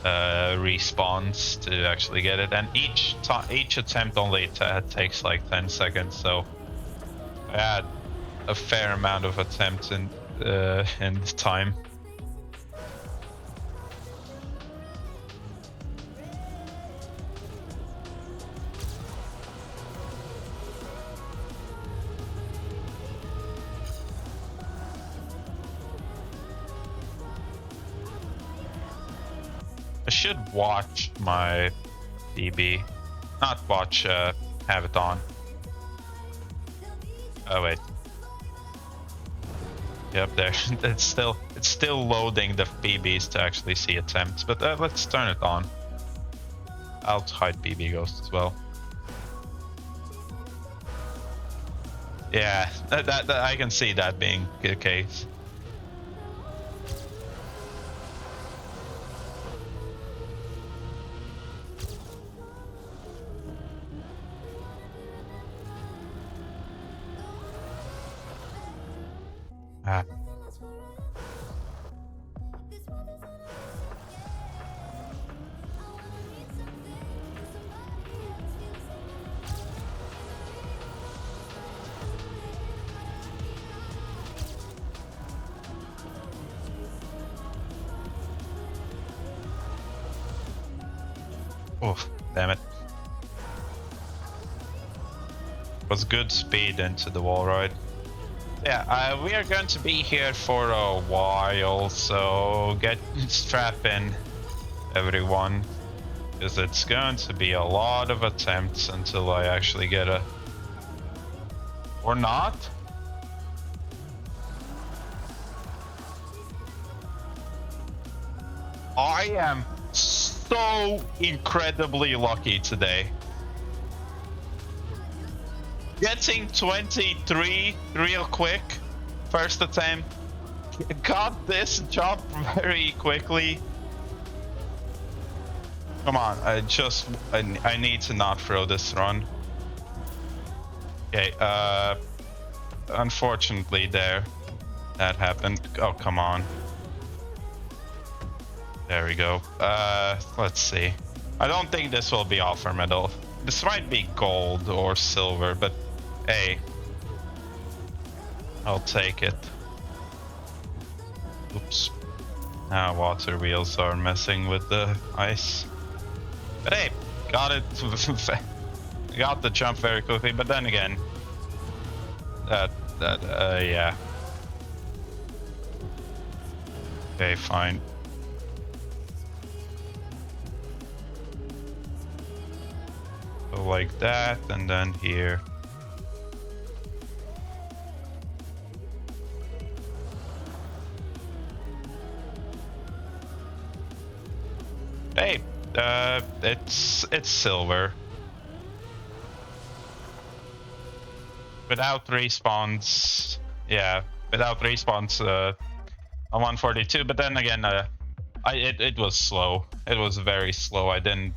respawns to actually get it, and each attempt only takes like 10 seconds. So I had a fair amount of attempts in time. I should watch my DB, not watch, have it on. Oh wait. Yep, there. it's still loading the BBs to actually see attempts, but let's turn it on. I'll hide BB Ghost as well. Yeah, that I can see that being the case. Ah. Oh, damn it. Was good speed into the wall ride. Yeah, we are going to be here for a while, so strap in, everyone, because it's going to be a lot of attempts until I actually get a... Or not? I am so incredibly lucky today. Getting 23 real quick, first attempt. Got this jump very quickly. Come on, I need to not throw this run. Okay, unfortunately that happened. Oh, come on. There we go. Let's see. I don't think this will be offer medal. This might be gold or silver, but hey, I'll take it. Oops. Now water wheels are messing with the ice. But hey, got it. Got the jump very quickly, but then again, yeah. Okay, fine. So like that, and then here. Hey, it's silver. Without respawns, yeah, without respawns on 142. But then again, it was slow. It was very slow. I didn't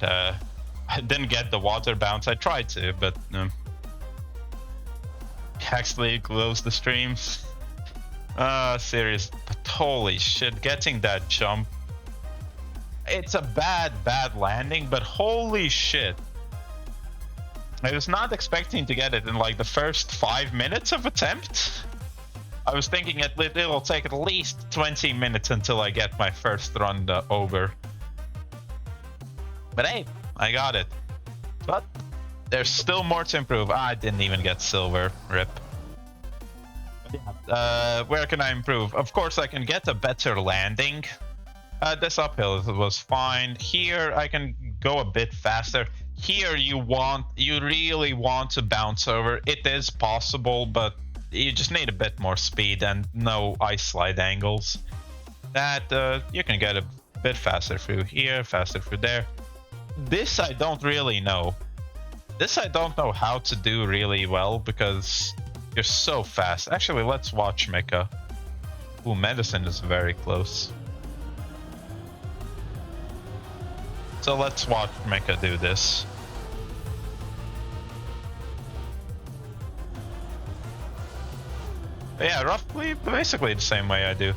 get the water bounce. I tried to, but actually closed the stream. Serious, but holy shit, getting that jump. It's a bad landing, but holy shit. I was not expecting to get it in like the first 5 minutes of attempt. I was thinking it will take at least 20 minutes until I get my first run over. But hey, I got it. But there's still more to improve. I didn't even get silver. Rip. Where can I improve? Of course, I can get a better landing. This uphill was fine. Here, I can go a bit faster. Here, you really want to bounce over. It is possible, but you just need a bit more speed and no ice slide angles. That you can get a bit faster through here, faster through there. This I don't really know. This I don't know how to do really well because you're so fast. Actually, let's watch Mecha. Ooh, medicine is very close. So let's watch Mecha do this. But yeah, roughly, basically the same way I do.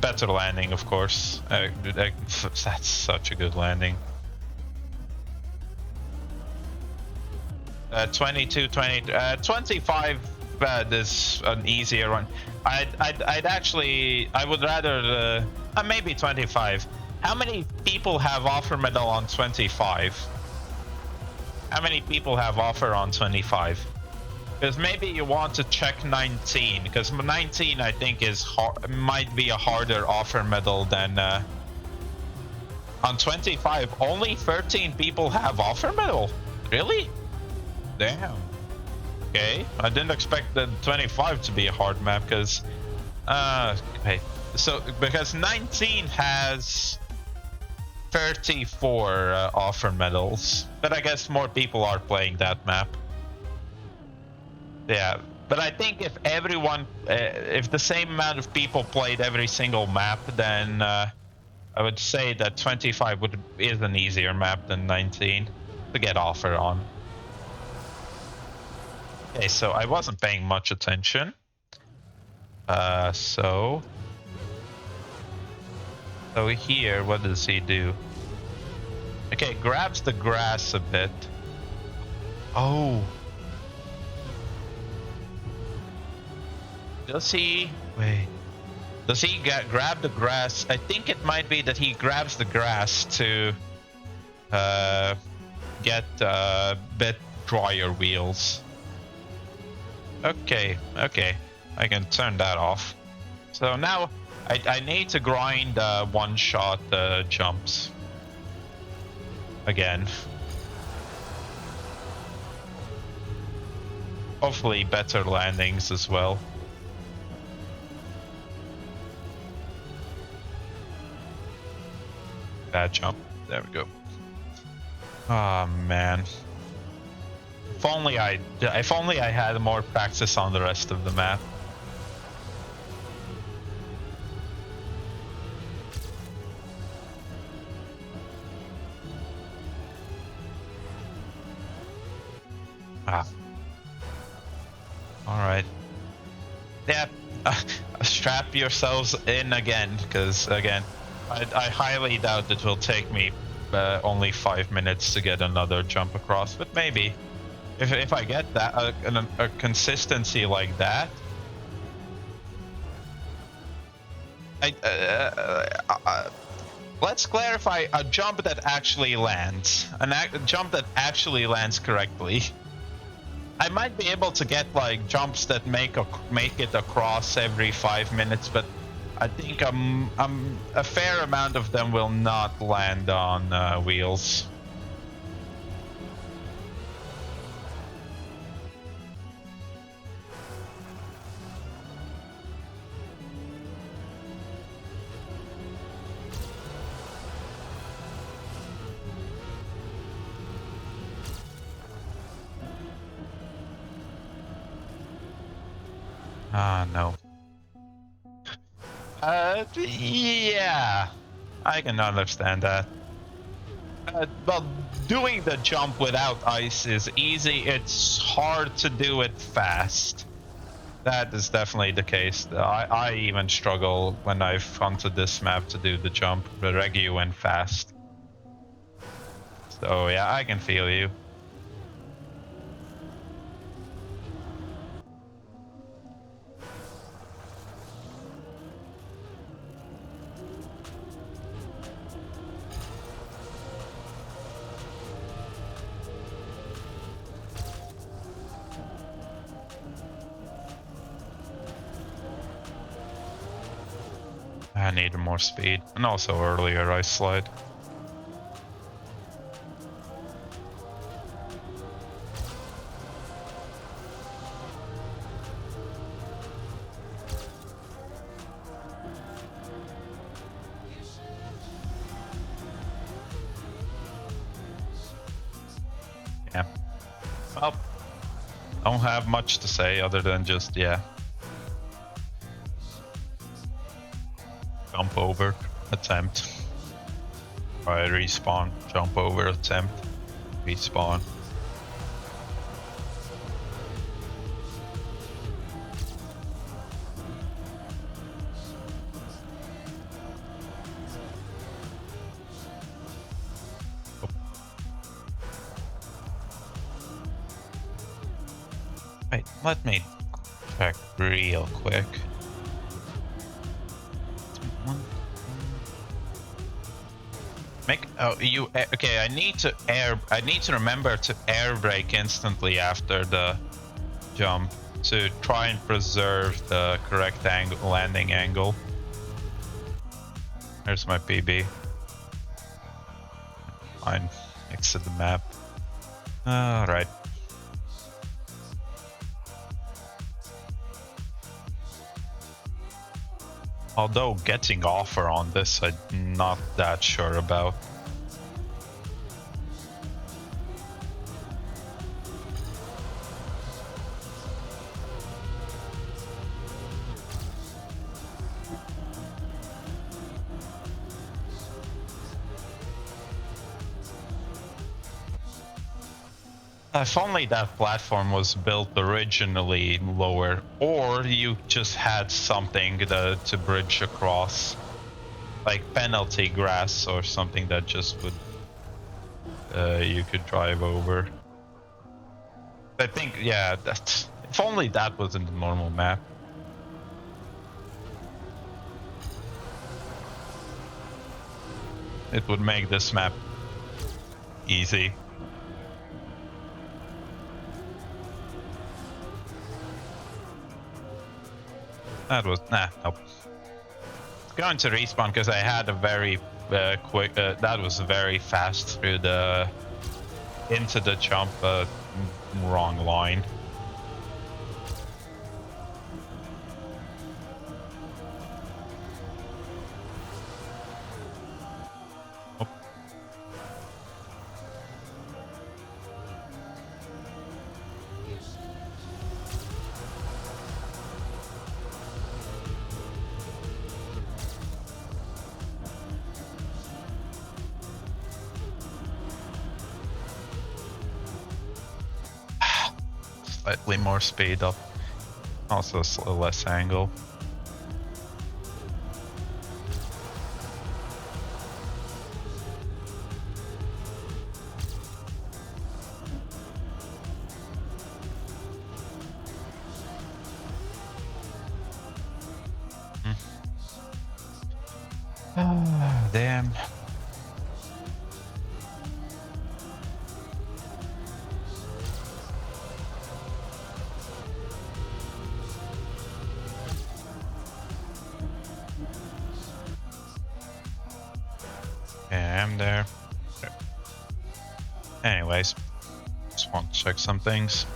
Better landing, of course. That's such a good landing. 22, 20, 25 is an easier one. I would rather maybe 25. How many people have offer medal on 25? How many people have offer on 25? Because maybe you want to check 19, because 19 I think might be a harder offer medal than on 25. Only 13 people have offer medal. Really? Damn. Okay, I didn't expect the 25 to be a hard map because okay. So because 19 has 34 offer medals, but I guess more people are playing that map. Yeah, but I think if everyone, if the same amount of people played every single map, then I would say that 25 is an easier map than 19 to get offer on. Okay, so I wasn't paying much attention. So here, what does he do? Okay, grabs the grass a bit. Oh. Does he? Wait. Does he grab the grass? I think it might be that he grabs the grass to get a bit drier wheels. Okay, I can turn that off. So now I need to grind one-shot jumps again. Hopefully better landings as well. Bad jump. There we go. Oh man. If only I had more practice on the rest of the map. All right. Yeah. Strap yourselves in again, because again, I highly doubt it will take me only 5 minutes to get another jump across, but maybe. If I get that a consistency like that, let's clarify a jump that actually lands, a jump that actually lands correctly. I might be able to get like jumps that make it across every 5 minutes, but I think a fair amount of them will not land on wheels. Ah, no. Yeah, I can understand that. Well, doing the jump without ice is easy. It's hard to do it fast. That is definitely the case. I even struggle when I've come to this map to do the jump, the regu and fast. So yeah, I can feel you. I needed more speed, and also earlier I slide. Yeah. Well, don't have much to say other than just, yeah. Jump over, attempt. Try respawn, jump over, attempt, respawn. Wait, let me check real quick. Okay, I need to remember to air brake instantly after the jump to try and preserve the correct landing angle. There's my PB. Fine, exit the map. Alright. Although getting offer on this, I'm not that sure about. If only that platform was built originally lower, or you just had something to bridge across, like penalty grass or something that just would you could drive over. I think, yeah, that if only that was in the normal map. It would make this map easy. That was nope. Going to respawn because I had a very quick. That was very fast through the into the jump. Wrong line. Oh. Slightly more speed up, also less angle. Damn. Yeah, I'm there. Anyways, just want to check some things.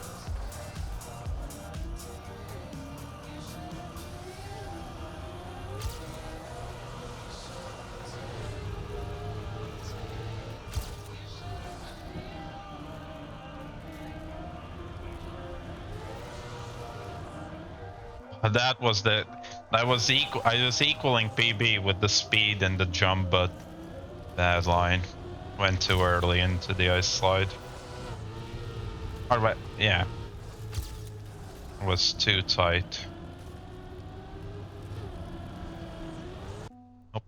That was the I was equaling PB with the speed and the jump, but that line went too early into the ice slide. Or what? Yeah, it was too tight. Nope.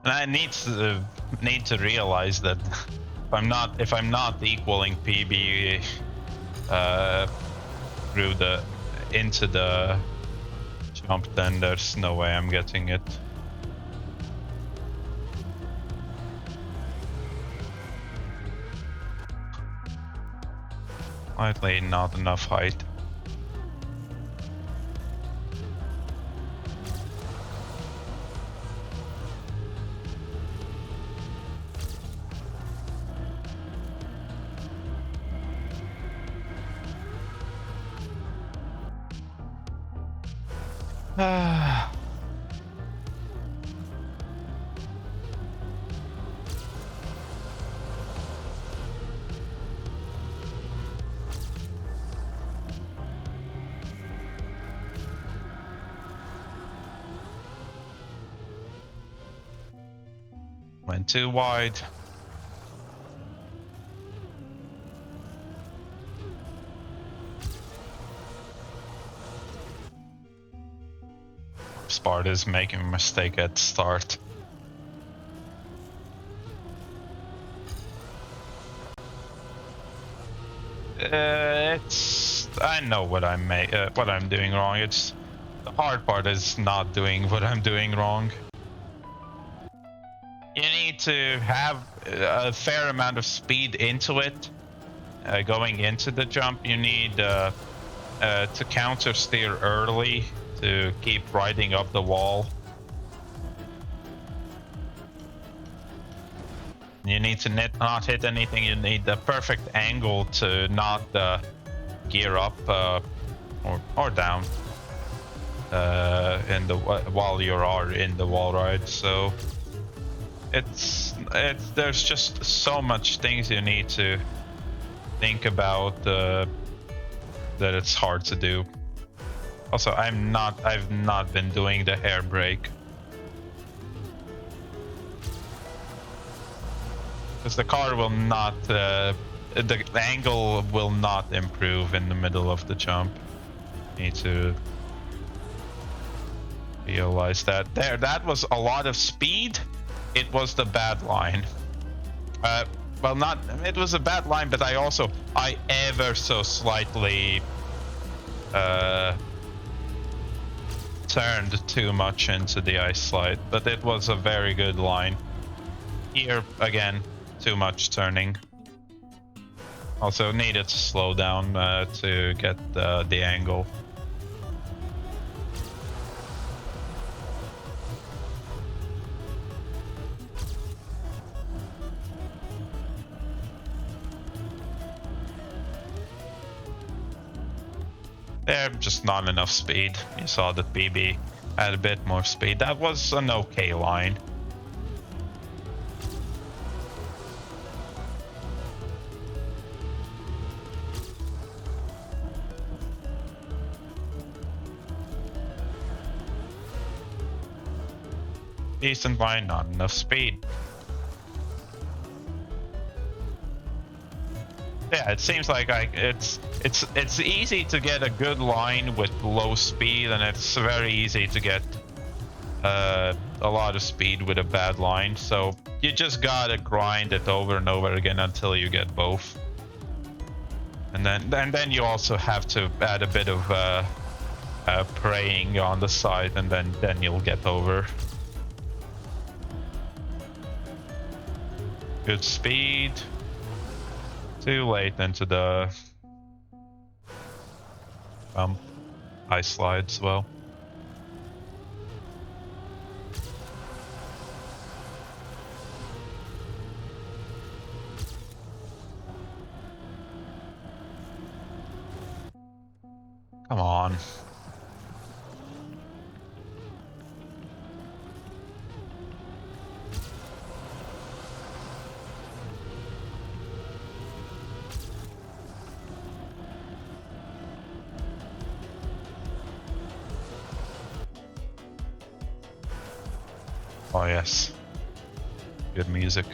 And I need to realize that if I'm not equaling PB through the into the jump, then there's no way I'm getting it. Slightly not enough height. Went too wide. Sparta's making a mistake at start. I know what I'm doing wrong. It's the hard part is not doing what I'm doing wrong. You need to have a fair amount of speed into it. Going into the jump, you need to counter steer early to keep riding up the wall. You need to not hit anything. You need the perfect angle to not gear up or down while you are in the wall ride. So there's just so much things you need to think about that it's hard to do. Also, I've not been doing the air brake because the car will not the angle will not improve in the middle of the jump. You need to realize that. That was a lot of speed. It was the bad line. Well, it was a bad line, but I ever so slightly turned too much into the ice slide, but it was a very good line. Here again, too much turning. Also needed to slow down to get the angle. There, just not enough speed. You saw that BB had a bit more speed. That was an okay line. Decent line, not enough speed. Yeah, it seems like it's easy to get a good line with low speed, and it's very easy to get a lot of speed with a bad line. So you just gotta grind it over and over again until you get both. And then you also have to add a bit of praying on the side, and then you'll get over. Good speed. Too late into the ice slide as well. Come on. Oh yes, good music.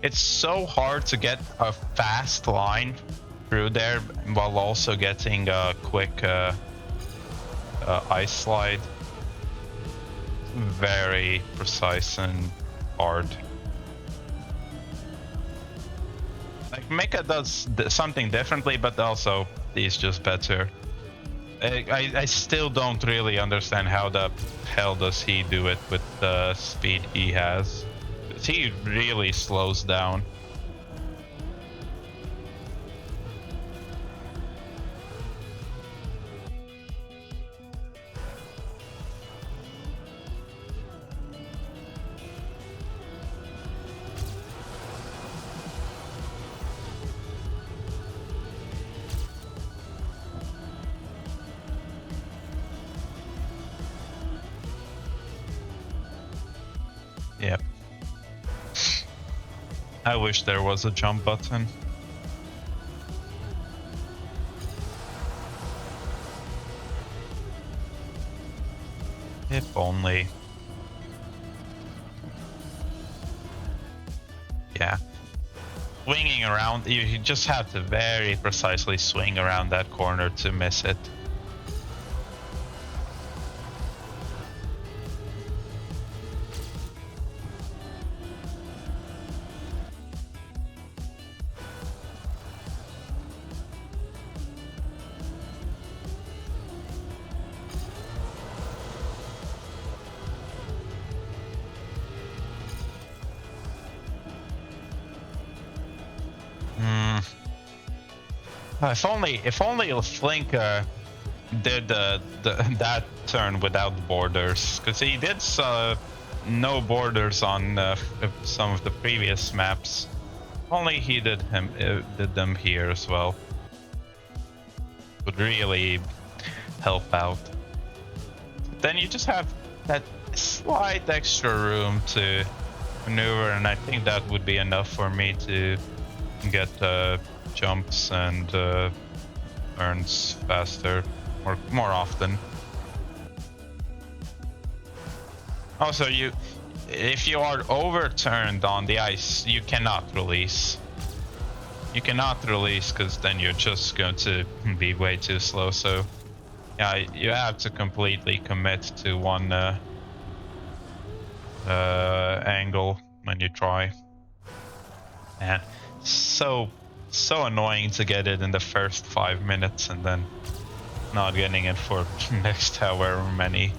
It's so hard to get a fast line through there while also getting a quick ice slide. very precise and hard. Like Mecha does something differently, but also he's just better. I still don't really understand how the hell does he do it with the speed he has. He really slows down. Yep. I wish there was a jump button. If only. Yeah. Swinging around, you just have to very precisely swing around that corner to miss it. If only Flink did that turn without borders, because he did no borders on some of the previous maps. Only he did them here as well. Would really help out. Then you just have that slight extra room to maneuver, and I think that would be enough for me to get jumps and turns faster or more often. Also, if you are overturned on the ice, you cannot release. You cannot release because then you're just going to be way too slow. So yeah, you have to completely commit to one angle when you try. Yeah, so annoying to get it in the first 5 minutes and then not getting it for next however many.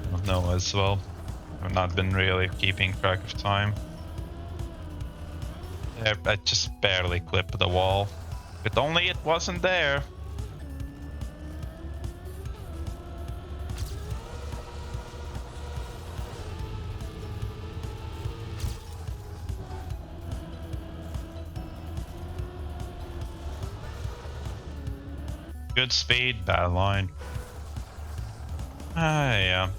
I don't know as well. I've not been really keeping track of time. Yeah, I just barely clipped the wall. If only it wasn't there. Good speed, bad line. Yeah.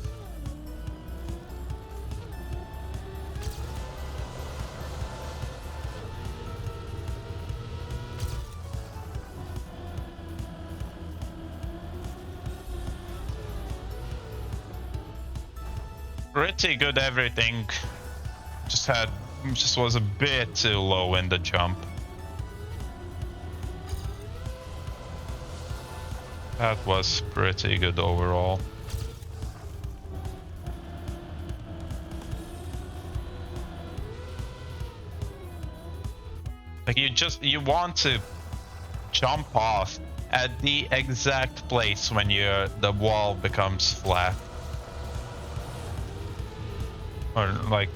Pretty good everything. Just was a bit too low in the jump. That was pretty good overall. Like you want to jump off at the exact place when the wall becomes flat. Or like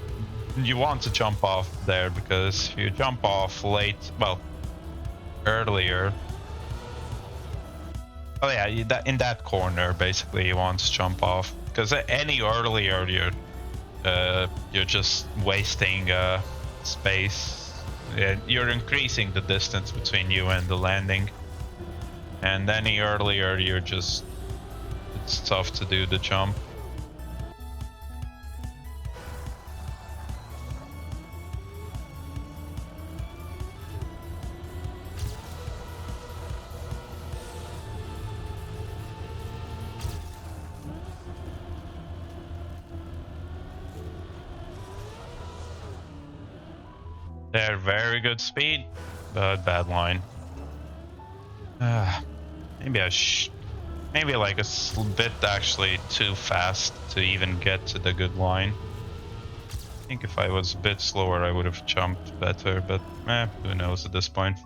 you want to jump off there, because if you jump off late, well, earlier. Oh yeah, in that corner basically you want to jump off, because any earlier you're just wasting space. You're increasing the distance between you and the landing, and any earlier it's tough to do the jump. They're very good speed, but bad line. Maybe Maybe like a bit actually too fast to even get to the good line. I think if I was a bit slower, I would have jumped better, but who knows at this point.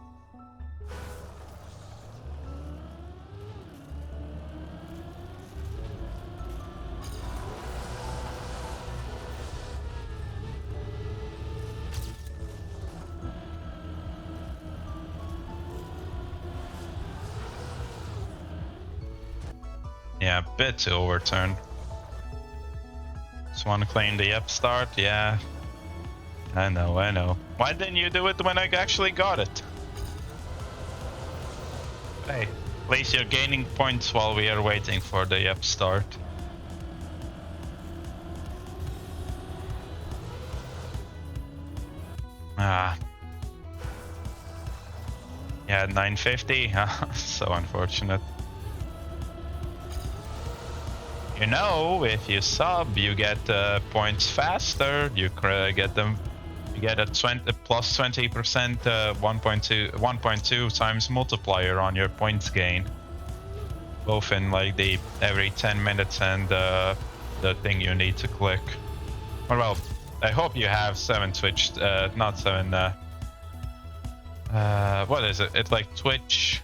Yeah, a bit to overturn. Just want to claim the upstart, yeah. I know. Why didn't you do it when I actually got it? Hey, at least you're gaining points while we are waiting for the upstart. Ah. Yeah, 950. So unfortunate. You know, if you sub, you get points faster. You get them. You get a plus 20% 1.2 times multiplier on your points gain. Both in like the every 10 minutes and the thing you need to click. Well, I hope you have 7 Twitch, not 7. What is it? It's like Twitch.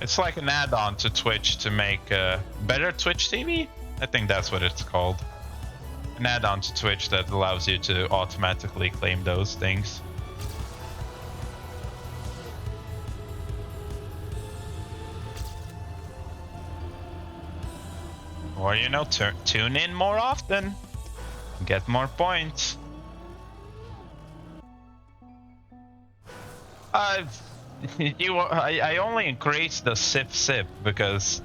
It's like an add-on to Twitch to make better Twitch TV. I think that's what it's called. An add-on to Twitch that allows you to automatically claim those things. Or, you know, tune in more often. Get more points. I only increased the sip because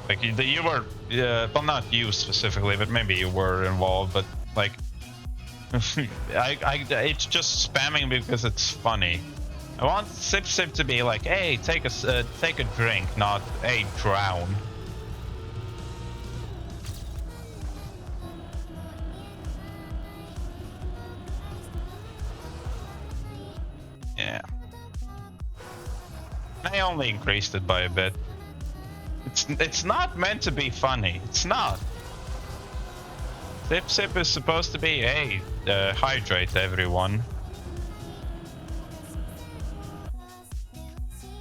like you were well, not you specifically, but maybe you were involved, but like it's just spamming because it's funny. I want sip to be like, hey, take a drink, not hey, drown. Yeah. I only increased it by a bit. It's not meant to be funny. It's not. Sip is supposed to be, hey, hydrate everyone.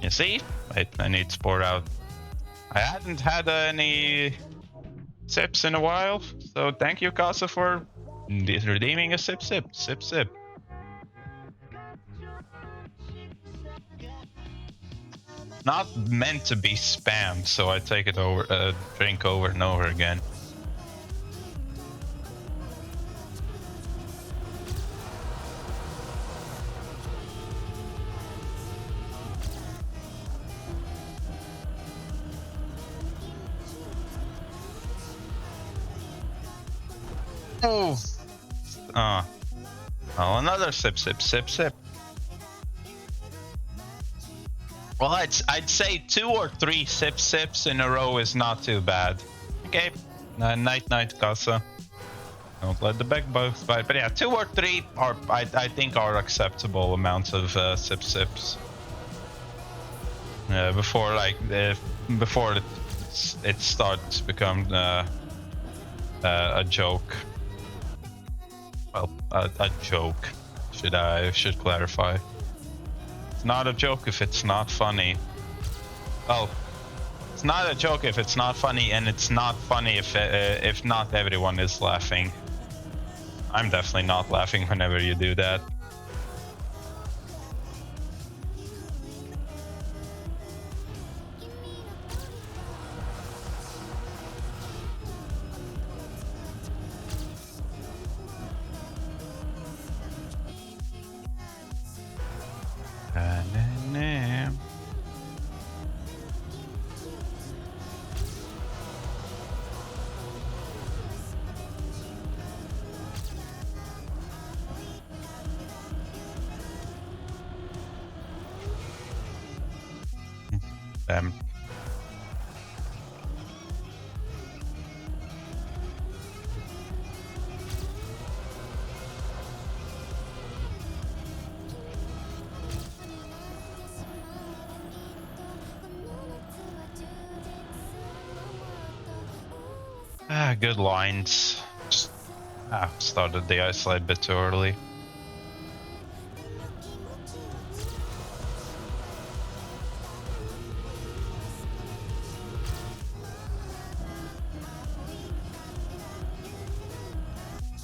You see? Wait, I need to pour out. I hadn't had any sips in a while, so thank you, Casa, for redeeming a sip. Not meant to be spammed, so I take it over, drink over and over again. Oh, well, another sip. Well, I'd say 2 or 3 sips in a row is not too bad. Okay, night, Casa. Don't let the big bugs bite. But yeah, 2 or 3 are I think are acceptable amounts of sips. Before it starts to become a joke. Well, a joke. Should clarify. It's not a joke if it's not funny. Well, it's not a joke if it's not funny, and it's not funny if not everyone is laughing. I'm definitely not laughing whenever you do that. Good lines. Just started the ice slide a bit too early.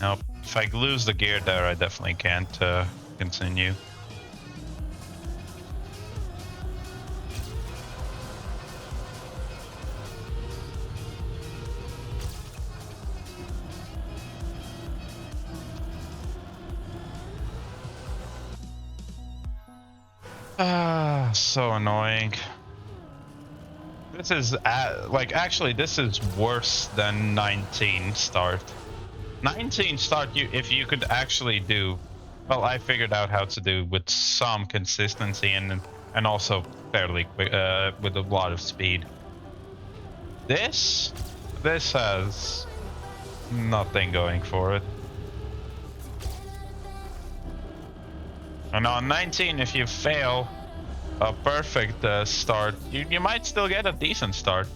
Nope. If I lose the gear there, I definitely can't continue. So annoying. This is like actually this is worse than 19 start. 19 start, if you could actually do, well, I figured out how to do with some consistency and also fairly quick with a lot of speed. This has nothing going for it. And on 19, if you fail a perfect start, you might still get a decent start.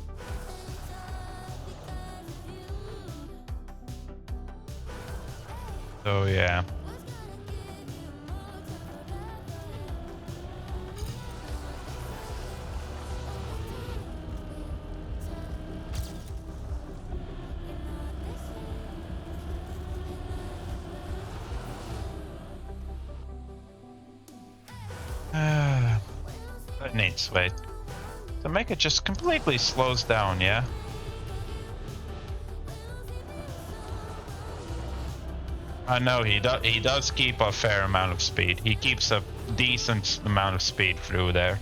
So yeah. That needs wait. To make it just completely slows down, yeah? I know he does keep a fair amount of speed. He keeps a decent amount of speed through there.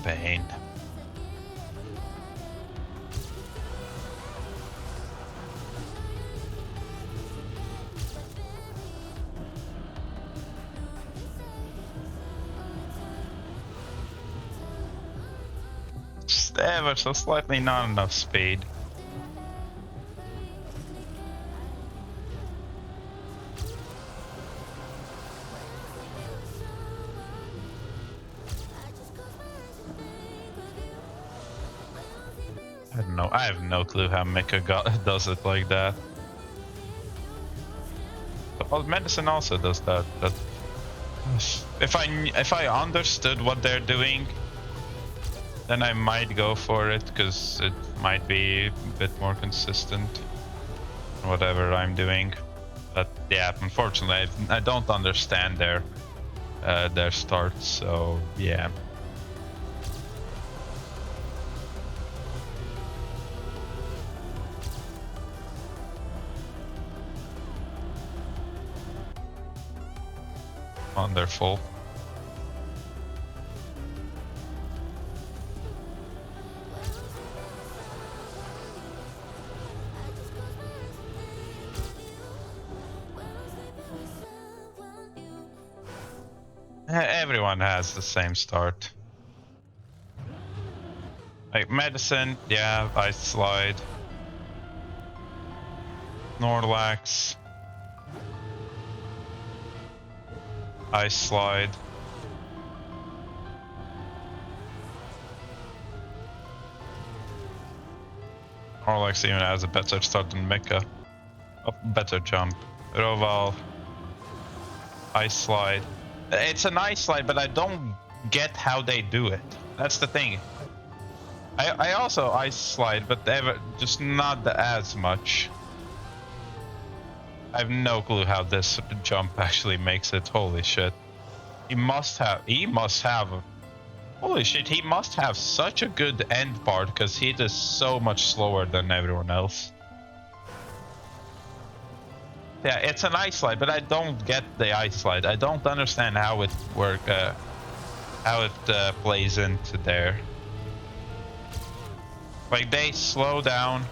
Pain. Just ever so slightly not enough speed. I don't know. I have no clue how Mika does it like that. Well, medicine also does that. But if I understood what they're doing, then I might go for it because it might be a bit more consistent. Whatever I'm doing, but yeah, unfortunately, I don't understand their starts. So yeah. Wonderful. Everyone has the same start. Like medicine, yeah, ice slide. Snorlax. Ice slide. Snorlax even has a better start than Mika. A better jump. Roval. Ice slide. It's an ice slide, but I don't get how they do it. That's the thing. I also ice slide, but just not as much. I have no clue how this jump actually makes it. Holy shit. He must have, holy shit, he must have such a good end part because he is so much slower than everyone else. Yeah, it's an ice slide, but I don't get the ice slide. I don't understand how it plays into there. Like they slow down,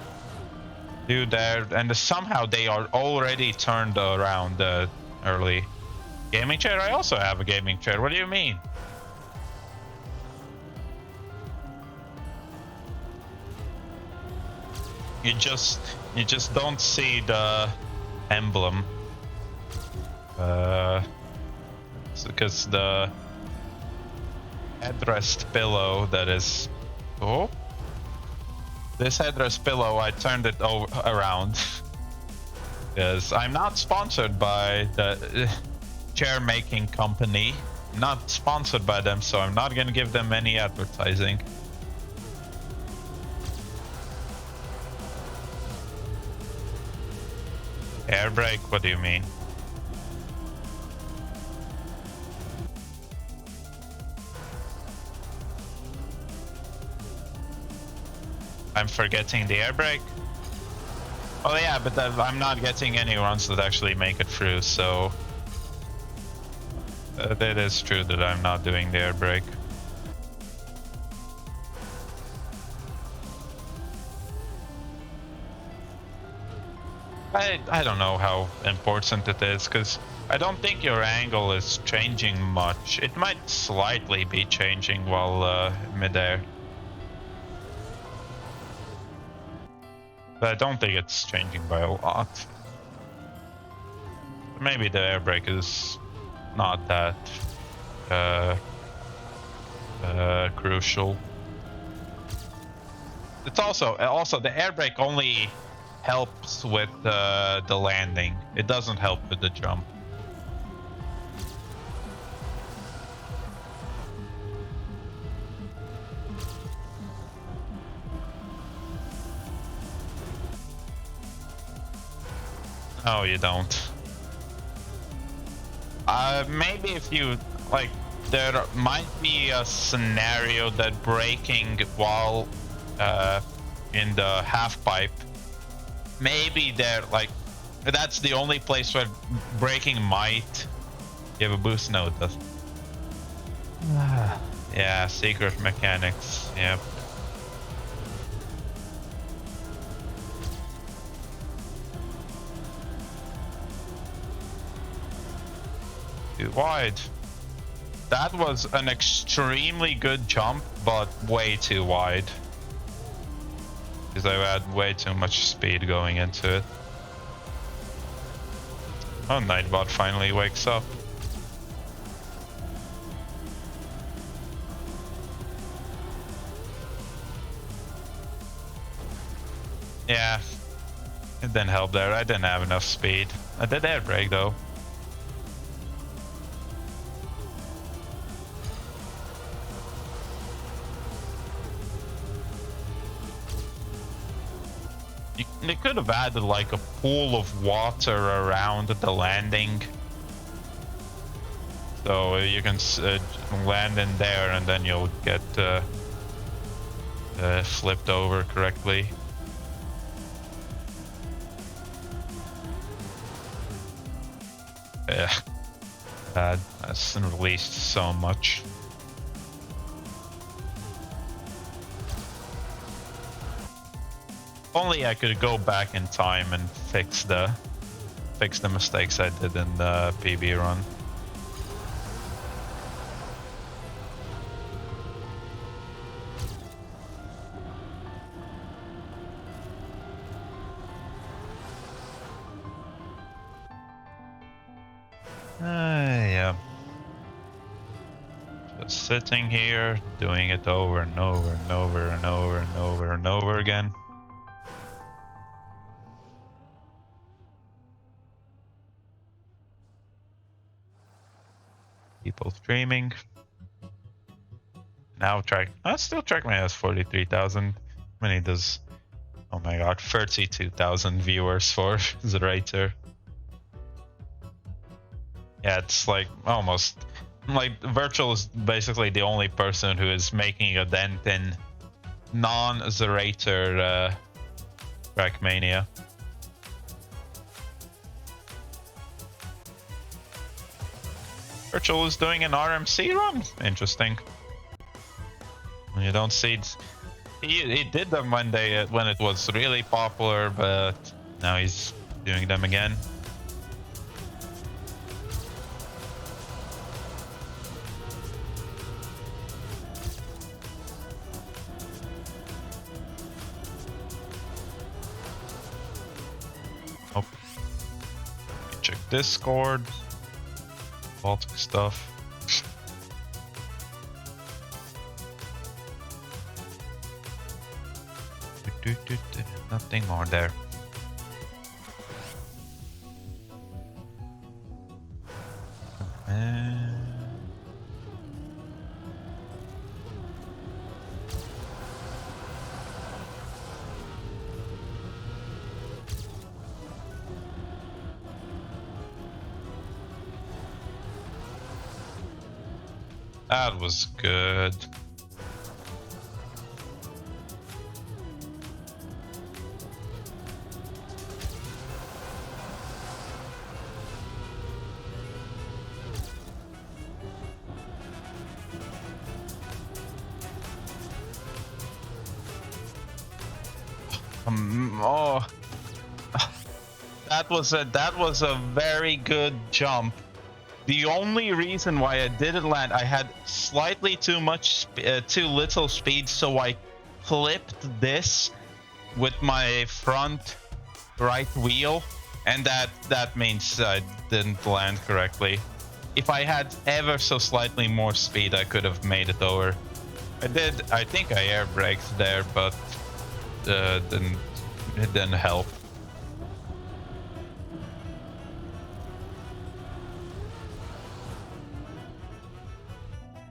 do there, and somehow they are already turned around early. Gaming chair? I also have a gaming chair. What do you mean? You just don't see the emblem. Because the headrest pillow that is... Oh? This headrest pillow, I turned it around. Because I'm not sponsored by the chair making company. I'm not sponsored by them, so I'm not gonna give them any advertising. Air brake? What do you mean? I'm forgetting the air brake? Oh yeah, but I'm not getting any runs that actually make it through, so... it is true that I'm not doing the air brake. I don't know how important it is, because I don't think your angle is changing much. It might slightly be changing while midair. But I don't think it's changing by a lot. Maybe the air brake is not that crucial. It's also the air brake only helps with the landing. It doesn't help with the jump. No, you don't. Maybe if you like, there might be a scenario that braking while in the half pipe, maybe there, like, that's the only place where braking might give a boost. No, it doesn't. Yeah, secret mechanics. Yep. Too wide. That was an extremely good jump, but way too wide. Because I had way too much speed going into it. Oh, Nightbot finally wakes up. Yeah, it didn't help there. I didn't have enough speed. I did air brake though. They could have added like a pool of water around the landing, so you can land in there and then you'll get flipped over correctly. Yeah, that's released so much. Only I could go back in time and fix the mistakes I did in the PB run. Yeah. Just sitting here, doing it over and over and over and over and over and over again. People streaming. Now still Trackmania has 43,000. How many does... Oh my god, 32,000 viewers for Zerator. Yeah, it's like almost... Like, Virtual is basically the only person who is making a dent in non-Zerator Trackmania. Virtual is doing an RMC run. Interesting. You don't see it. He did them when it was really popular, but now he's doing them again. Discord, Baltic stuff. Nothing more there. That was good. Oh, that was a very good jump. The only reason why I didn't land, I had slightly too little speed, so I clipped this with my front right wheel, and that means I didn't land correctly. If I had ever so slightly more speed, I could have made it over. I think I air braked there, but it didn't help.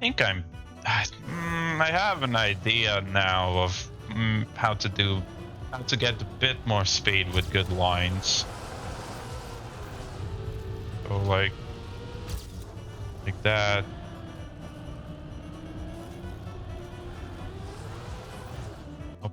I have an idea now of how to get a bit more speed with good lines. So like that. Oh.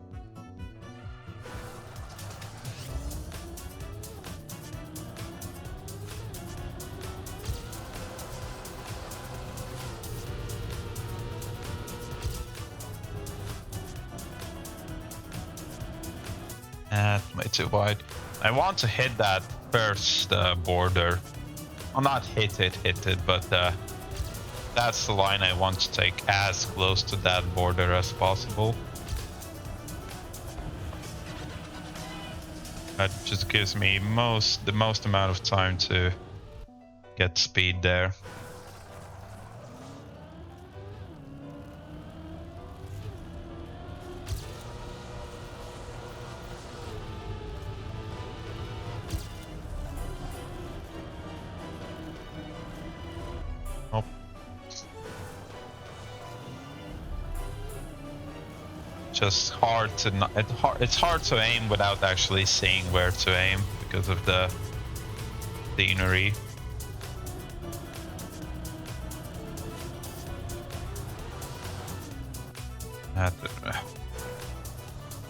That's way too wide. I want to hit that first border. Well, not hit it, but that's the line I want to take as close to that border as possible. That just gives me the most amount of time to get speed there. Just hard to it's hard to aim without actually seeing where to aim because of the scenery.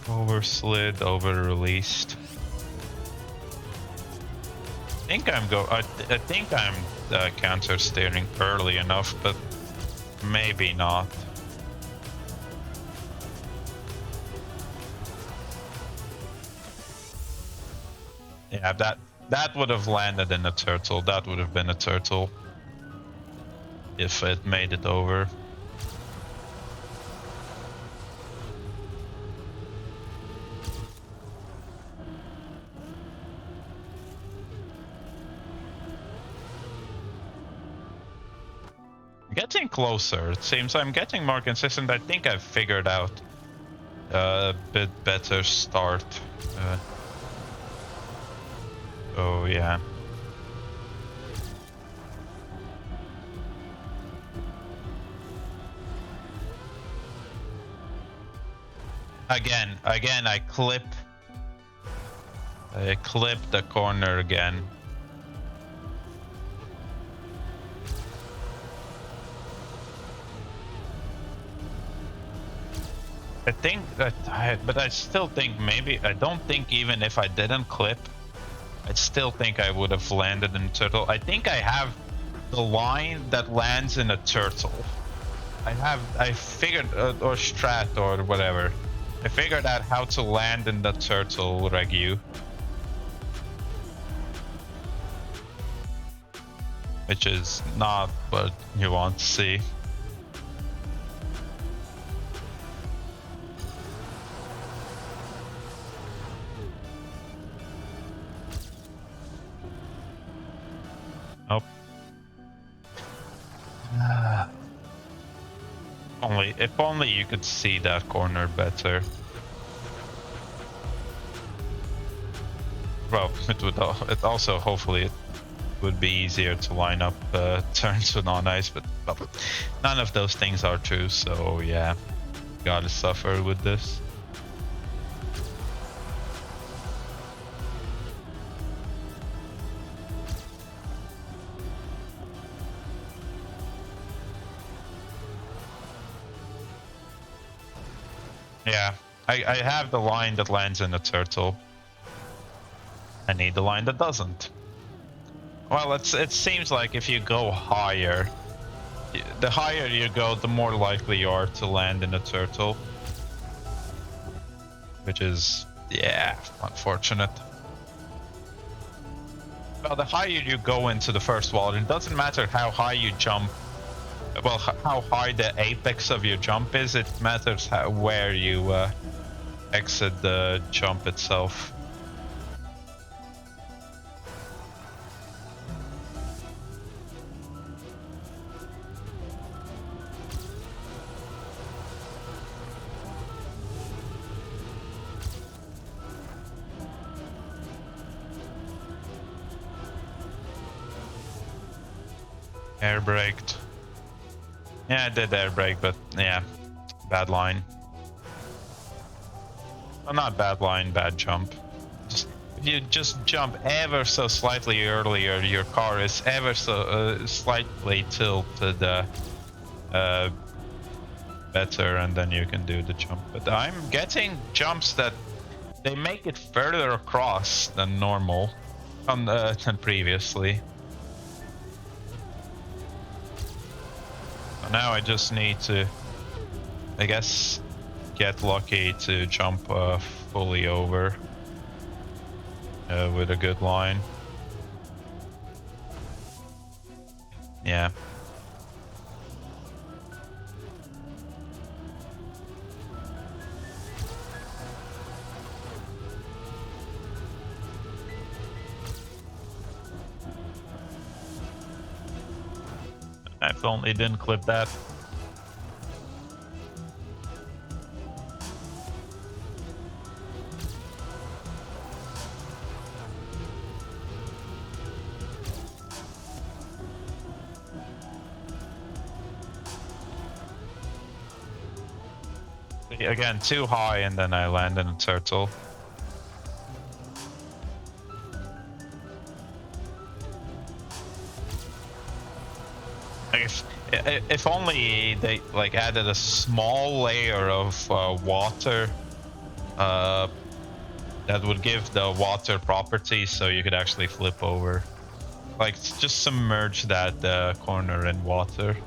Over slid, over released. I think I'm counter steering early enough, but maybe not. Yeah, that would have landed in a turtle. That would have been a turtle if it made it over. Getting closer. It seems I'm getting more consistent. I think I've figured out a bit better start. Oh yeah. Again, I clip the corner again. I think that but I still think maybe, I don't think even if I didn't clip, I still think I would have landed in a turtle. I think I have the line that lands in a turtle. I figured, or strat or whatever. I figured out how to land in the turtle regu. Which is not what you want to see. Oh. If only you could see that corner better. Well, it also hopefully it would be easier to line up turns with on ice, but well, none of those things are true. So yeah, gotta suffer with this. Yeah, I have the line that lands in the turtle. I need the line that doesn't. Well, it seems like if you go higher, the higher you go, the more likely you are to land in a turtle. Which is, yeah, unfortunate. Well, the higher you go into the first wall, it doesn't matter how high you jump. Well, how high the apex of your jump is, it matters where you exit the jump itself. Air braked. Yeah, I did air brake, but yeah, bad line. Well, not bad line, bad jump. If you just jump ever so slightly earlier, your car is ever so slightly tilted better, and then you can do the jump. But I'm getting jumps that they make it further across than normal, than previously. So now I just need to, I guess, get lucky to jump fully over with a good line. Yeah. If only didn't clip that. Again, too high, and then I land in a turtle. If only they like added a small layer of water, that would give the water properties, so you could actually flip over. Like just submerge that corner in water.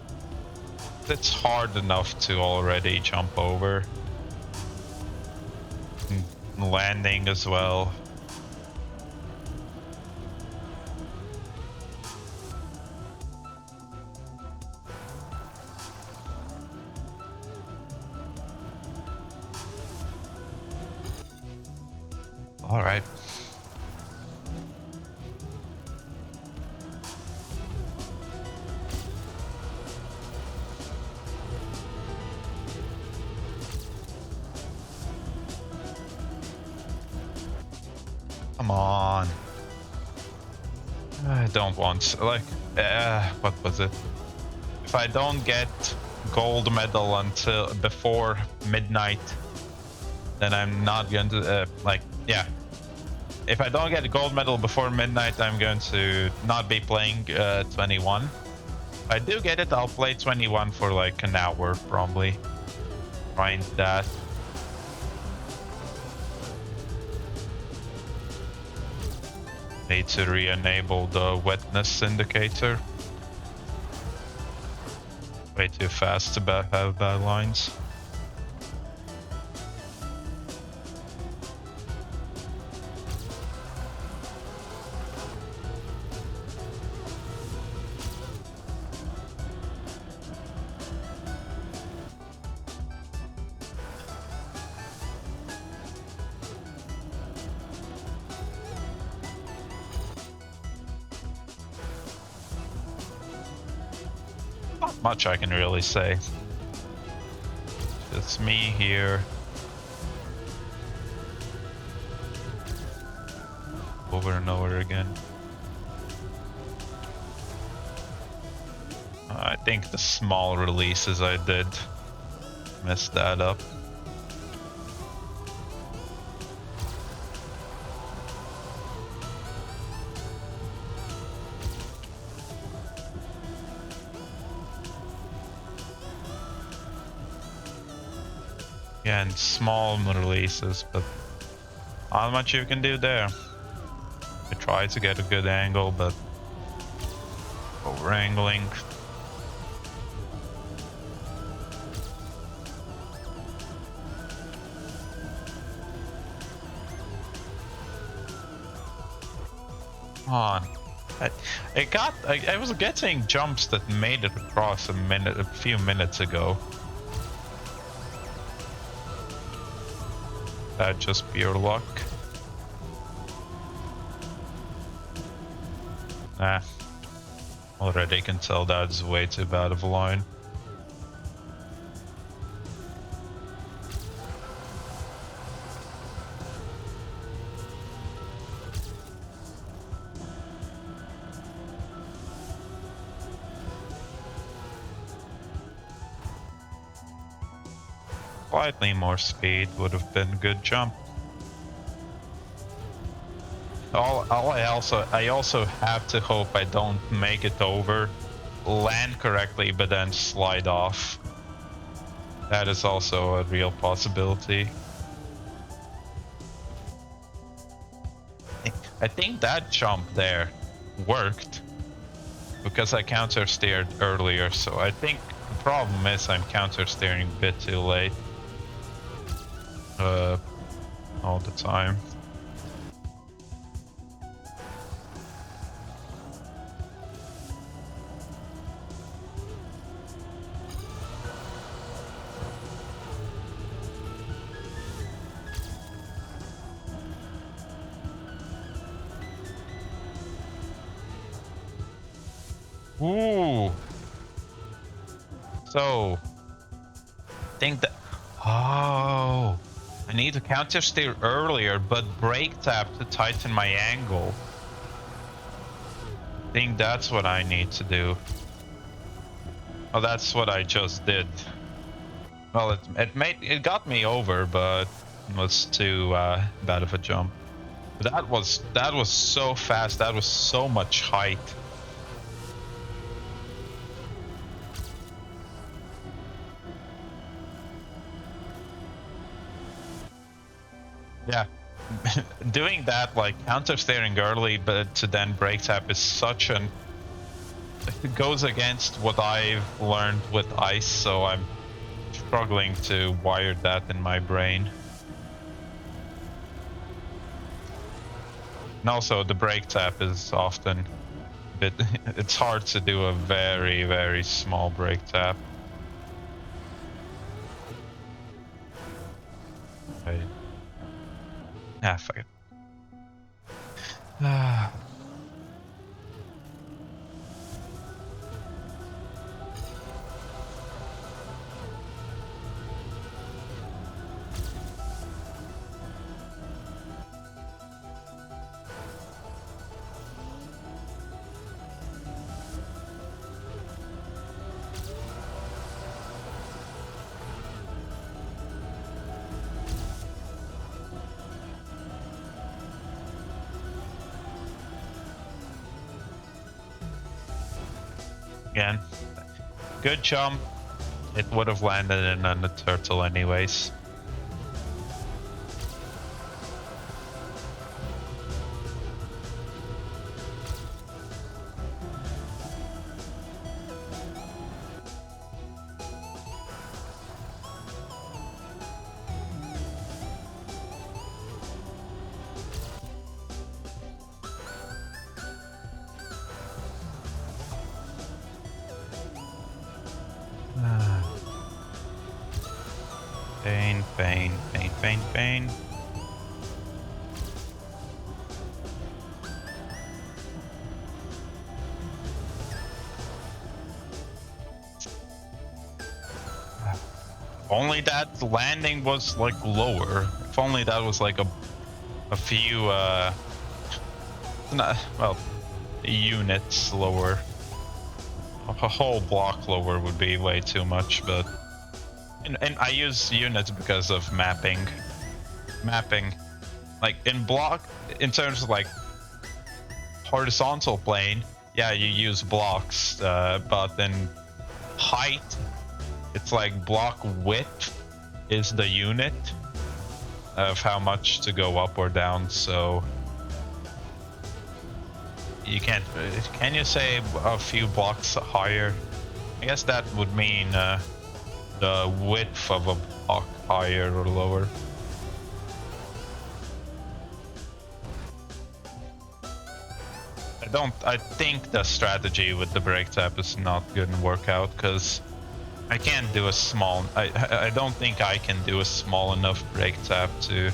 It's hard enough to already jump over. And landing as well. All right. Come on. I don't want, like, what was it? If I don't get gold medal until before midnight, then I'm not going to, like, yeah. If I don't get a gold medal before midnight, I'm going to not be playing 21. If I do get it, I'll play 21 for like an hour, probably. Find that. Need to re-enable the wetness indicator. Way too fast to have bad lines. much I can really say. It's me here. Over and over again. I think the small releases I did messed that up. Again, small releases, but not much you can do there. I try to get a good angle, but over angling. Come on. I was getting jumps that made it across a few minutes ago. That's just pure luck. Nah. Already can tell that's way too bad of a line. Slightly more speed would have been a good jump. I also have to hope I don't make it over, land correctly, but then slide off. That is also a real possibility. I think that jump there worked because I counter steered earlier, so I think the problem is I'm counter steering a bit too late. All the time. Ooh. So, I think that. Oh. I need to counter steer earlier, but brake tap to tighten my angle. I think that's what I need to do. Oh, that's what I just did. Well, it got me over, but it was too bad of a jump. But that was so fast. That was so much height. Yeah, doing that, like counter steering early, but to then brake tap is such an. It goes against what I've learned with ice, so I'm struggling to wire that in my brain. And also, the brake tap is often a bit. It's hard to do a very, very small brake tap. Right. Ah, fuck it. Again, good jump. It would have landed in on the turtle anyways. Pain, pain, pain, pain, pain. only that landing was like lower. If only that was like a few well, units lower. A whole block lower would be way too much, but and I use units because of mapping. Mapping, like in block, in terms of like horizontal plane, yeah, you use blocks, but in height, it's like block width is the unit of how much to go up or down. So you can't, can you say a few blocks higher? I guess that would mean the width of a block higher or lower. I think the strategy with the break tap is not gonna work out, because I can't do a small, I don't think I can do a small enough break tap to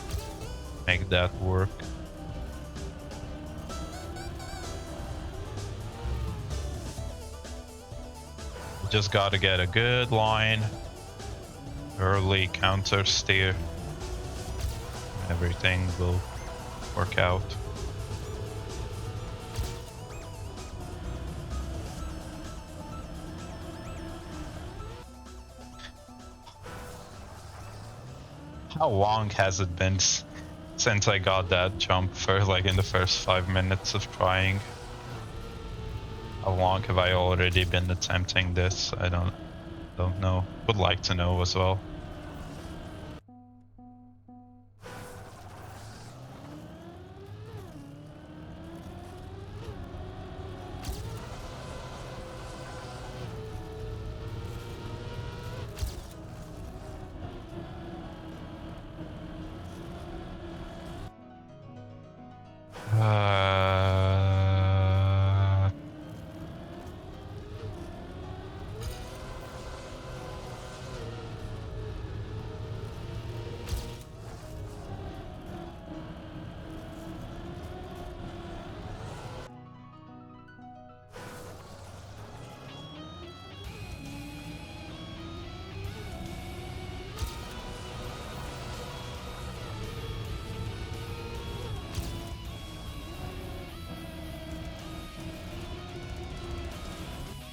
make that work. Just gotta get a good line, early counter steer, everything will work out. How long has it been since I got that jump for like in the first 5 minutes of trying? How long have I already been attempting this? I don't know. Would like to know as well.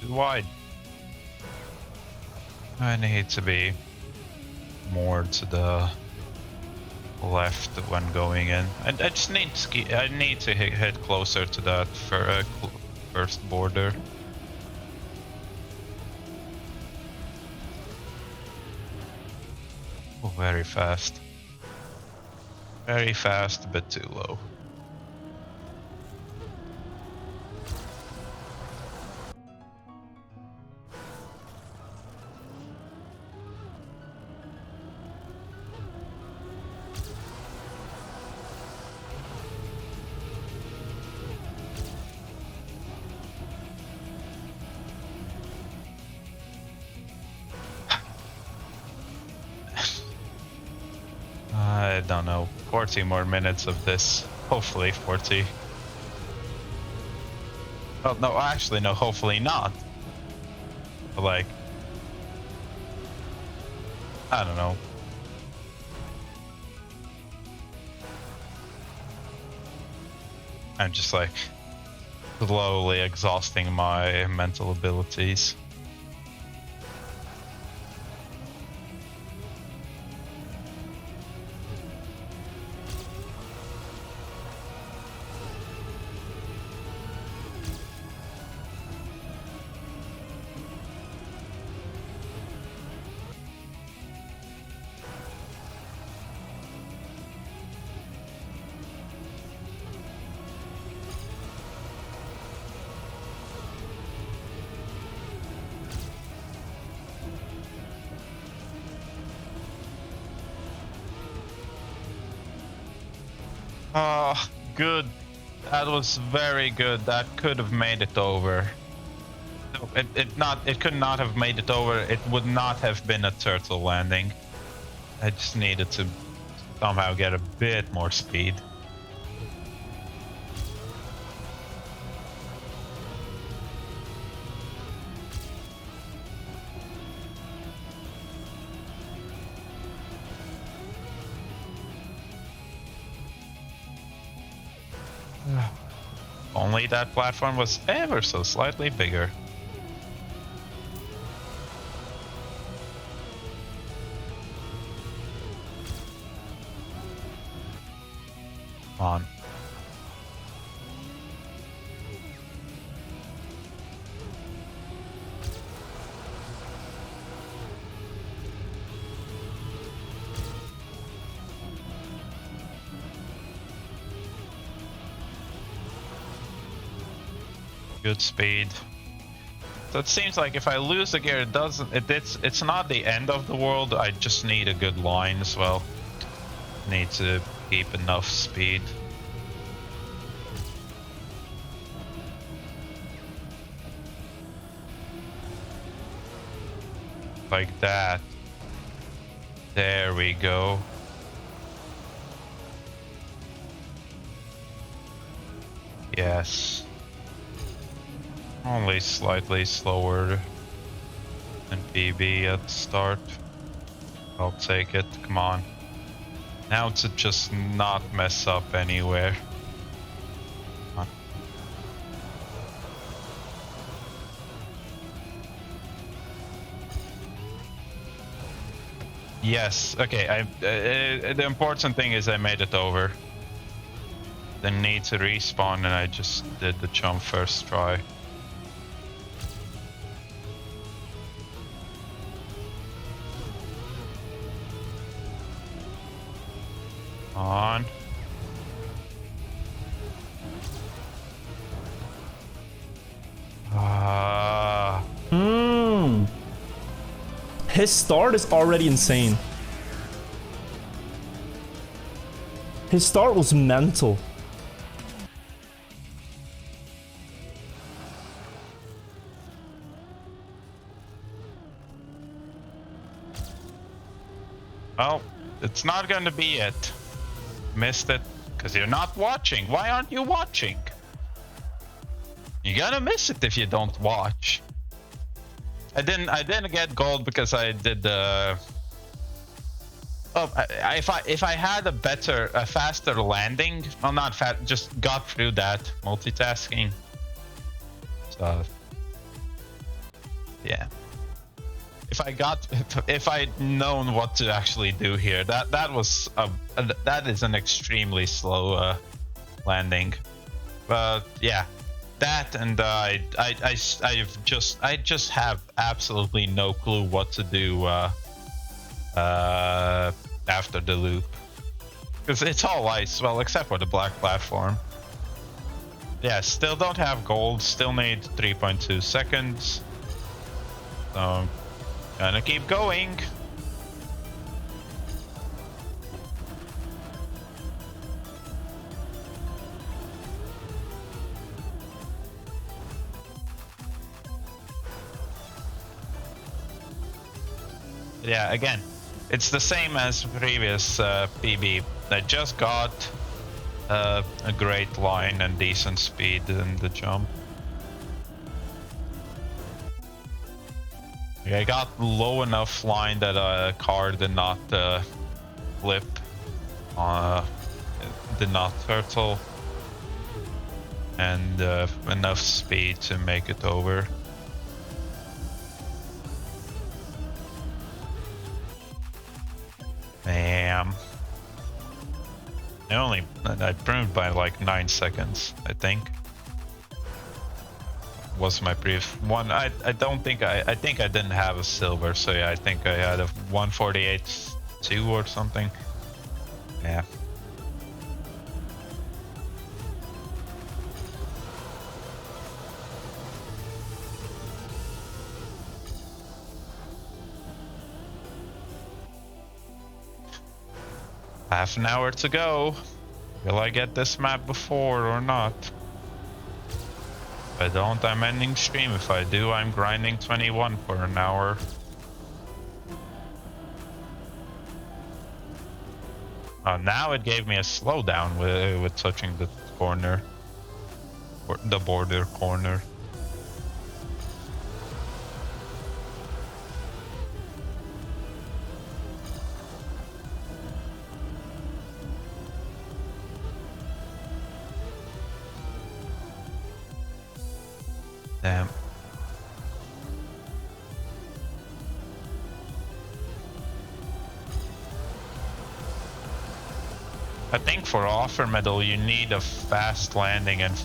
Wide. I need to be more to the left when going in. I just need to I need to hit closer to that for first border. Oh, very fast. Very fast, a bit too low. I don't know, 40 more minutes of this. Hopefully 40. Well, no, actually, no, hopefully not. But like, I don't know. I'm just like slowly exhausting my mental abilities. Oh, good. That was very good. That could have made it over. No, it could not have made it over. It would not have been a turtle landing. I just needed to somehow get a bit more speed. Only that platform was ever so slightly bigger. Come on. Good speed. So it seems like if I lose the gear, it's not the end of the world. I just need a good line as well. Need to keep enough speed. Like that. There we go. Yes. Only slightly slower than PB at the start. I'll take it. Come on. Now to just not mess up anywhere. Come on. Yes. Okay. The important thing is I made it over. Didn't need to respawn, and I just did the jump first try. On. His start is already insane. His start was mental. Well, it's not going to be it. Missed it because you're not watching. Why aren't you watching? You're gonna miss it if you don't watch. I didn't get gold because I did the. Oh, if I had a faster landing, well, not fast, just got through that multitasking. So, yeah. If I'd known what to actually do here, that is an extremely slow landing. But yeah, that and I just have absolutely no clue what to do after the loop, because it's all ice, well, except for the black platform. Yeah, still don't have gold, still need 3.2 seconds. So gonna keep going. Yeah, again, it's the same as previous PB. I just got a great line and decent speed in the jump. I got low enough line that a car did not flip, did not turtle, and enough speed to make it over. Bam. I proved by like 9 seconds, I think. Was my previous one. I think I didn't have a silver, so yeah, I think I had a 148.2 or something. Yeah. Half an hour to go. Will I get this map before or not? If I don't, I'm ending stream. If I do, I'm grinding 21 for an hour. Now it gave me a slowdown with touching the corner, or the border corner. Damn. I think for offer medal you need a fast landing and,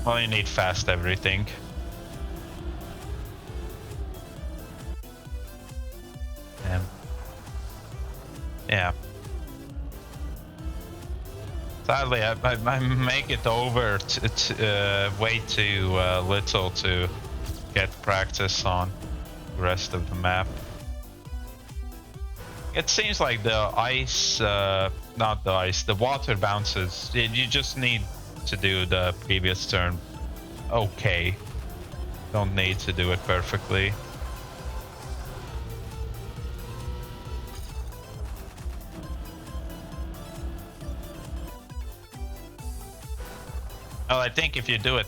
well, you need fast everything. Damn. Yeah. Sadly, I make it over way too little to get practice on the rest of the map. It seems like the ice, not the ice, the water bounces. You just need to do the previous turn okay. Don't need to do it perfectly. Well, I think if you do it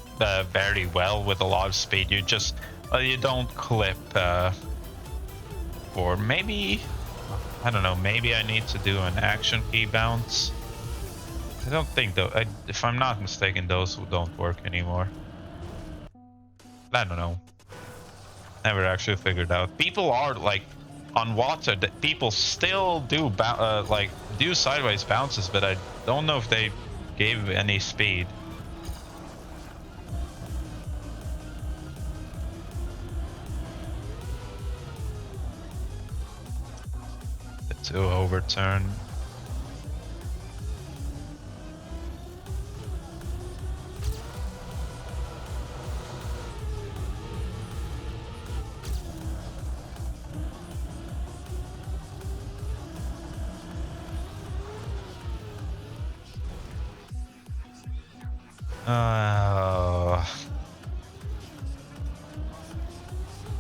very well with a lot of speed, you just you don't clip. Or maybe, I don't know. Maybe I need to do an action key bounce. I don't think though. If I'm not mistaken, those don't work anymore. I don't know. Never actually figured out. People are like on water. That people still do like do sideways bounces, but I don't know if they gave any speed. To overturn.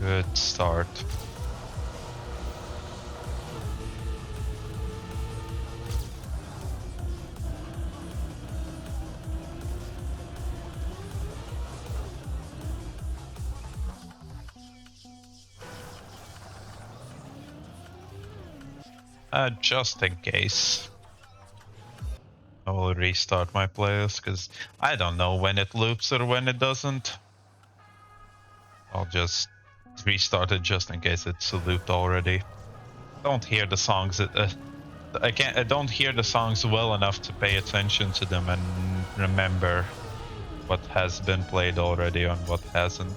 Good start. Just in case. I will restart my playlist because I don't know when it loops or when it doesn't. I'll just restart it just in case it's looped already. Don't hear the songs. I don't hear the songs well enough to pay attention to them and remember what has been played already and what hasn't.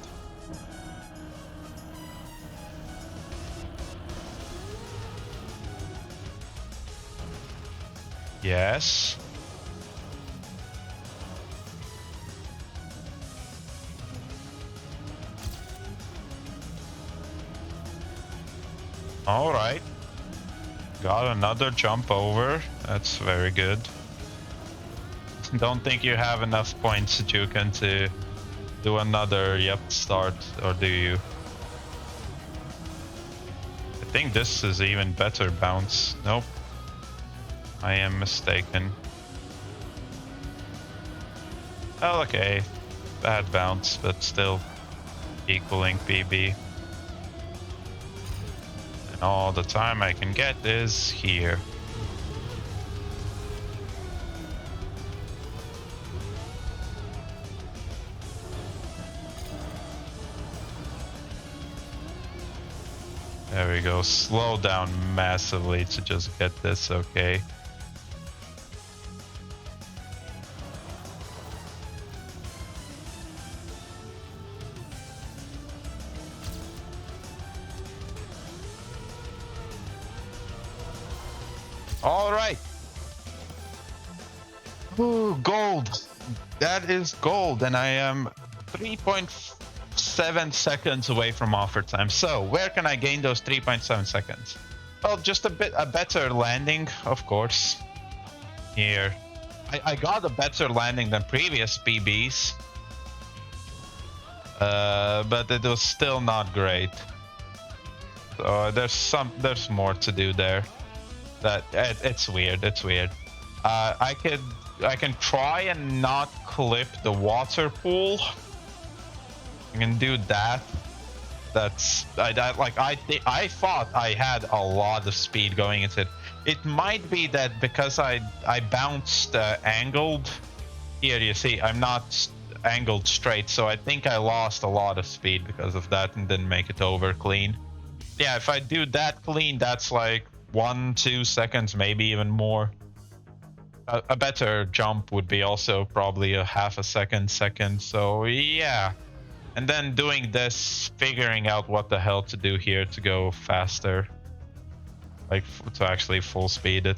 Yes. All right. Got another jump over. That's very good. Don't think you have enough points, Jukan, to do another start, or do you? I think this is even better bounce. Nope. I am mistaken. Oh, okay. Bad bounce, but still equaling PB. And all the time I can get is here. There we go. Slow down massively to just get this okay. All right. Ooh, gold. That is gold, and I am 3.7 seconds away from offer time. So where can I gain those 3.7 seconds? Well, just a better landing, of course. Here, I got a better landing than previous PBs, but it was still not great. So there's more to do there. It's weird. It's weird. I can try and not clip the water pool. I can do that. I thought I had a lot of speed going into it. It might be that because I bounced angled. Here you see I'm not angled straight, so I think I lost a lot of speed because of that and didn't make it over clean. Yeah, if I do that clean, that's like 1-2 seconds, maybe even more. A better jump would be also probably a half a second. So yeah. And then doing this, figuring out what the hell to do here to go faster. Like, to actually full speed it.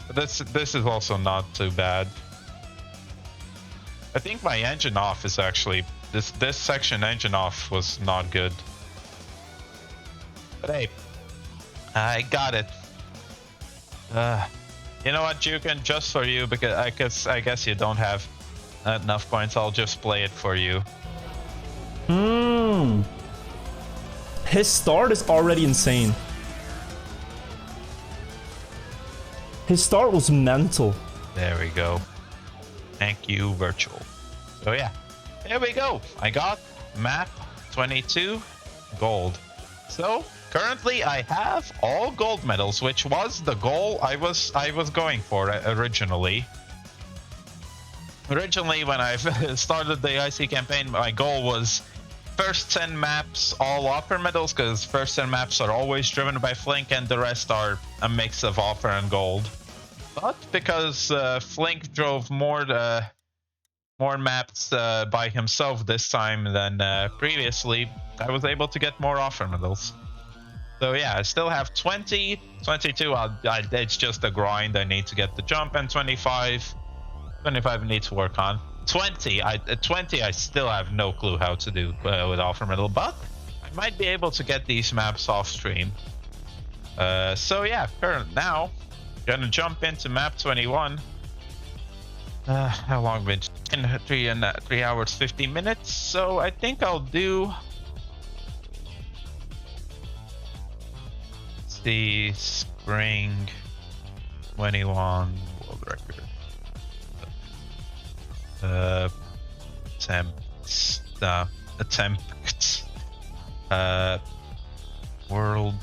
But this is also not too bad. I think my engine off is actually... This section engine off was not good. But hey, I got it. You know what, Jukin? Just for you, because I guess you don't have enough points, I'll just play it for you. His start is already insane. His start was mental. There we go. Thank you, virtual. So yeah, there we go. I got map 22 gold. So currently I have all gold medals, which was the goal I was going for originally. Originally, when I started the IC campaign, my goal was first 10 maps all offer medals, because first 10 maps are always driven by Flink and the rest are a mix of offer and gold. But because Flink drove more maps by himself this time than previously, I was able to get more offer medals. So yeah, I still have 20, 22, it's just a grind. I need to get the jump, and 25 I need to work on. 20 I still have no clue how to do with offer medal, but I might be able to get these maps off stream. So yeah, now gonna jump into map 21. How long been? 3 hours 50 minutes. So I think I'll do the Spring 21 world record. Attempt world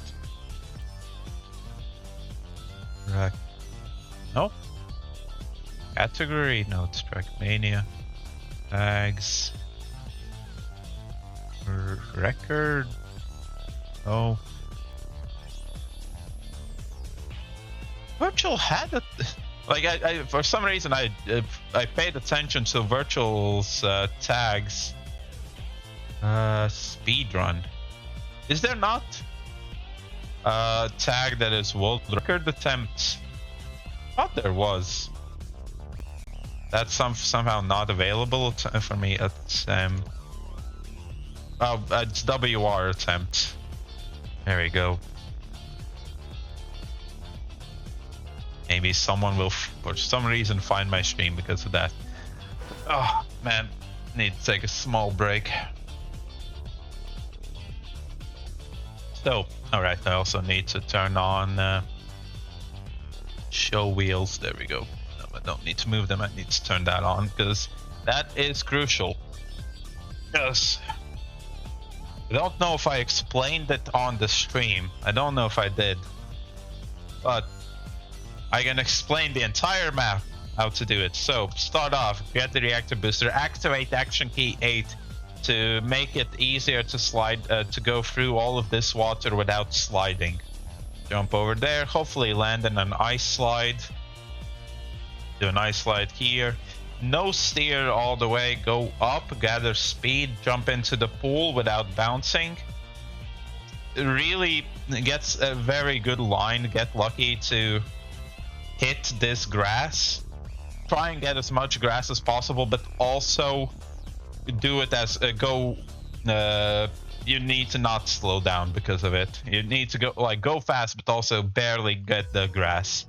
no category, no, it's Trackmania. Tags record, oh, virtual had it. Like I for some reason I paid attention to virtual's tags. Speed run. Is there not a tag that is world record attempt? I thought there was. That's somehow not available for me at oh, it's WR attempt. There we go. Maybe someone will, for some reason, find my stream because of that. Oh, man. Need to take a small break. So, alright, I also need to turn on show wheels. There we go. No, I don't need to move them. I need to turn that on because that is crucial. Yes. I don't know if I explained it on the stream. I don't know if I did. But I can explain the entire map how to do it. So start off, get the reactor booster, activate action key 8 to make it easier to slide, to go through all of this water without sliding. Jump over there, hopefully land in an ice slide. Do an ice slide here. No steer all the way, go up, gather speed, jump into the pool without bouncing. It really gets a very good line, get lucky to hit this grass. Try and get as much grass as possible, but also do it as you need to not slow down because of it. You need to go fast, but also barely get the grass,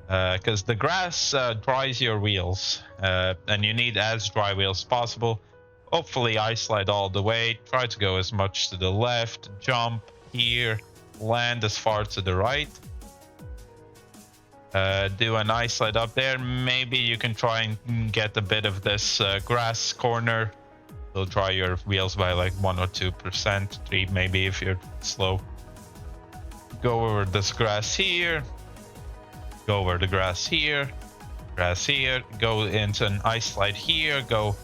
because the grass dries your wheels, and you need as dry wheels as possible. Hopefully ice slide all the way, try to go as much to the left, jump here, land as far to the right. Do an ice slide up there. Maybe you can try and get a bit of this grass corner. It'll dry your wheels by like 1 or 2%, 3 maybe if you're slow. Go over this grass here. Go over the grass here. grass here, go into an ice slide here, go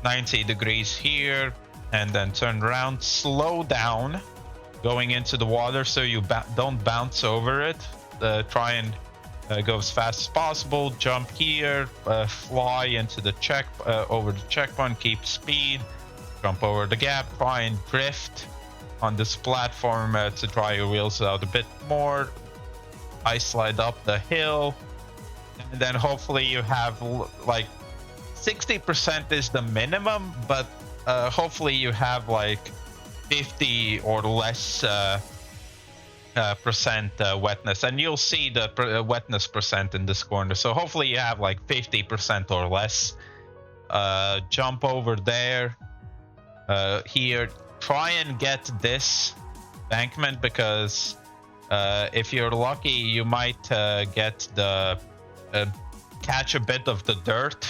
90 degrees here, and then turn around, slow down going into the water so you don't bounce over it. Try and go as fast as possible, jump here, fly into the over the checkpoint, keep speed, jump over the gap, try and drift on this platform to dry your wheels out a bit more, ice slide up the hill, and then hopefully you have like 60% is the minimum, but hopefully you have like 50 or less percent wetness, and you'll see the wetness percent in this corner. So hopefully you have like 50% or less. Jump over there. Here, try and get this bankment, because if you're lucky, you might get the catch a bit of the dirt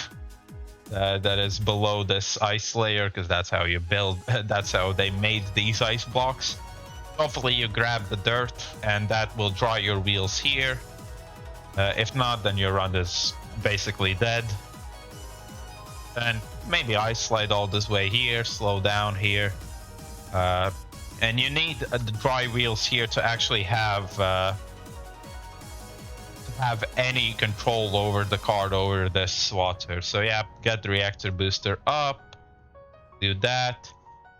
that is below this ice layer, because that's how you build. That's how they made these ice blocks. Hopefully you grab the dirt, and that will dry your wheels here. If not, then your run is basically dead. And maybe ice slide all this way here, slow down here. And you need the dry wheels here to actually have any control over the card over this water. So yeah, get the reactor booster up, do that,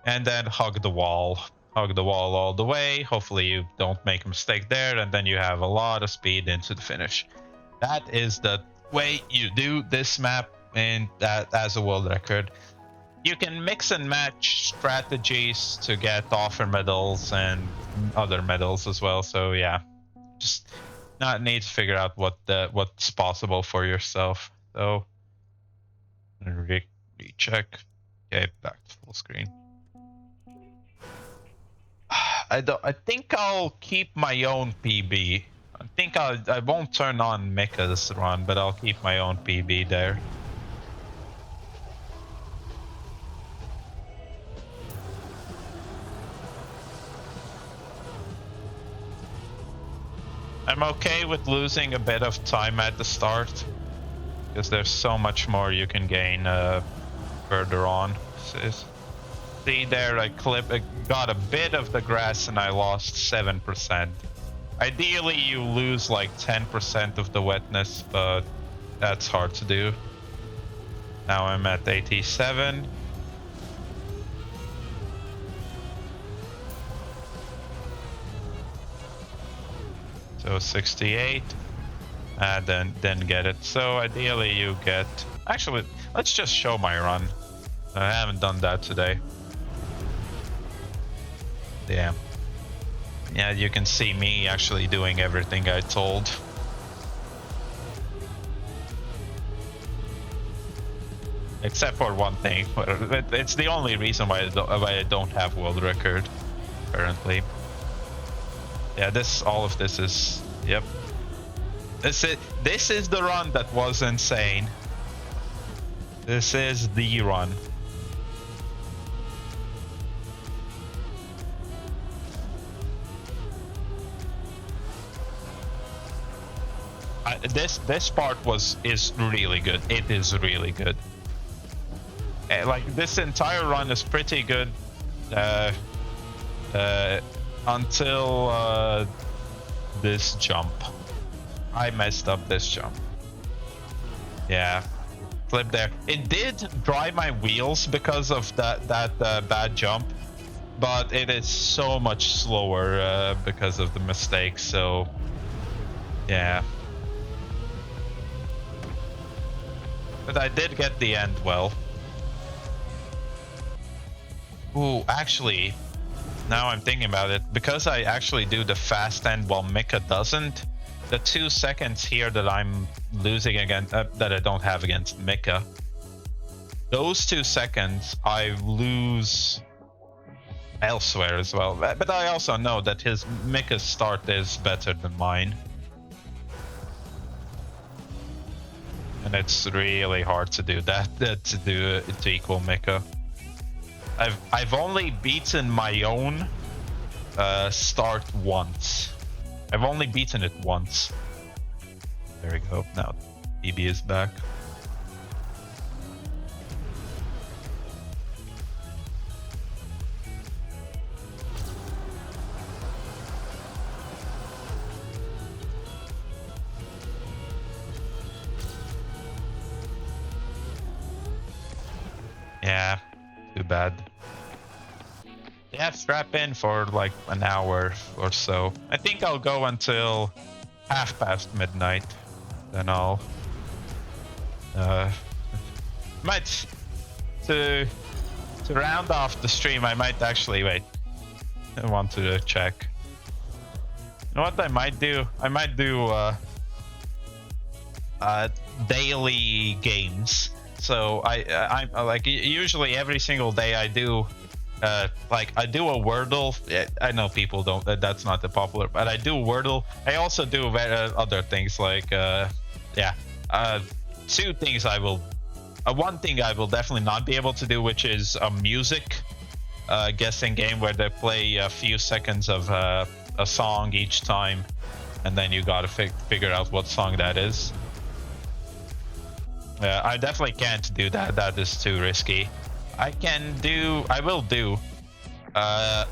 and then hug the wall. Hug the wall all the way. Hopefully you don't make a mistake there, and then you have a lot of speed into the finish. That is the way you do this map, and that as a world record. You can mix and match strategies to get offer medals and other medals as well. So yeah, just need to figure out what's possible for yourself. So recheck. Okay, back to full screen. I think I'll keep my own PB. I think I won't turn on Mika's run, but I'll keep my own PB there. I'm okay with losing a bit of time at the start, because there's so much more you can gain further on. See there, I got a bit of the grass and I lost 7%. Ideally you lose like 10% of the wetness, but that's hard to do. Now I'm at 87. So 68, and then get it. So ideally you get... Actually, let's just show my run. I haven't done that today. Damn. Yeah, you can see me actually doing everything I told. Except for one thing. It's the only reason why I don't have world record currently. Yeah, all of this is, yep. This is the run that was insane. This is the run. This part is really good. It is really good. Like this entire run is pretty good. Until this jump. I messed up this jump. Yeah, flip there. It did dry my wheels because of that bad jump, but it is so much slower because of the mistake. So yeah, but I did get the end well. Ooh, actually, now I'm thinking about it, because I actually do the fast end while Mika doesn't, the 2 seconds here that I'm losing against, that I don't have against Mika, those 2 seconds I lose elsewhere as well. But I also know that Mika's start is better than mine. And it's really hard to do that, to equal Mika. I've only beaten my own start once. I've only beaten it once. There we go. Now BB is back. Yeah, too bad. Yeah, strap in for like an hour or so. I think I'll go until midnight. Then I'll might to round off the stream. I might actually wait. I want to check. You know what I might do? I might do daily games. So I'm like usually every single day I do like I do a Wordle. I know people don't. That's not the popular, but I do Wordle. I also do other things like two things I will. One thing I will definitely not be able to do, which is a music guessing game where they play a few seconds of a song each time, and then you gotta figure out what song that is. I definitely can't do that. That is too risky. I will do a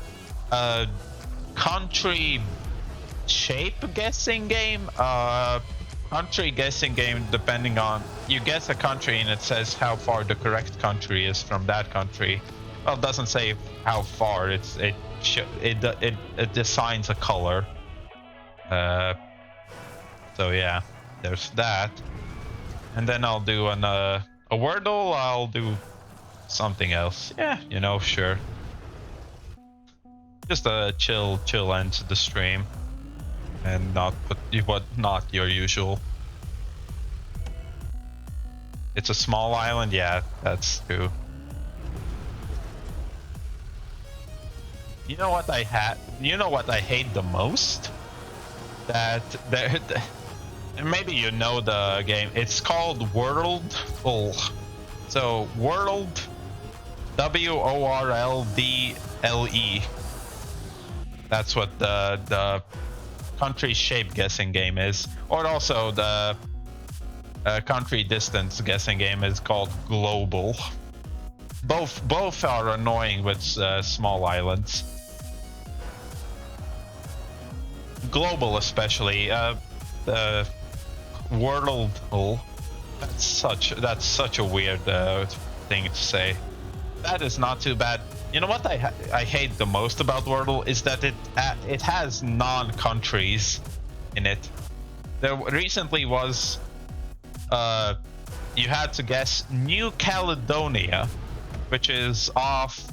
country shape guessing game. Country guessing game, depending on, you guess a country and it says how far the correct country is from that country. Well, it doesn't say how far. It assigns a color. So yeah, there's that. And then I'll do a Wordle. I'll do something else. Yeah, you know, sure. Just a chill end to the stream, and not your usual. It's a small island. Yeah, that's true. You know what I hate the most? That there. Maybe you know the game. It's called World. So World, WORLDLE. That's what the country shape guessing game is. Or also the country distance guessing game is called Global. Both are annoying with small islands. Global especially. The Wordle. That's such a weird thing to say. That is not too bad. You know what I hate the most about Wordle is that it has non-countries in it. There recently was you had to guess New Caledonia, which is off.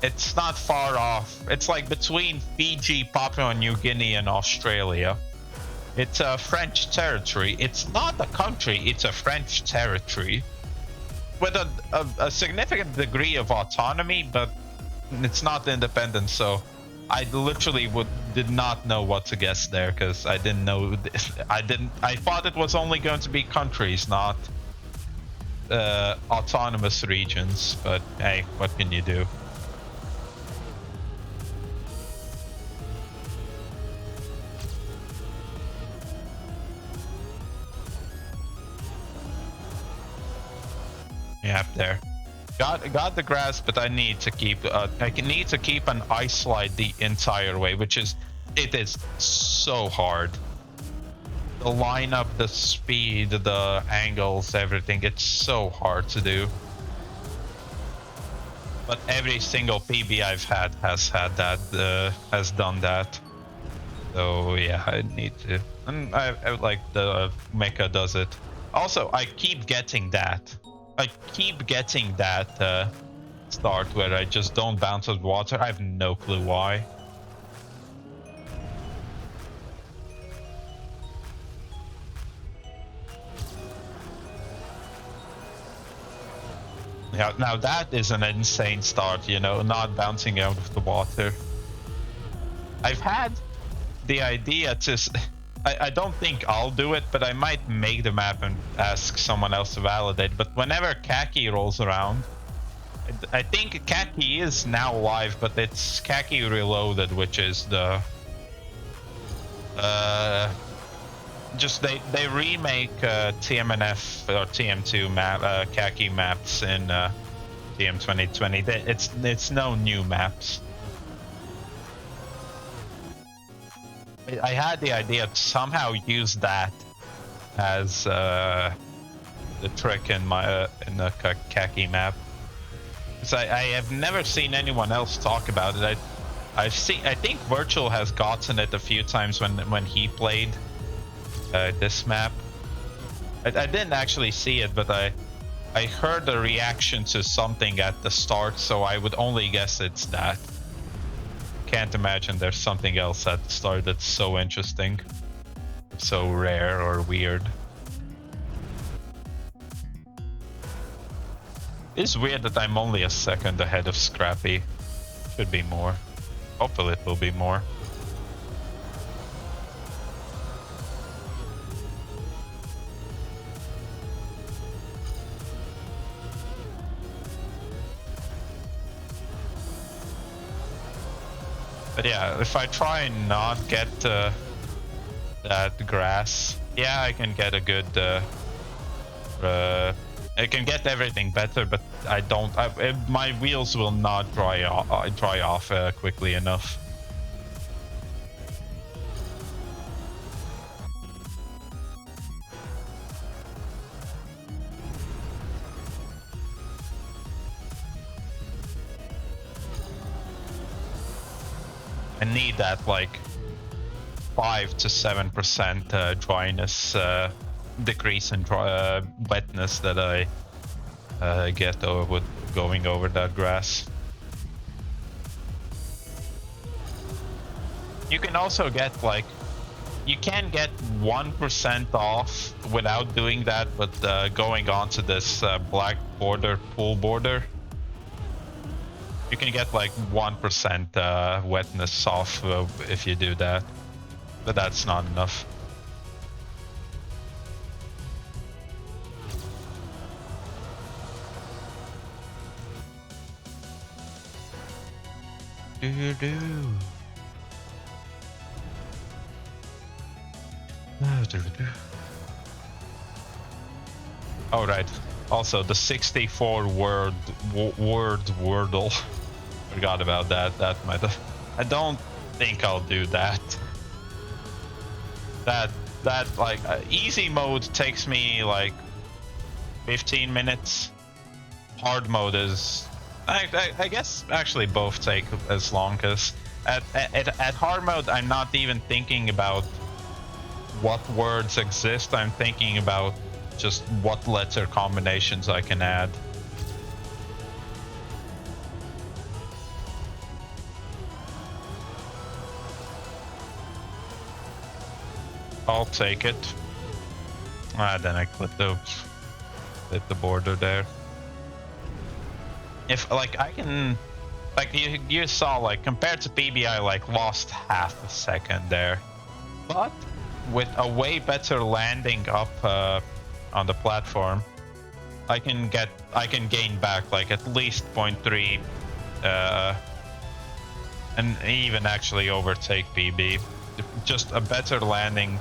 It's not far off. It's like between Fiji, Papua New Guinea, and Australia. It's a French territory. It's not a country, it's a French territory with a significant degree of autonomy, but it's not independent. So I literally did not know what to guess there, because I didn't know. I thought it was only going to be countries, not autonomous regions. But hey, what can you do? Yeah, there. Got the grasp, but I need to keep an ice slide the entire way, it is so hard. The lineup, the speed, the angles, everything, it's so hard to do. But every single PB I've had has done that. So yeah, I need to. And I like the mecha does it. Also, I keep getting that. Start where I just don't bounce out water. I have no clue why. Yeah, now that is an insane start, you know, not bouncing out of the water. I've had the idea to... I don't think I'll do it, but I might make the map and ask someone else to validate. But whenever Kaki rolls around, I think Kaki is now live, but it's Kaki Reloaded, which is the just they remake TMNF or TM2 map khaki maps in TM 2020. It's no new maps. I had the idea to somehow use that as the trick in my in the khaki map. Because I have never seen anyone else talk about it. I think Virtual has gotten it a few times when he played this map. I didn't actually see it, but I heard a reaction to something at the start, so I would only guess it's that. Can't imagine there's something else at the start that's so interesting, so rare or weird. It's weird that I'm only a second ahead of Scrappy. Should be more. Hopefully it will be more. But yeah, if I try and not get that grass, yeah, I can get a good I can get everything better, but I don't. My wheels will not dry off quickly enough. I need that like 5 to 7% dryness decrease in wetness that I get with going over that grass. You can also get like, you can get 1% off without doing that, but going onto this black border, pool border, you can get like 1% wetness off if you do that, but that's not enough. Oh right. Also the 64 word Wordle. Forgot about that. That might have. I don't think I'll do that. That like easy mode takes me like 15 minutes. Hard mode is. I guess actually both take as long, because at hard mode I'm not even thinking about what words exist. I'm thinking about just what letter combinations I can add. I'll take it. Then I clip the border there. If like I can, like you saw, like compared to PB, I like lost half a second there, but with a way better landing up on the platform, I can gain back like at least 0.3 and even actually overtake PB. Just a better landing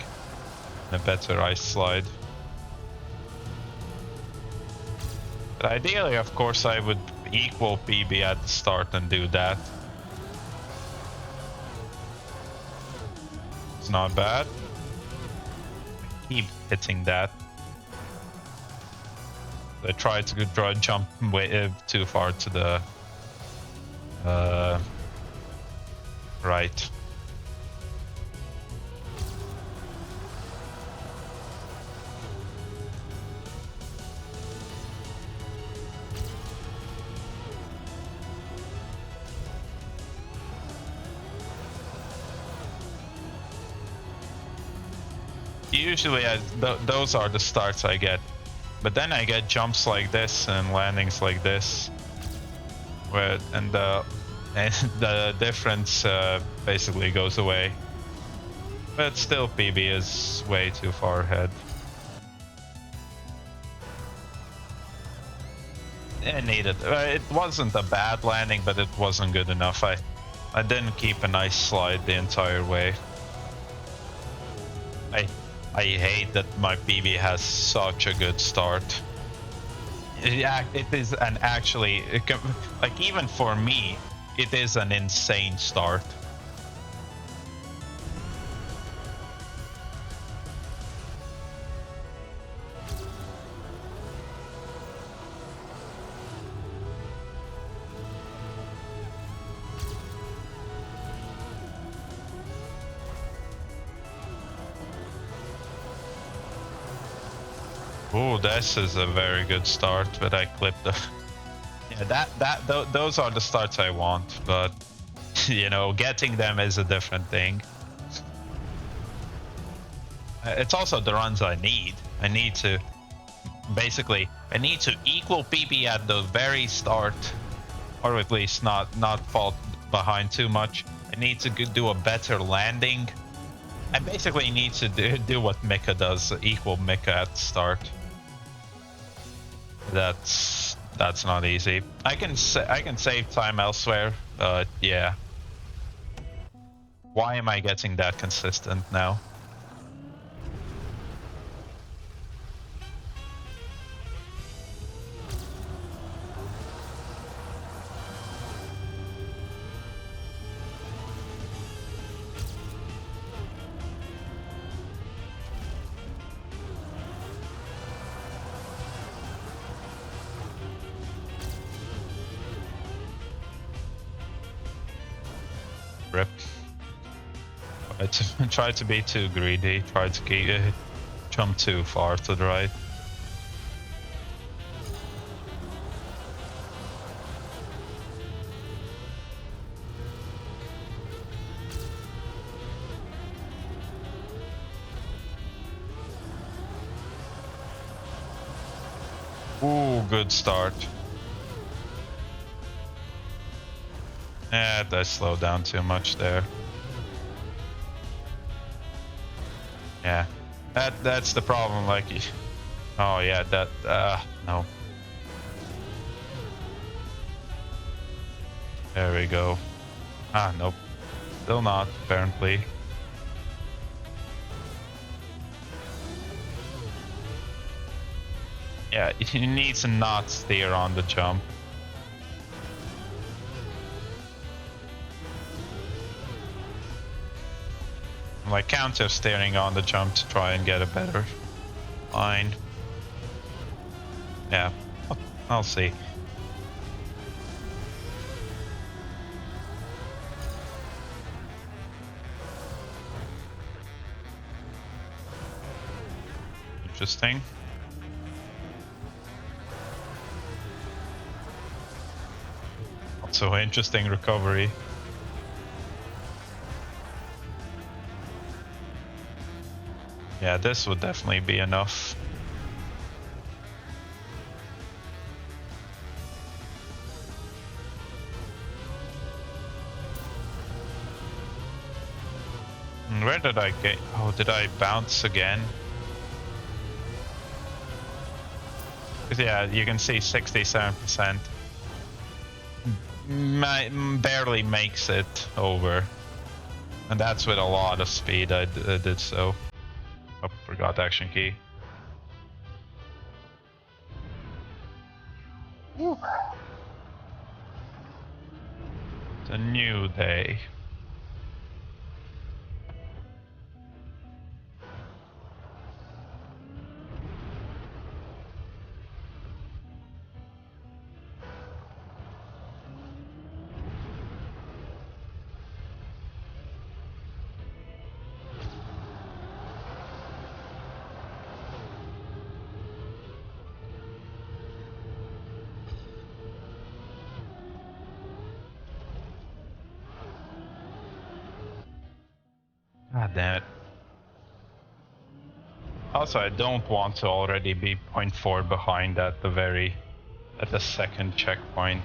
and a better ice slide. But ideally, of course, I would equal PB at the start and do that. It's not bad. Keep hitting that. I tried to jump way too far to the right. Usually those are the starts I get, but then I get jumps like this and landings like this, and the difference basically goes away. But still, PB is way too far ahead. It needed. It wasn't a bad landing, but it wasn't good enough. I didn't keep a nice slide the entire way. I hate that my PB has such a good start. Yeah, it is an actually, like even for me, it is an insane start. Oh, this is a very good start, but I clipped the. Yeah, those are the starts I want, but you know, getting them is a different thing. It's also the runs I need. I need to basically I need to equal PB at the very start, or at least not fall behind too much. I need to do a better landing. I basically need to do what Mika does, equal Mika at the start. That's not easy. I can save time elsewhere, but yeah. Why am I getting that consistent now? Rip. Try to be too greedy. Try to keep jump too far to the right. Ooh, good start. Yeah, I slowed down too much there. Yeah, that's the problem. Like, oh yeah, that no. There we go. Ah, nope. Still not, apparently. Yeah, he needs to not steer on the jump. I'm like counter steering on the jump to try and get a better line. Yeah, I'll see. Interesting. Also interesting recovery. Yeah, this would definitely be enough. Where did I get? Oh, did I bounce again? Yeah, you can see 67%. Barely makes it over. And that's with a lot of speed I did so. Oh, forgot action key. Woo. It's a new day. God damn it. Also, I don't want to already be 0.4 behind at the second checkpoint.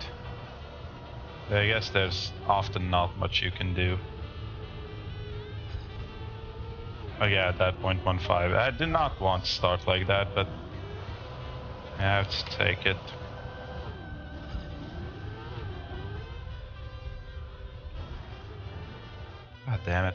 I guess there's often not much you can do. Oh yeah, at that 0.15. I did not want to start like that, but I have to take it. God damn it.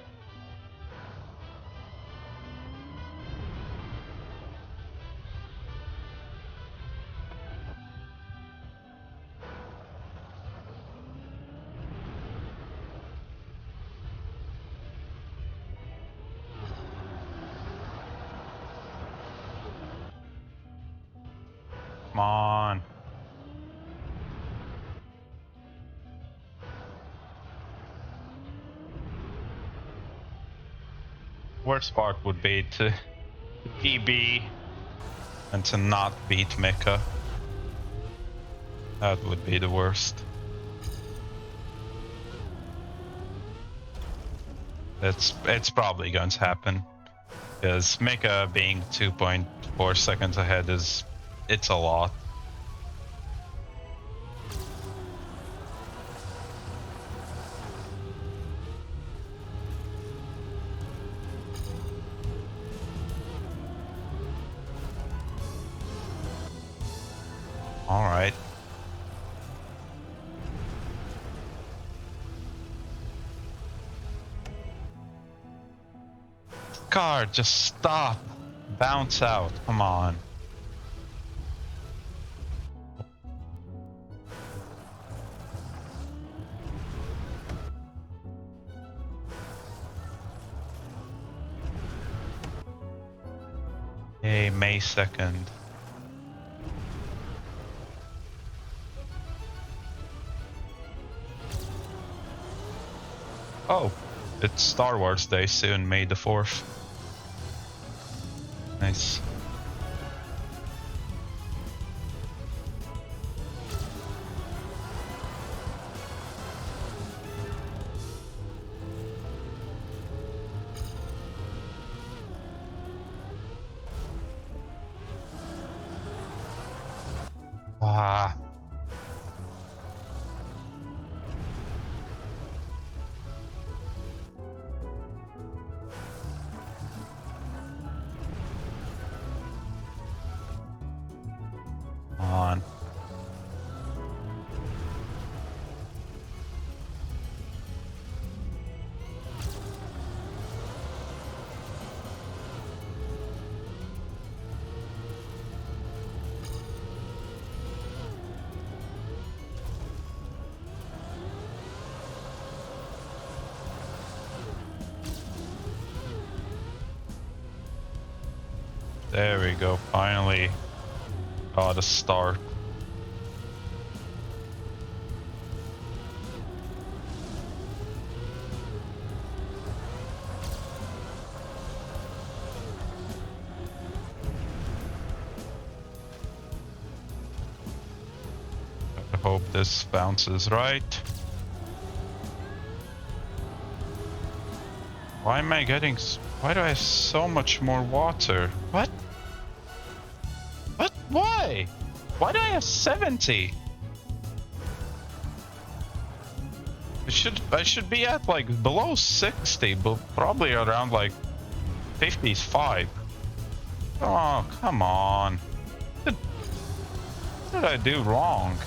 Come on. Worst part would be to PB and to not beat Mecha. That would be the worst. It's probably going to happen. Because Mecha being 2.4 seconds ahead it's a lot. All right. Car, just stop. Bounce out. Come on. Hey, May 2nd. Oh, it's Star Wars Day soon, May the 4th. Nice. Ah. On. There we go, finally got a start. I hope this bounces right. Why am I getting... Why do I have so much more water? What? What? Why? Why do I have 70? I should be at like below 60, but probably around like 55. Oh, come on. What did I do wrong?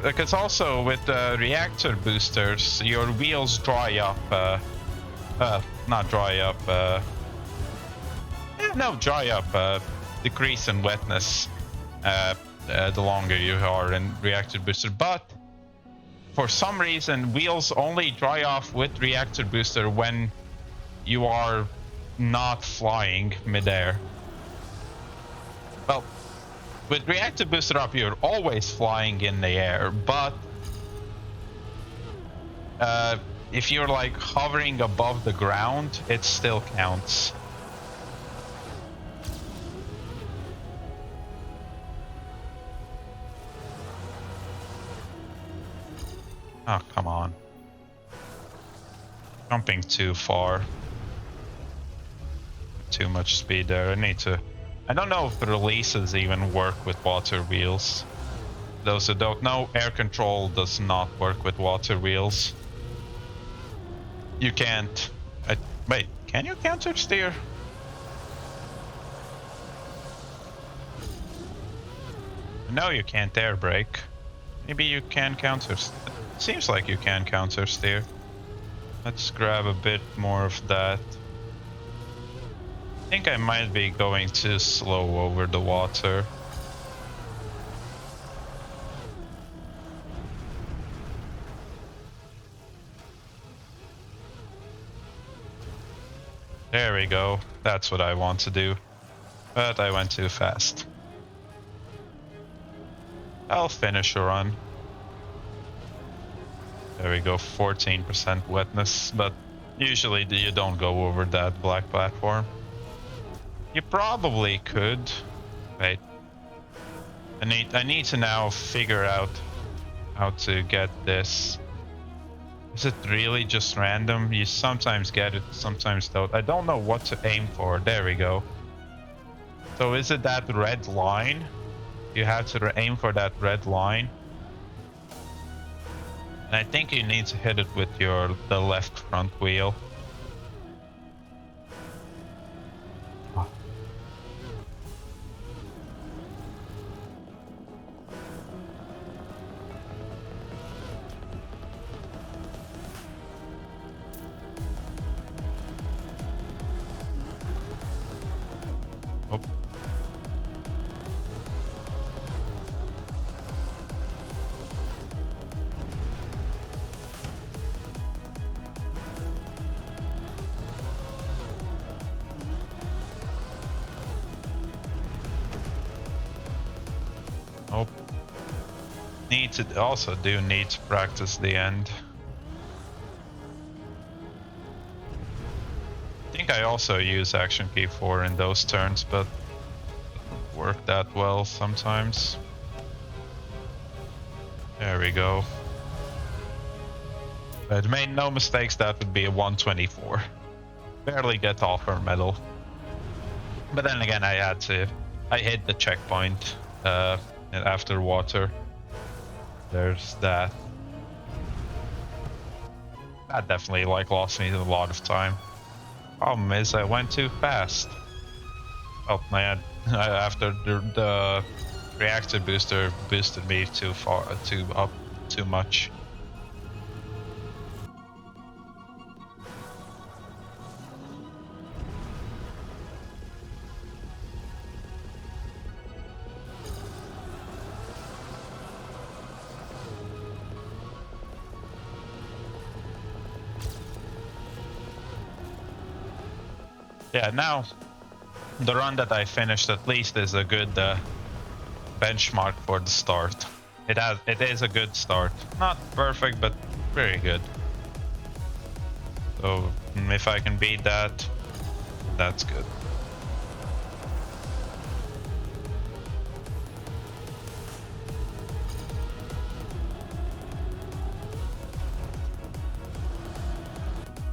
Because also with reactor boosters, your wheels dry up. Not dry up. Dry up. Decrease in wetness the longer you are in reactor booster. But for some reason, wheels only dry off with reactor booster when you are not flying midair. Well, with reactor booster up, you're always flying in the air, but if you're like hovering above the ground, it still counts. Oh, come on. Jumping too far. Too much speed there. I don't know if the releases even work with water wheels. Those who don't know, air control does not work with water wheels. You can't... wait, can you counter steer? No, you can't air brake. Maybe you can counter... Seems like you can counter steer. Let's grab a bit more of that. I think I might be going too slow over the water. There we go. That's what I want to do. But I went too fast. I'll finish a run. There we go, 14% wetness, but usually you don't go over that black platform. You probably could. Wait. I need to now figure out how to get this. Is it really just random? You sometimes get it, sometimes don't. I don't know what to aim for. There we go. So is it that red line? You have to aim for that red line. And I think you need to hit it with the left front wheel. Oh. Need to practice the end. I think I also use action key 4 in those turns, but doesn't work that well sometimes. There we go. But made no mistakes, that would be a 124. Barely get off her medal. But then again, I hit the checkpoint after water. There's that. That definitely lost me a lot of time. Problem is I went too fast. Oh man, after the reactor booster boosted me too much. Yeah, now the run that I finished at least is a good benchmark for the start. It is a good start. Not perfect, but very good. So if I can beat that, that's good.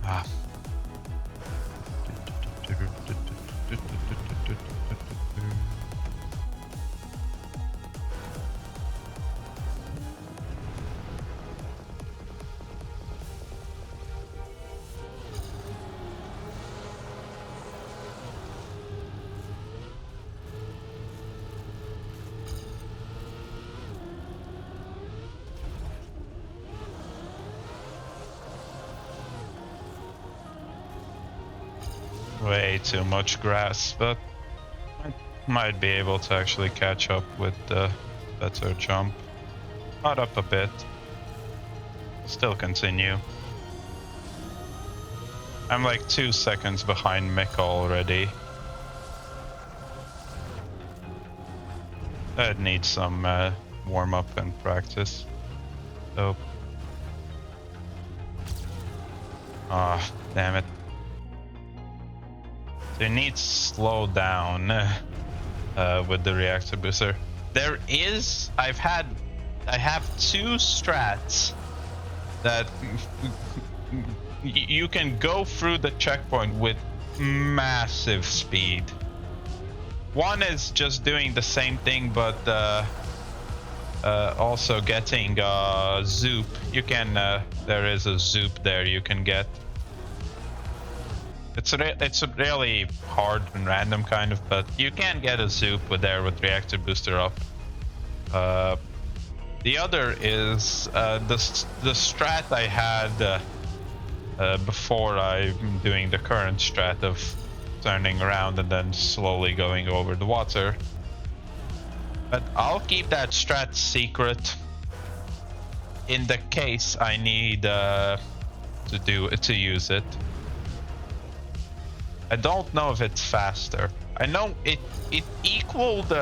Ah. Way too much grass, but I might be able to actually catch up with the better jump. Caught up a bit. Still continue. I'm like 2 seconds behind Mick already. That needs some warm up and practice. So. Ah, damn it. You need to slow down with the reactor booster. I have 2 strats that you can go through the checkpoint with massive speed. One is just doing the same thing, but also getting a zoop. You can there is a zoop there you can get. It's really hard and random kind of, but you can get a zoop with reactor booster up. The other is the strat I had before I'm doing the current strat of turning around and then slowly going over the water. But I'll keep that strat secret in the case I need to use it. I don't know if it's faster. I know it equaled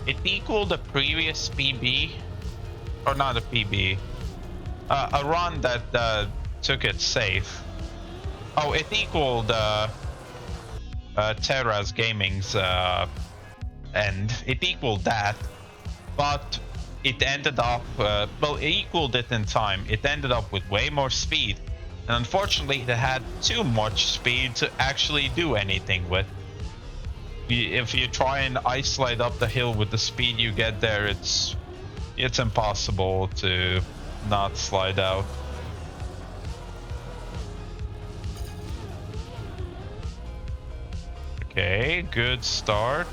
It equaled the previous PB, or not a PB, a run that took it safe. Oh, it equaled Terra's Gaming's end. It equaled that, but it ended up, well, it equaled it in time. It ended up with way more speed. And unfortunately, it had too much speed to actually do anything with. If you try and ice slide up the hill with the speed you get there, it's impossible to not slide out. Okay, good start.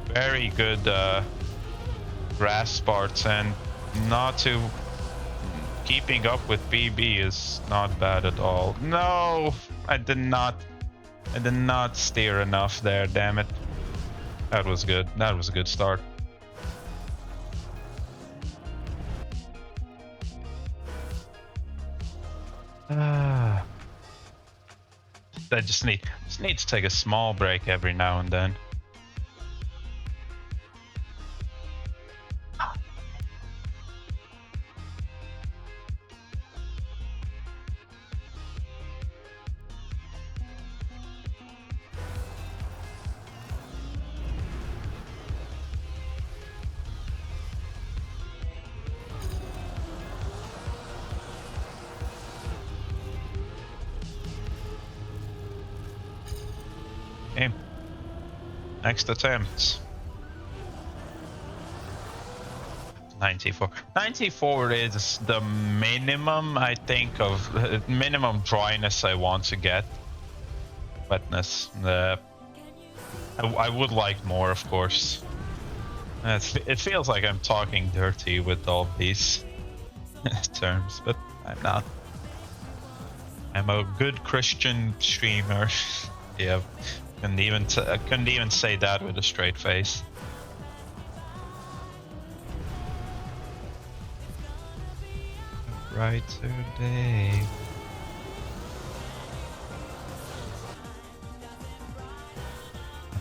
Very good grass parts, and not too keeping up with BB is not bad at all. No, I did not steer enough there, damn it. That was good. That was a good start. I just need to take a small break every now and then. Okay. Next attempt. 94. 94 is the minimum, I think, of minimum dryness I want to get. Wetness. I would like more, of course. It feels like I'm talking dirty with all these terms, but I'm not. I'm a good Christian streamer. Yeah, couldn't even say that with a straight face. Brighter day.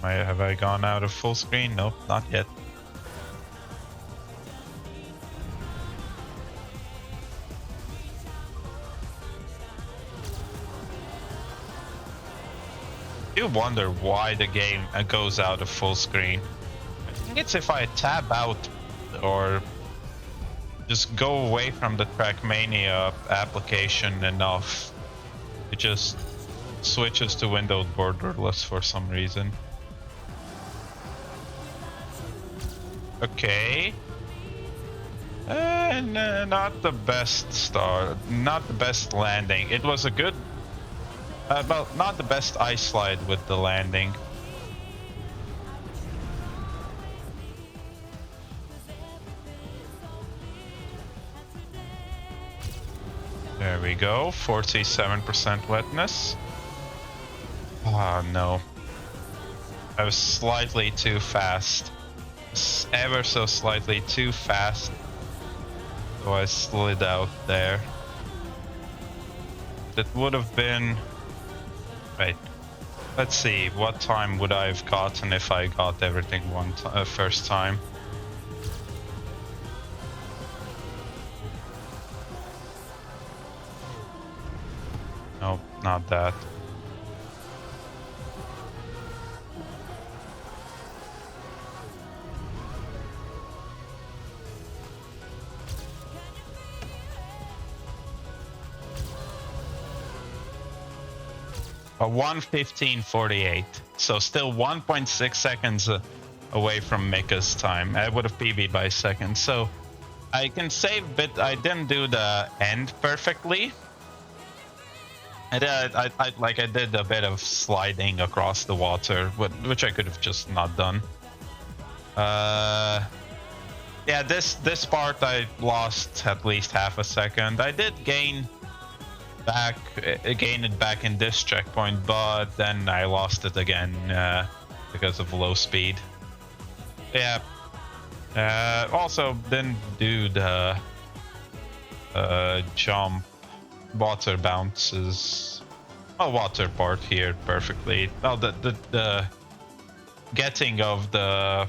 Have I gone out of full screen? Nope, not yet. I do wonder why the game goes out of full screen. I think it's if I tab out or just go away from the Trackmania application enough, it just switches to windowed borderless for some reason. Okay. And not the best start, not the best landing. It was a good, well, not the best ice slide with the landing. There we go, 47% wetness. Oh no. I was slightly too fast. Ever so slightly too fast. So I slid out there. That would have been... Wait. Let's see, what time would I have gotten if I got everything first time? Nope, not that. A 1:15.48, so still 1.6 seconds away from Mika's time. I would have PB'd by a second, so I can save, but I didn't do the end perfectly. I did a bit of sliding across the water, which I could have just not done. Yeah, this part I lost at least half a second. I did gain it back in this checkpoint, but then I lost it again because of low speed. Yeah. Also didn't do the jump water bounces. a water part here perfectly. Well, the getting of the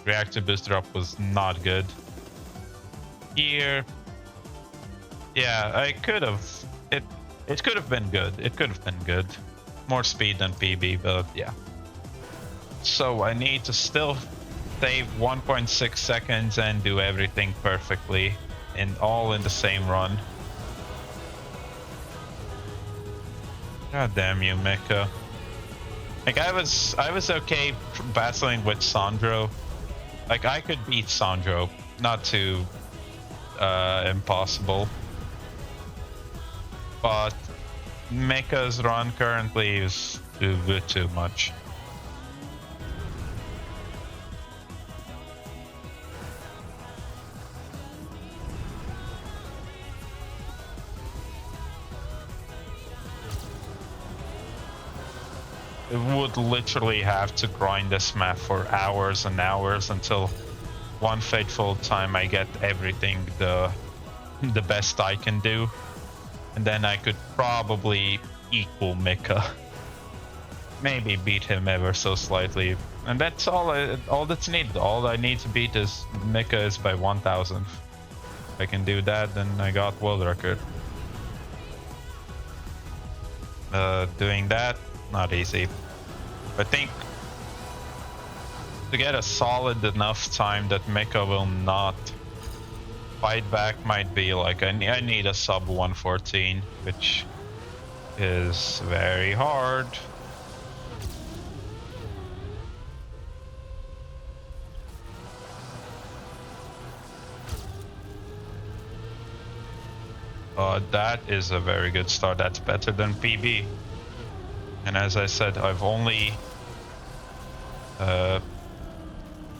reactor booster up was not good. Here, yeah, I could have it could have been good. It could have been good. More speed than PB, but yeah. So I need to still save 1.6 seconds and do everything perfectly, and all in the same run. God damn you, Mecha. Like I was okay battling with Sandro. Like I could beat Sandro, not too impossible. But Mecha's run currently is too much. It would literally have to grind this map for hours and hours until one fateful time I get everything the best I can do, and then I could probably equal Mecha. Maybe beat him ever so slightly, and that's all that's needed. All I need to beat is Mecha is by 1,000. If I can do that, then I got world record. Doing that, not easy. I think to get a solid enough time that Mecha will not fight back might be like I need a sub 114, which is very hard. That is a very good start. That's better than PB. And as I said, I've only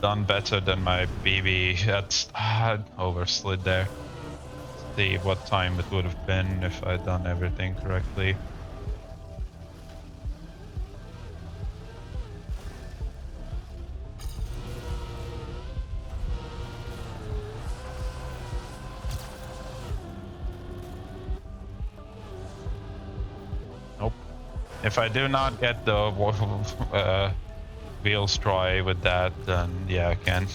done better than my PB. That's overslid there. Let's see what time it would have been if I'd done everything correctly. Nope. If I do not get the wheels try with that, then yeah, I can.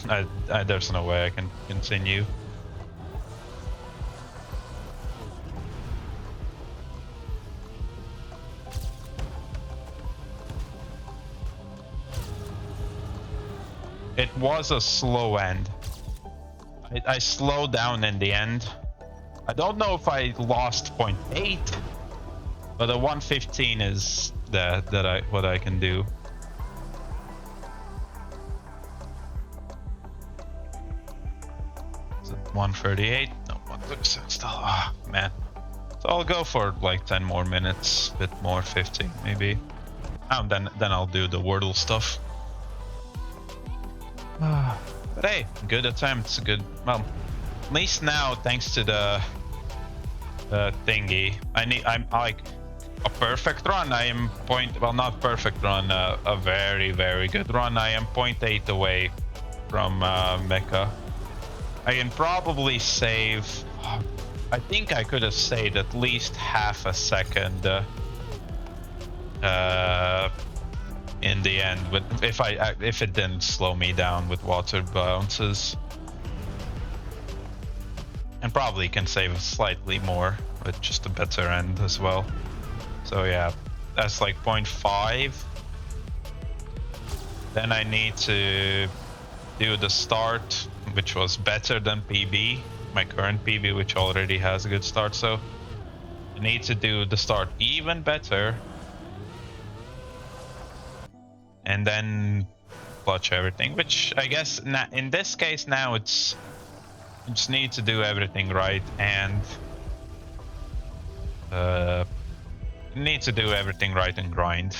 There's no way I can continue. It was a slow end. I slowed down in the end. I don't know if I lost 0.8, but a 115 is what I can do. Is it 138? No, 136 still. Ah, man. So I'll go for like 10 more minutes, bit more, 15 maybe. Then I'll do the Wordle stuff. But hey, good attempts, good. Well, at least now, thanks to the thingy, I'm like a perfect run. I am not perfect run, a very good run. I am 0.8 away from Mecha. I can probably save. I think I could have saved at least half a second. In the end, if it didn't slow me down with water bounces, and probably can save slightly more with just a better end as well. So yeah, that's like 0.5. Then I need to do the start, which was better than PB, my current PB, which already has a good start. So I need to do the start even better, and then clutch everything, which I guess in this case now it's you just need to do everything right, and need to do everything right and grind,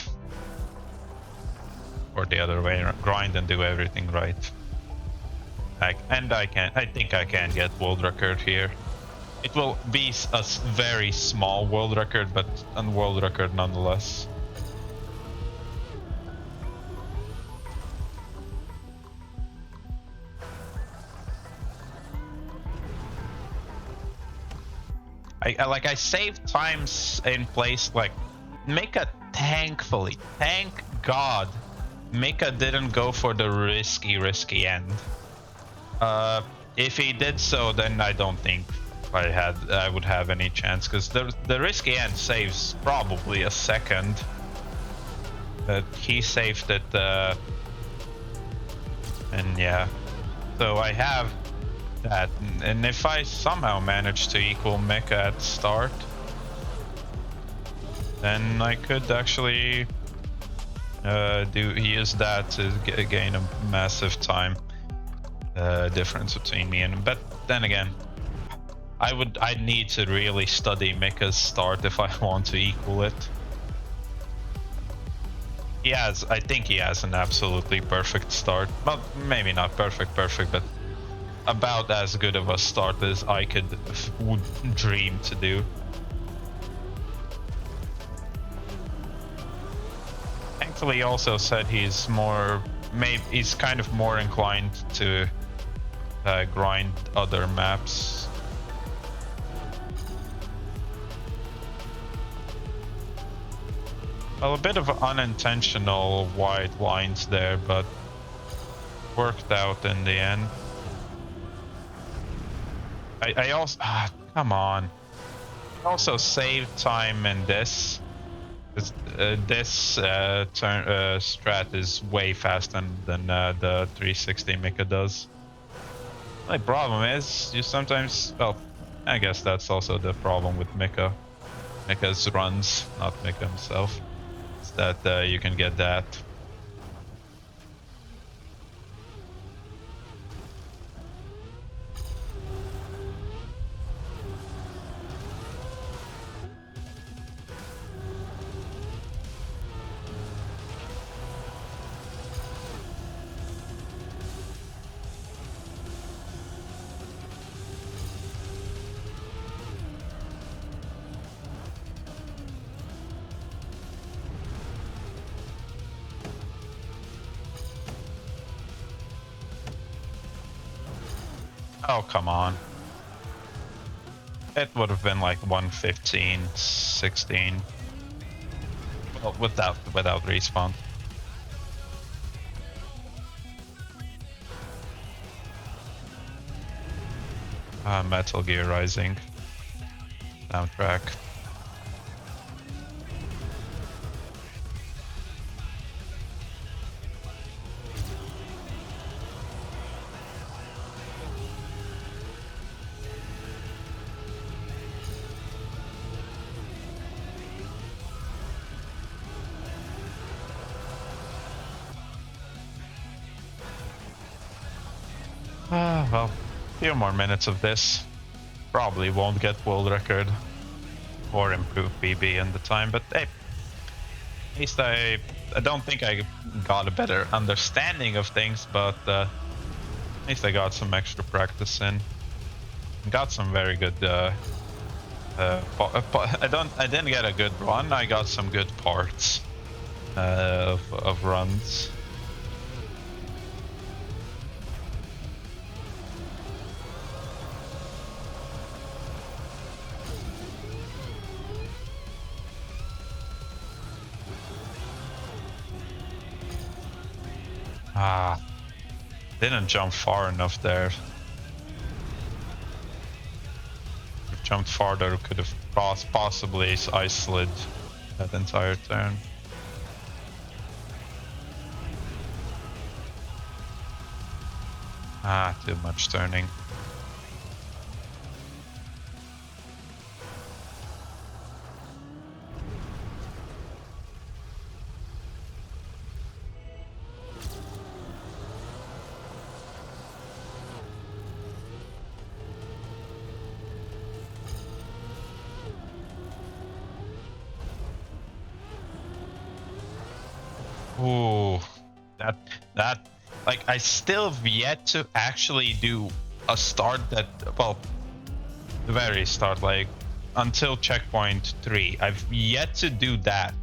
or the other way, grind and do everything right. I think I can get world record here. It will be a very small world record, but a world record nonetheless. I saved times in place like Mika, thankfully, thank God, Mika didn't go for the risky end. If he did so, then I don't think I would have any chance, because the risky end saves probably a second. But he saved it, and yeah. So I have that, and if I somehow manage to equal Mecha at start, then I could actually use that to gain a massive time difference between me and him. But then again, I'd need to really study Mecha's start if I want to equal it. I think he has an absolutely perfect start. Well, maybe not perfect, but about as good of a start as I would dream to do. Thankfully, he also said he's kind of more inclined to grind other maps. Well, a bit of unintentional white lines there, but worked out in the end. I also come on. I also saved time in this. This strat is way faster than the 360 Mika does. My problem is you sometimes, well, I guess that's also the problem with Mika. Mika's runs, not Mika himself. Is that you can get that. Oh, come on. It would have been like 115, 16. Well, without respawn. Metal Gear Rising soundtrack. Well, a few more minutes of this. Probably won't get world record or improve PB in the time, but hey, at least I don't think I got a better understanding of things, but at least I got some extra practice in. Got some very good. I didn't get a good run. I got some good parts of runs. Didn't jump far enough there. If jumped farther, could have possibly ice slid that entire turn. Too much turning. Ooh, that like I still have yet to actually do a start that, well, the very start, like until checkpoint 3. I've yet to do that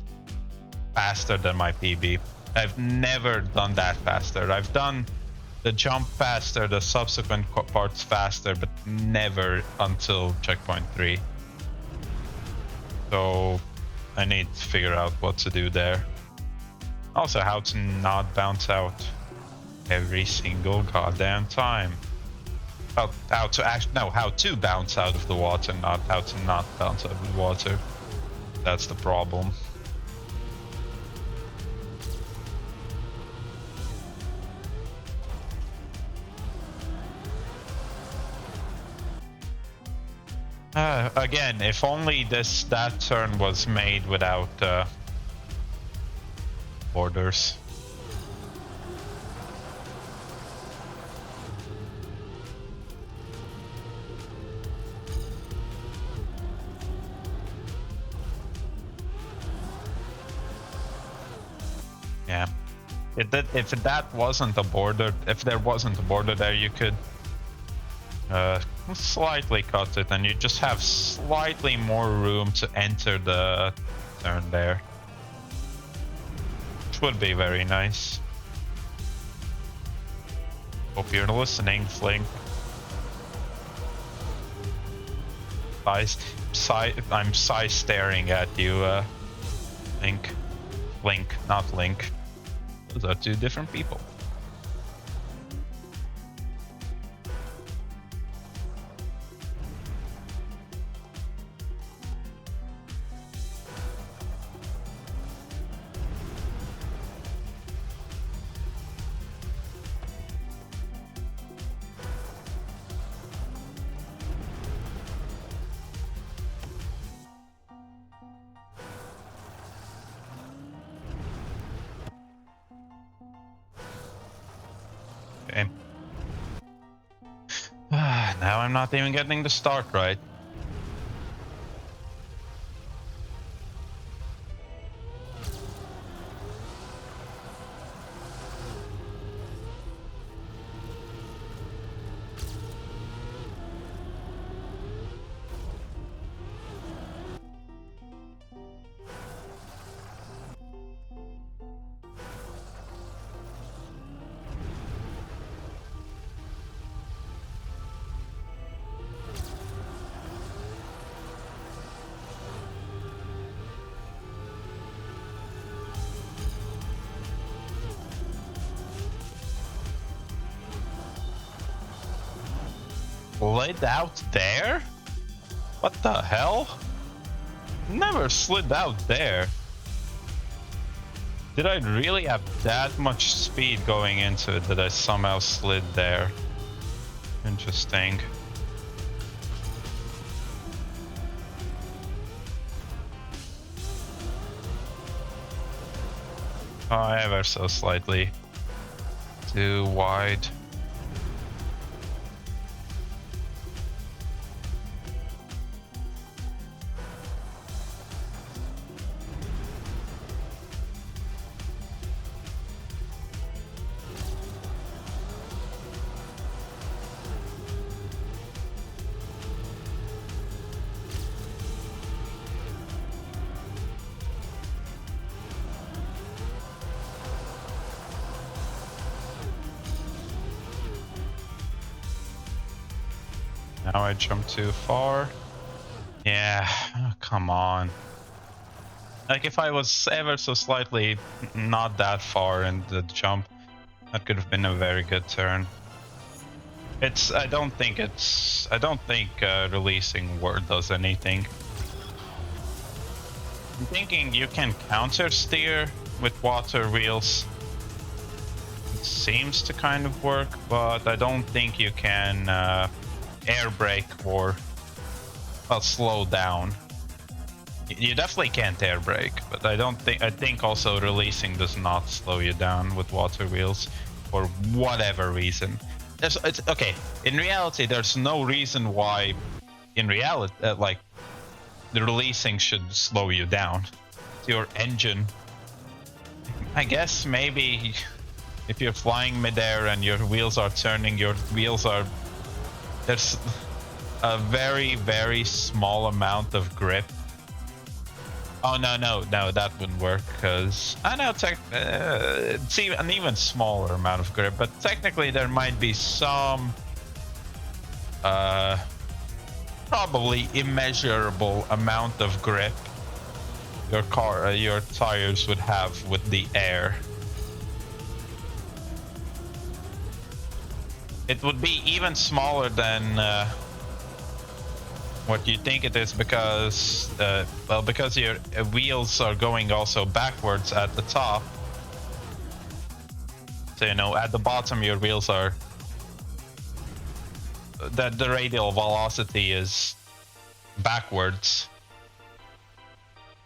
faster than my PB. I've never done that faster. I've done the jump faster, the subsequent parts faster, but never until checkpoint 3. So I need to figure out what to do there. Also, how to not bounce out every single goddamn time. How to bounce out of the water, not how to not bounce out of the water. That's the problem. Again, if only that turn was made without borders. Yeah. If that wasn't a border, if there wasn't a border there, you could slightly cut it, and you just have slightly more room to enter the turn there, which would be very nice. Hope you're listening, Flink. I'm side staring at you, Link. Link, not Link. Those are two different people. Okay. Now I'm not even getting the start right. Slid out there? What the hell? Never slid out there. Did I really have that much speed going into it that I somehow slid there? Interesting. Oh, ever so slightly too wide. Now I jumped too far. Yeah, oh, come on. Like if I was ever so slightly not that far in the jump, that could have been a very good turn. I don't think releasing word does anything. I'm thinking you can counter steer with water wheels. It seems to kind of work, but I don't think you can air brake or slow down. You definitely can't air brake, but I think also releasing does not slow you down with water wheels for whatever reason. It's okay. In reality, there's no reason why in reality like the releasing should slow you down. It's your engine. I guess maybe if you're flying midair and your wheels are turning, there's a very, very small amount of grip. Oh no, that wouldn't work because I know it's an even smaller amount of grip, but technically there might be some probably immeasurable amount of grip your tires would have with the air. It would be even smaller than what you think it is because, well, because your wheels are going also backwards at the top. So, you know, at the bottom your wheels are... the radial velocity is backwards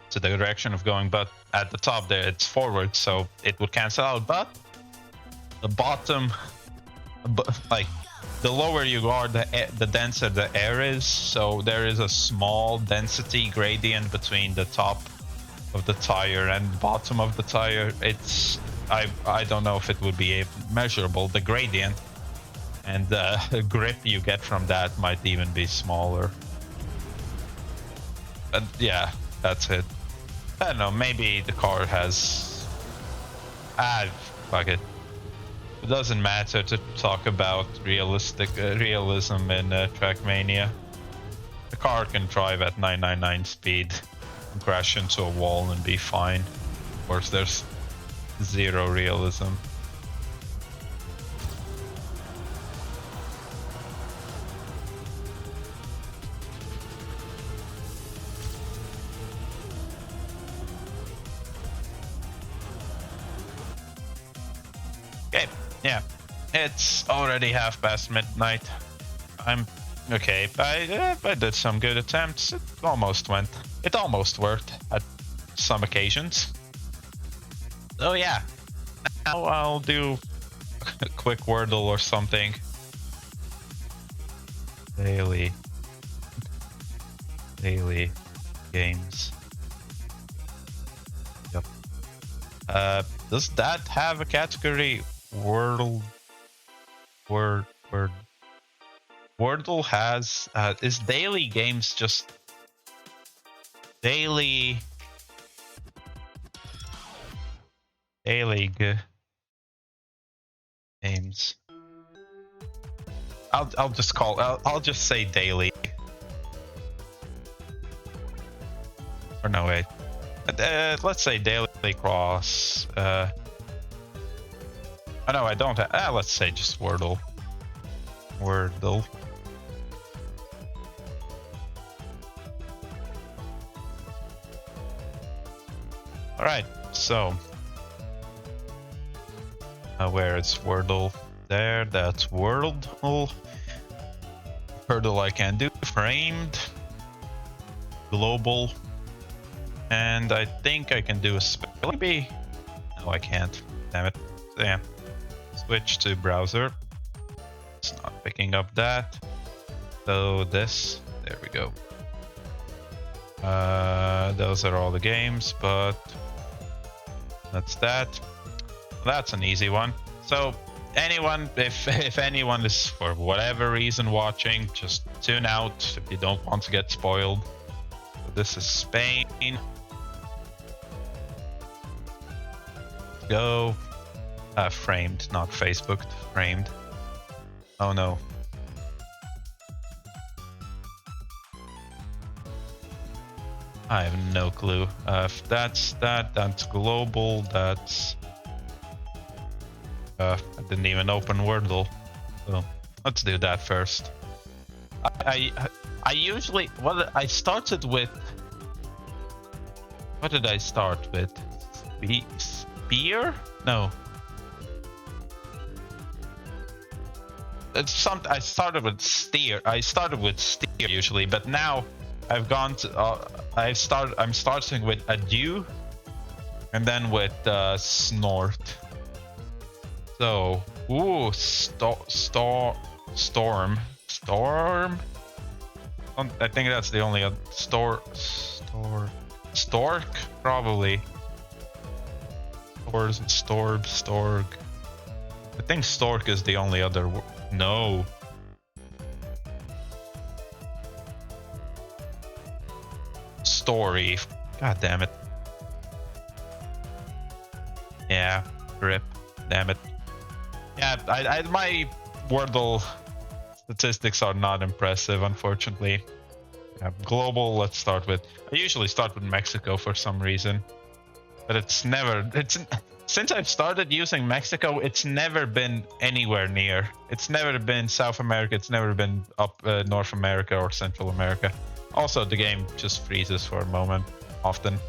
to the direction of going, but at the top there it's forward, so it would cancel out. But the bottom, like the lower you are, the denser the air is, so there is a small density gradient between the top of the tire and bottom of the tire. It's I don't know if it would be measurable, the gradient, and the grip you get from that might even be smaller. But yeah, that's it. I don't know, maybe the car has... fuck it. It doesn't matter to talk about realism in Trackmania. The car can drive at 999 speed and crash into a wall and be fine. Of course, there's zero realism. Okay, yeah, it's already midnight. I'm okay. I did some good attempts. It almost worked at some occasions. So yeah, now I'll do a quick Wordle or something. Daily games. Yep. Does that have a category? Wordle has is daily games just daily games. I'll just say daily. Or no, wait. Let's say daily cross. Oh no, I don't have... let's say just Wordle. Wordle. Alright, so... where is Wordle? There, that's Wordle. Wordle I can do. Framed. Global. And I think I can do a spelling bee. No, I can't. Damn it. So, yeah. Switch to browser. It's not picking up that. So this, there we go. Those are all the games, but that's that. That's an easy one. So anyone, if anyone is for whatever reason watching, just tune out if you don't want to get spoiled. So this is Spain. Go. Framed, not Facebooked. Framed. Oh no. I have no clue. If that's that's global. That's. I didn't even open Wordle. So let's do that first. I usually I started with. What did I start with? Spear? No. It's something. I started with steer. I started with steer usually, but now I've gone to. I'm starting with adieu, and then with snort. So, ooh, storm. I think that's the only stork probably. Storg. I think stork is the only other. No. Story. God damn it. Yeah. Rip. Damn it. Yeah, my Wordle statistics are not impressive, unfortunately. Global, let's start with... I usually start with Mexico for some reason. But it's never... Since I've started using Mexico, it's never been anywhere near. It's never been South America, it's never been up North America or Central America. Also, the game just freezes for a moment, often.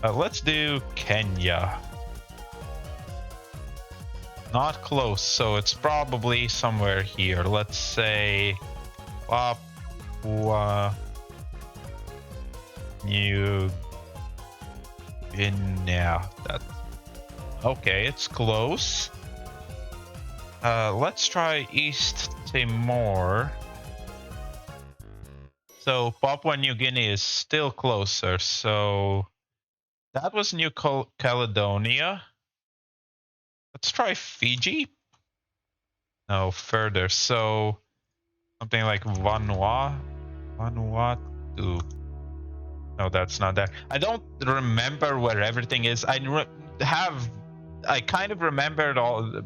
Let's do Kenya. Not close, so it's probably somewhere here. Let's say Papua New Guinea. Okay, it's close. Let's try East Timor. So Papua New Guinea is still closer. So that was New Caledonia. Let's try Fiji. No, further. So something like Vanuatu. No, that's not there. I don't remember where everything is. I kind of remembered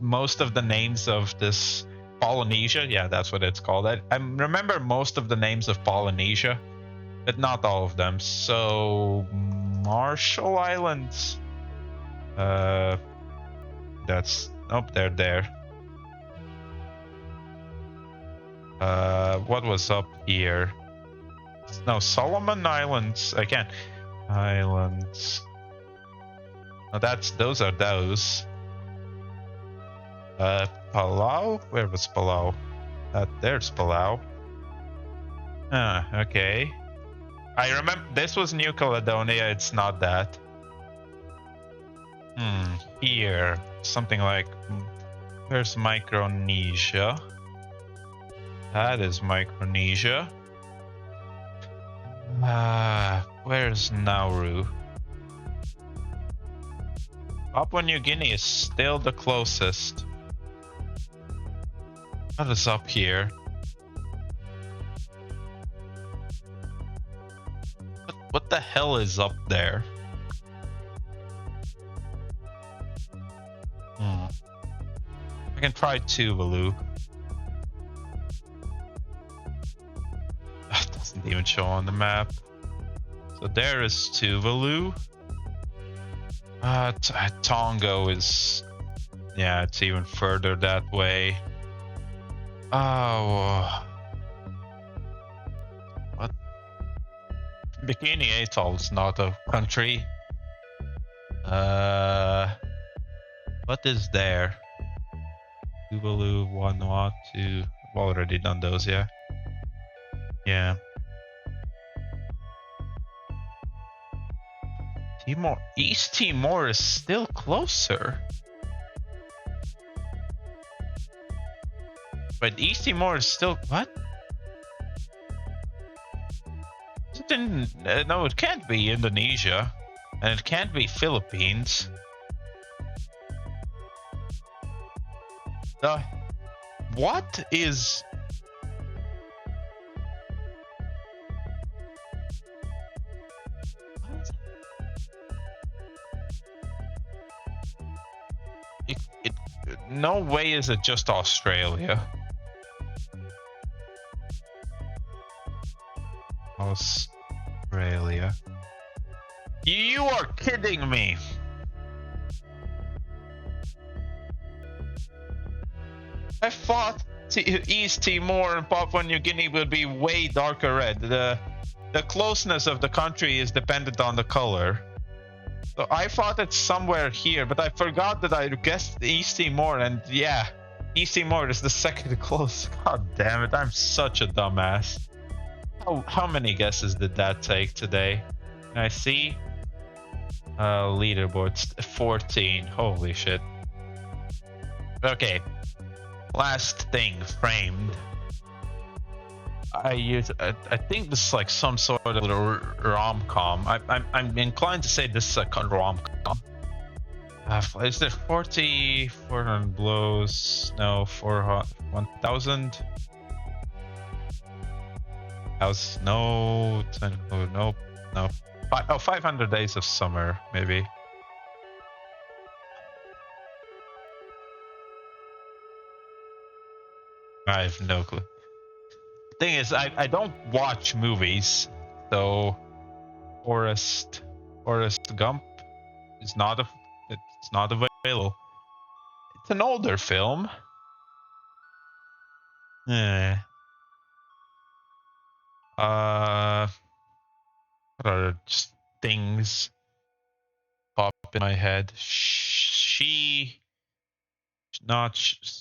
most of the names of this Polynesia. Yeah, that's what it's called. I remember most of the names of Polynesia, but not all of them. So Marshall Islands. They're there. What was up here? No, Solomon Islands. I can't. Islands. No, those are those. Palau? Where was Palau? There's Palau. Okay. I remember this was New Caledonia. It's not that. Here. Something like... Where's Micronesia? That is Micronesia. Where's Nauru? Papua New Guinea is still the closest. What is up here? What the hell is up there? I can try Tuvalu. That doesn't even show on the map. So there is Tuvalu. Tonga is... Yeah, it's even further that way. Oh... What? Bikini Atoll is not a country. What is there? Tuvalu, Vanuatu. I've already done those, yeah. Yeah. East Timor is still closer. But East Timor is still... What? No, it can't be Indonesia. And it can't be Philippines. What is... No way is it just Australia. Australia. You are kidding me. I thought East Timor and Papua New Guinea would be way darker red. The closeness of the country is dependent on the color. So I thought it's somewhere here, but I forgot that I guessed East Timor, and yeah, East Timor is the second closest. God damn it, I'm such a dumbass. How many guesses did that take today? Can I see? Leaderboards 14. Holy shit. Okay. Last thing, framed. I think this is like some sort of little rom-com. I'm inclined to say this is a rom-com. Is there 400 blows? No, 1,000. No, nope, no. 500 days of summer, maybe. I have no clue. Thing is, I don't watch movies, So Forrest Gump is not it's not available. It's an older film. Eh. What are just things pop in my head?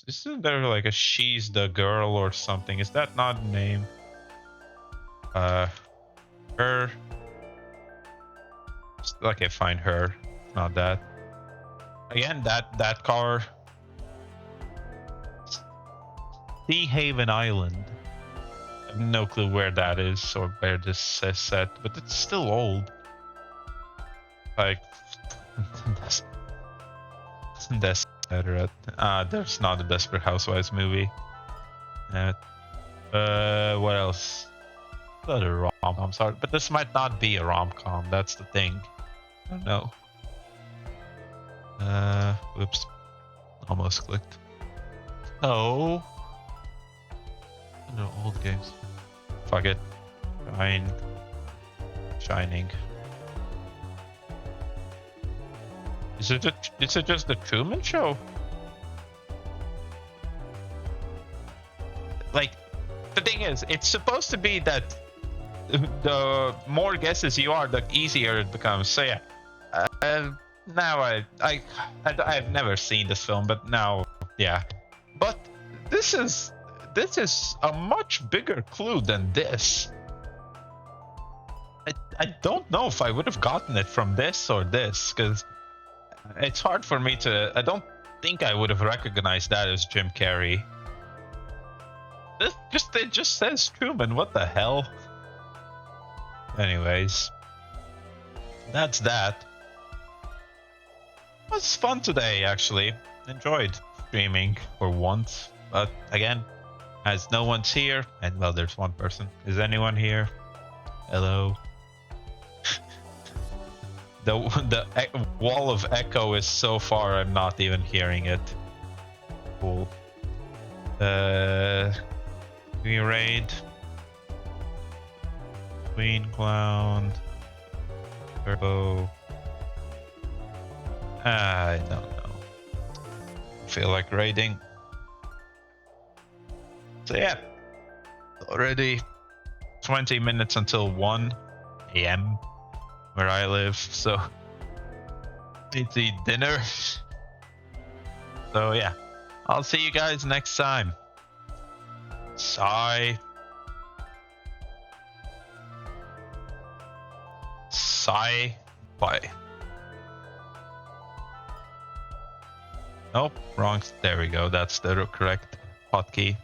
Isn't there like a she's the girl or something? Is that not a name? Her. Okay, fine, her. Not that. Again, that car. Sea Haven Island. I have no clue where that is or where this is set, but it's still old. Like, there's not a Desperate Housewives movie. What else? Other rom-com, sorry, but this might not be a rom-com. That's the thing. I don't know. Oops, almost clicked. Oh, no, old games. Fuck it. Shining. Is it just the Truman Show? Like, the thing is, it's supposed to be that the more guesses you are, the easier it becomes. So yeah. Now I've never seen this film, but now yeah. But this is a much bigger clue than this. I don't know if I would have gotten it from this or this, because it's hard for me to. I don't think I would have recognized that as Jim Carrey. It just says Truman. What the hell? Anyways, that's that. It was fun today, actually. Enjoyed streaming for once, but again, as no one's here, and well, there's one person. Is anyone here? Hello. The wall of echo is so far I'm not even hearing it. Cool. We raid Queen Clown Turbo. I don't know. Feel like raiding. So yeah, already 20 minutes until 1 a.m. where I live, so need to eat dinner. So yeah, I'll see you guys next time. Sigh. Bye. Nope, wrong. There we go. That's the correct hotkey.